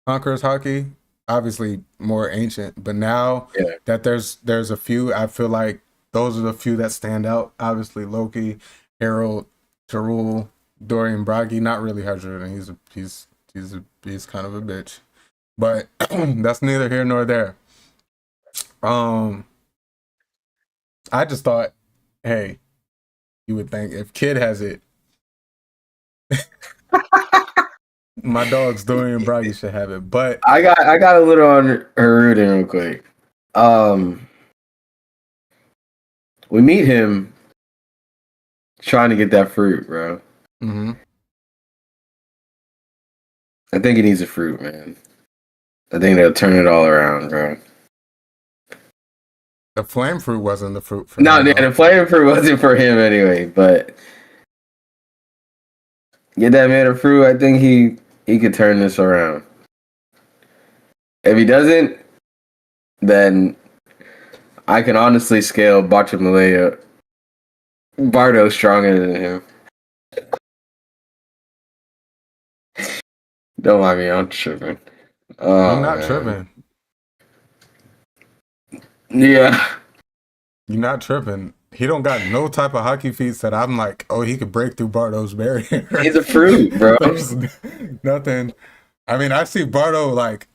conquerors hockey. Obviously more ancient, but now that there's a few, I feel like those are the few that stand out. Obviously Loki, Harold, Jarul, Dorian Bragi, not really Hydra, he's kind of a bitch. But that's neither here nor there. I just thought, hey, you would think if Kid has it, my dog's Dorian Bragi should have it. But I got a little on Haruden real quick. We meet him trying to get that fruit, bro. Mm-hmm. I think he needs a fruit, man. I think they'll turn it all around, bro. The flame fruit wasn't the fruit for him. The flame fruit wasn't for him anyway, but get that man a fruit, I think he could turn this around. If he doesn't, then I can honestly scale Botchamalea. Bardo's stronger than him. Don't mind me, I'm tripping. I'm not tripping. Yeah. You're not tripping. He don't got no type of hockey feats that I'm like, oh, he could break through Bardo's barrier. He's a fruit, bro. There's nothing. I mean, I see Bardo like,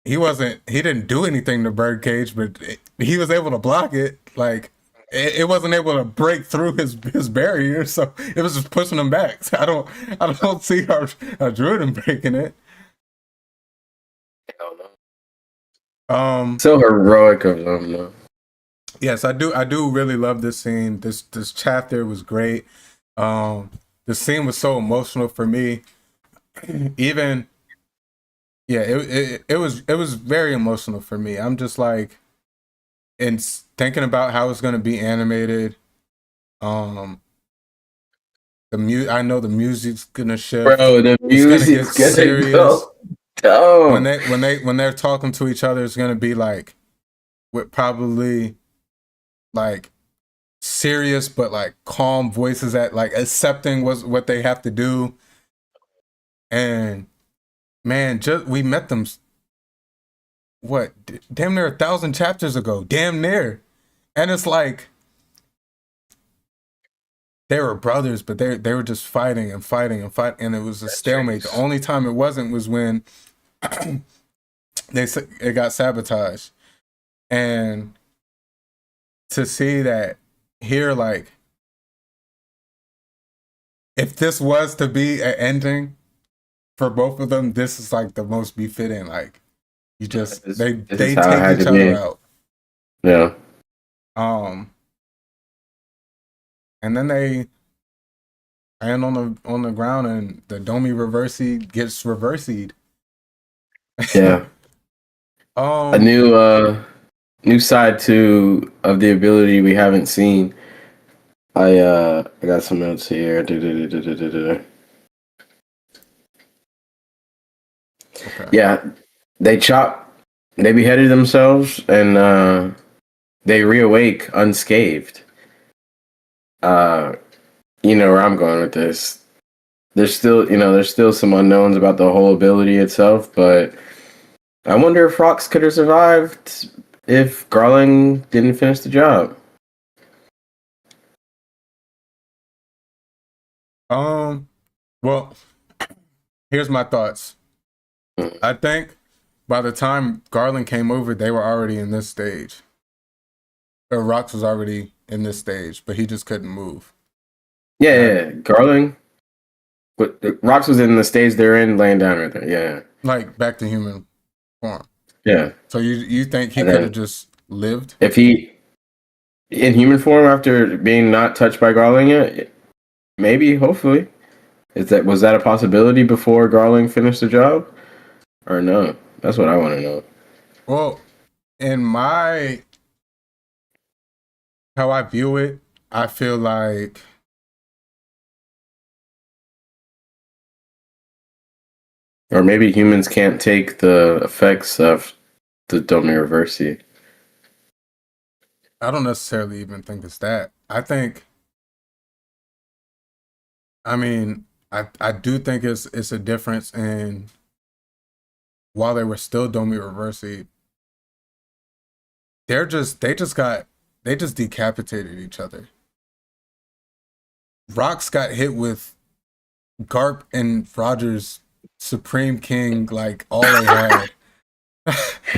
he didn't do anything to Birdcage, but he was able to block it. Like, it wasn't able to break through his barrier, so it was just pushing him back. So I don't see how Druiden breaking it. Hell no. So heroic of them, though. Yes, I do really love this scene. This chapter was great. The scene was so emotional for me. Even it was very emotional for me. I'm just like, and thinking about how it's gonna be animated. I know the music's gonna shift. Bro, the music's gonna serious. Go dumb. When they're talking to each other, it's gonna be like, with probably like serious but like calm voices at like accepting what they have to do. And man, we met them damn near 1,000 chapters ago, damn near. And it's like they were brothers, but they were just fighting and fighting and fighting, and it was a stalemate. The only time it wasn't was when it got sabotaged. And to see that here, like, if this was to be an ending for both of them, this is like the most befitting. Like, you just they take each other out. Yeah. And then they land on the ground, and the Domi Reversi gets reversied. Yeah. A new side of the ability we haven't seen. I got some notes here. Okay. Yeah, they beheaded themselves, and they reawake unscathed. You know where I'm going with this. There's still some unknowns about the whole ability itself, but I wonder if Rox could have survived if Garland didn't finish the job. Well, here's my thoughts. I think by the time Garland came over, they were already in this stage. Or Rox was already in this stage, but he just couldn't move. Yeah. Garland. But Rox was in the stage they're in, laying down right there. Yeah. Like back to human form. Yeah. So you think he could have just lived? If he in human form after being not touched by Garland yet, maybe, hopefully. Was that a possibility before Garland finished the job? Or no? That's what I want to know. Well, in how I view it, I feel like or maybe humans can't take the effects of the Domi-Reversi. I don't necessarily even think it's that. I do think it's a difference in while they were still Domi-Reversi, they just decapitated each other. Rox got hit with Garp and Rogers Supreme King, like all they had.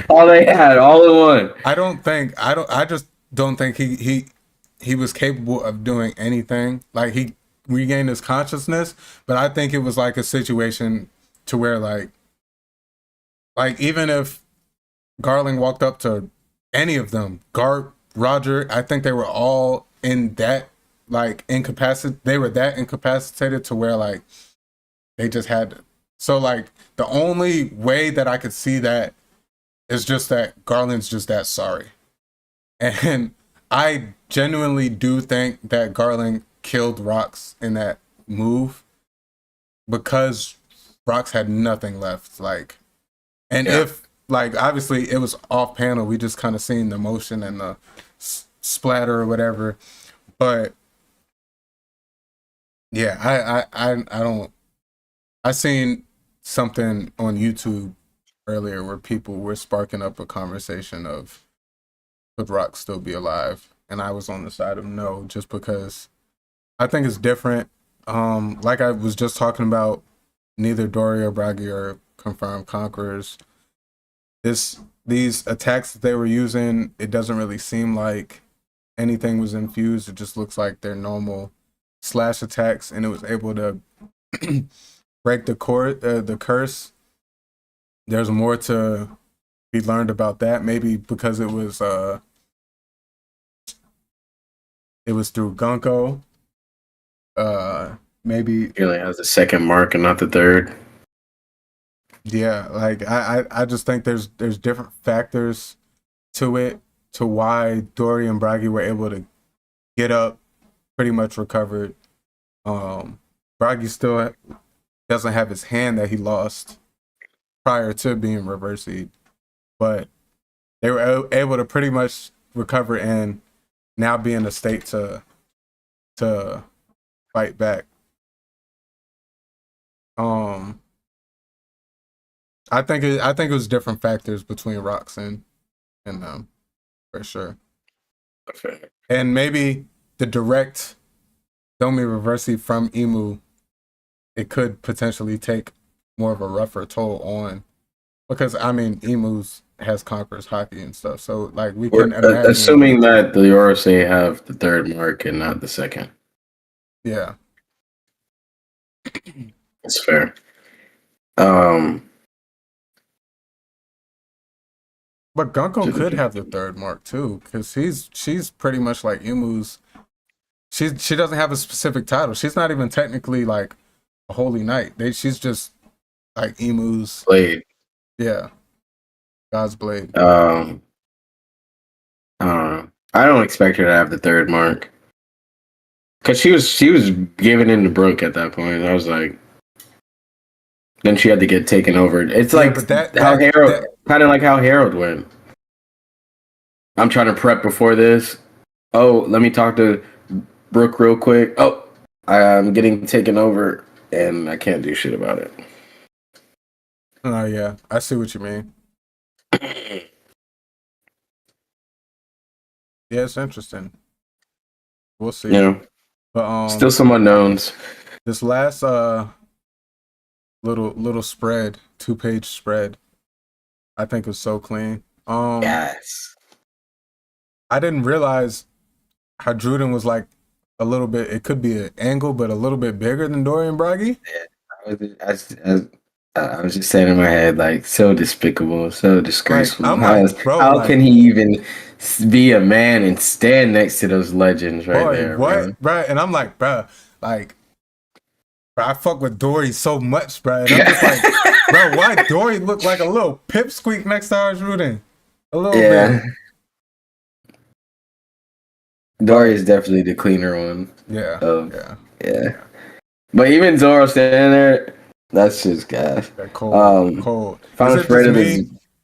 All they had, all in one. I just don't think he was capable of doing anything. Like he regained his consciousness, but I think it was like a situation to where like even if Garland walked up to any of them, Garp, Roger, I think they were all in that like they were that incapacitated to where like they just had to. So like the only way that I could see that is just that Garland's just that sorry. And I genuinely do think that Garland killed Rox in that move because Rox had nothing left. Like, and if like obviously it was off panel, we just kind of seen the motion and the splatter or whatever. But yeah, I seen something on YouTube earlier where people were sparking up a conversation of would Rox still be alive, and I was on the side of no, just because I think it's different. Like I was just talking about, neither Dory or Bragi are confirmed conquerors. These attacks that they were using, it doesn't really seem like anything was infused. It just looks like they're normal slash attacks, and it was able to break the curse. There's more to be learned about that. Maybe because it was through Gunko. Maybe It only has the second mark and not the third. Yeah, like I just think there's different factors to it, to why Dory and Bragi were able to get up, pretty much recovered. Bragi still doesn't have his hand that he lost prior to being reversied, but they were able to pretty much recover and now be in a state to fight back. I think it was different factors between Rox and them, for sure. Okay. And maybe the direct Domi-Reversi from Emu, it could potentially take more of a rougher toll on, because I mean Emu's has Conqueror's hockey and stuff, so like we can imagine, assuming that the Yorosei have the third mark and not the second. Yeah, That's fair. but Gunko could have the third mark too, because she's pretty much like Emu's. She doesn't have a specific title. She's not even technically like a holy knight. She's just like Emu's blade. Yeah, God's blade. I don't expect her to have the third mark, because she was giving in to Brooke at that point. I was like, then she had to get taken over. It's like kind of like how Harold went. I'm trying to prep before this. Oh, let me talk to Brooke real quick. Oh, I'm getting taken over, and I can't do shit about it. Oh yeah, I see what you mean. Yeah, it's interesting. We'll see. Yeah, but still some unknowns. This last little spread, 2-page spread, I think was so clean. Yes. I didn't realize how Druden was like a little bit. It could be an angle, but a little bit bigger than Dorian Bragi. I was just saying in my head, like, so despicable, so disgraceful. Like, how can he even be a man and stand next to those legends there? What, bro? And I'm like, bro, like, bro, I fuck with Dory so much, bro. And I'm just like, bro, why Dory look like a little pipsqueak next to Druden? A little bit. Dory is definitely the cleaner one. Yeah. But even Zoro standing there, that's just gas. Cold.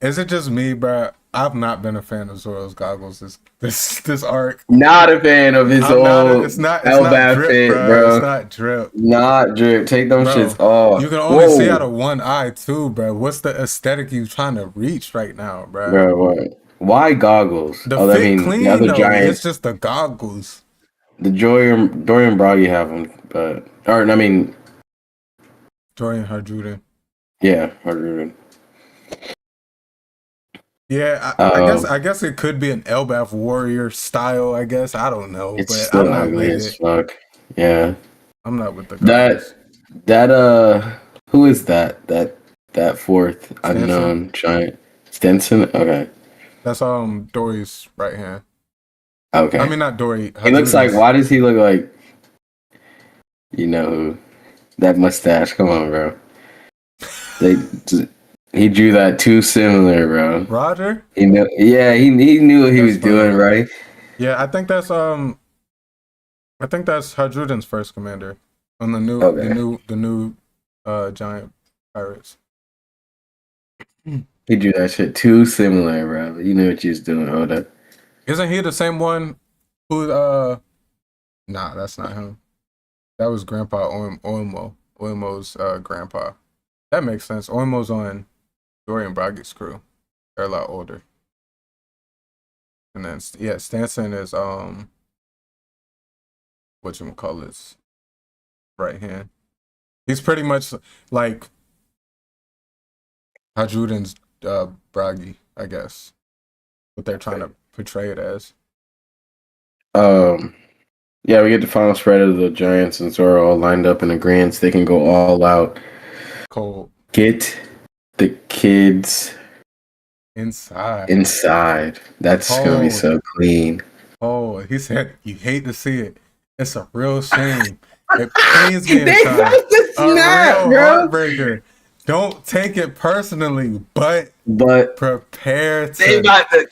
Is it just me, bro? I've not been a fan of Zoro's goggles this arc. Not a fan of his old Elbaf fit, bro. It's not drip. Not drip. Take them shits off. You can only see out of one eye too, bro. What's the aesthetic you trying to reach right now, bro? Bro, what? Why goggles? The fit clean, the other giant, it's just the goggles. The Dorian Bragi have them, Dorian Hardruden. Yeah, Hardruden. Yeah, I guess it could be an Elbaf warrior style. I guess I don't know, it's but still ugly as fuck. Yeah, I'm not with the goggles. That who is that fourth unknown giant? Stenson. Okay. That's Dory's right hand. Okay. I mean, not Dory. He looks like. Why does he look like? You know who? That mustache. Come on, bro. He drew that too similar, bro. Roger. He knew. Yeah, he knew what he was doing, right? Yeah, I think that's Hardruden's first commander on the new giant pirates. He drew that shit too similar, bro. You knew what you was doing, Oda. Isn't he the same one who Nah, that's not him. That was Grandpa Oimo's grandpa. That makes sense. Oimo's on Dorian Bragi's crew. They're a lot older. And then Stanson is whatchamacallit's right hand. He's pretty much like Hardruden's Bragi, I guess. What they're trying to portray it as. Yeah, we get the final spread of the Giants and Zoro all lined up in agreement. They can go all out. Cold. Get the kids inside. That's gonna be so clean. Oh, he said you hate to see it. It's a real shame. It pains me inside. A real heartbreaker. Don't take it personally, but prepare to. They about to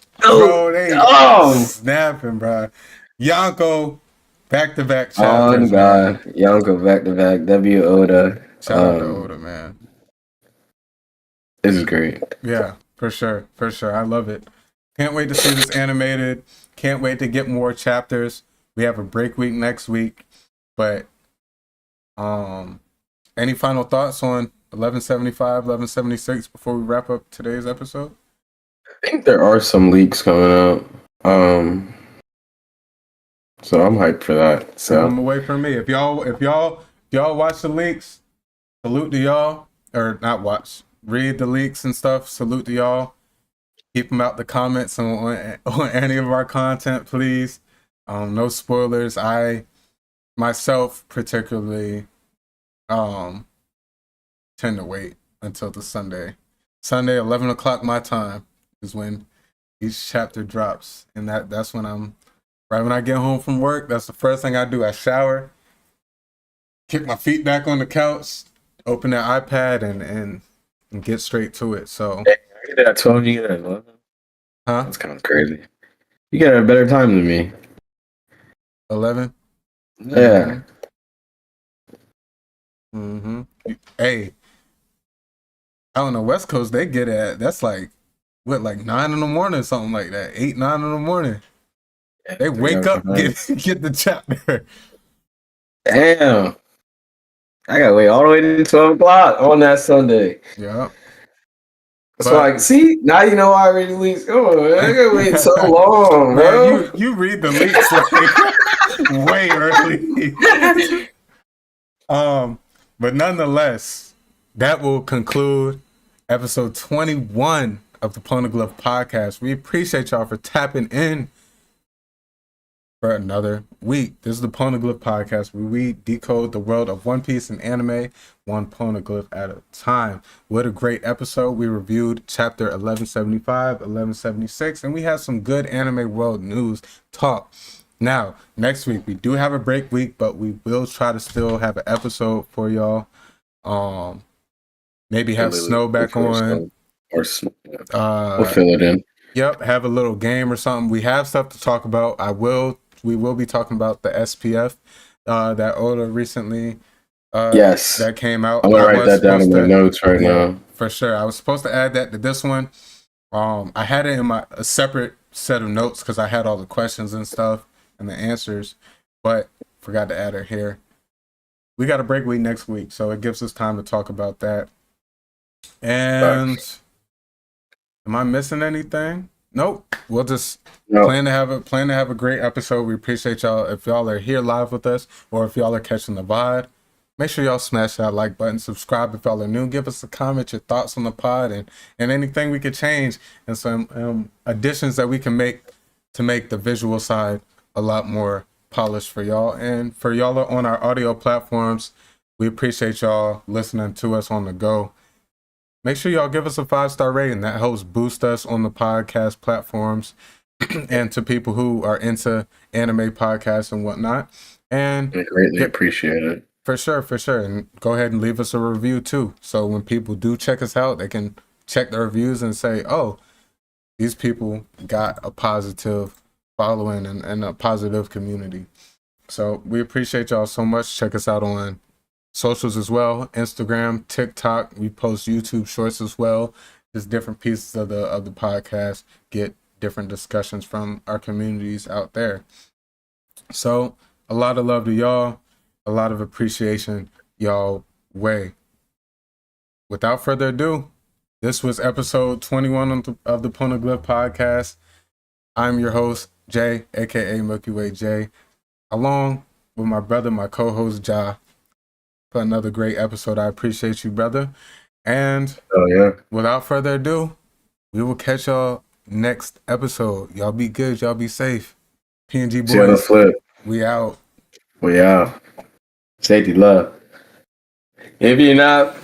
snapping, bro. Yonko, back-to-back chapters. Oh God, Yonko back-to-back. W. Oda. Shout out to Oda, man. This is great. Yeah, for sure. I love it. Can't wait to see this animated. Can't wait to get more chapters. We have a break week next week, but any final thoughts on 1175, 1176 before we wrap up today's episode? I think there are some leaks coming out. So I'm hyped for that. So I'm away from me. If y'all watch the leaks, salute to y'all. Or not watch. Read the leaks and stuff. Salute to y'all. Keep them out the comments on any of our content, please. No spoilers. I myself particularly tend to wait until the Sunday 11 o'clock my time is when each chapter drops, and that's when right when I get home from work. That's the first thing I do. I shower, kick my feet back on the couch, open the iPad, and get straight to it. So I get it at 12. You get it at 11. Huh? That's kind of crazy. You get a better time than me. 11. Yeah. Mm-hmm. Hey, I don't know. West Coast, they get at that's like 9 in the morning, something like that. 8, 9 in the morning. They wake up, get the chapter. Damn. I gotta wait all the way to 12 o'clock on that Sunday. Yeah. So see, now you know why I read the leaks. Oh, I gotta wait so long, bro. Man, you read the leaks like way early. But nonetheless, that will conclude episode 21 of the Poneglyph Podcast. We appreciate y'all for tapping in for another week. This is the Poneglyph Podcast, where we decode the world of One Piece and anime, one poneglyph at a time. What a great episode. We reviewed chapter 1175, 1176, and we had some good anime world news talk. Now, next week, we do have a break week, but we will try to still have an episode for y'all. Maybe have Snow back on. We'll fill it in. Yep, have a little game or something. We have stuff to talk about. We will be talking about the SPF that Oda recently that came out. I'm gonna write that down in my notes right now. For sure. I was supposed to add that to this one. I had it in a separate set of notes because I had all the questions and stuff and the answers, but forgot to add it here. We got a break week next week, so it gives us time to talk about that. And am I missing anything? Nope. We'll just plan to have a great episode. We appreciate y'all. If y'all are here live with us, or if y'all are catching the VOD, make sure y'all smash that like button. Subscribe if y'all are new. Give us a comment, your thoughts on the pod, and anything we could change, and some additions that we can make to make the visual side a lot more polished for y'all. And for y'all on our audio platforms, we appreciate y'all listening to us on the go. Make sure y'all give us a 5-star rating. That helps boost us on the podcast platforms and to people who are into anime podcasts and whatnot. And I greatly appreciate it. For sure. And go ahead and leave us a review too. So when people do check us out, they can check the reviews and say, oh, these people got a positive following and a positive community. So we appreciate y'all so much. Check us out on socials as well, Instagram, TikTok. We post YouTube shorts as well. Just different pieces of the podcast, get different discussions from our communities out there. So a lot of love to y'all, a lot of appreciation y'all way. Without further ado, this was episode 21 of the Poneglyph Podcast. I'm your host, Jay, aka Milky Way Jay, along with my brother, my co-host Ja, for another great episode. I appreciate you, brother. And without further ado, we will catch y'all next episode. Y'all be good. Y'all be safe. PNG boys. See you on the flip. We out. We out. Safety, love. If you're not,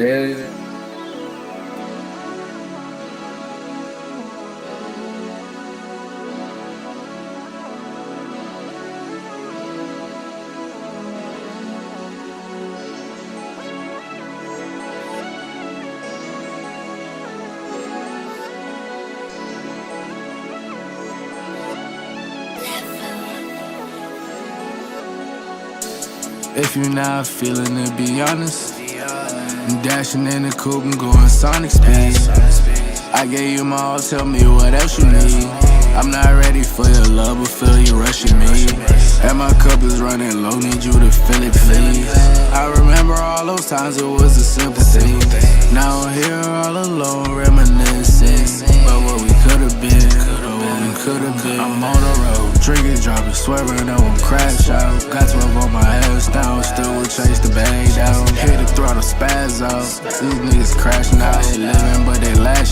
If you're not feeling it, be honest. I'm dashing in the coupe and going Sonic speed. I gave you my all, tell me what else you need. I'm not ready for your love, but feel you rushing me. And my cup is running low, need you to fill it, please. I remember all those times it was a simple thing. Now I'm here all alone, reminiscing about what we could've been, I'm on the road, drinking, dropping, swerving, I won't crash out. Got 12 on my ass down, still would chase the bag down. Hit the throttle, spaz out. These niggas crashing out, they living, but they lash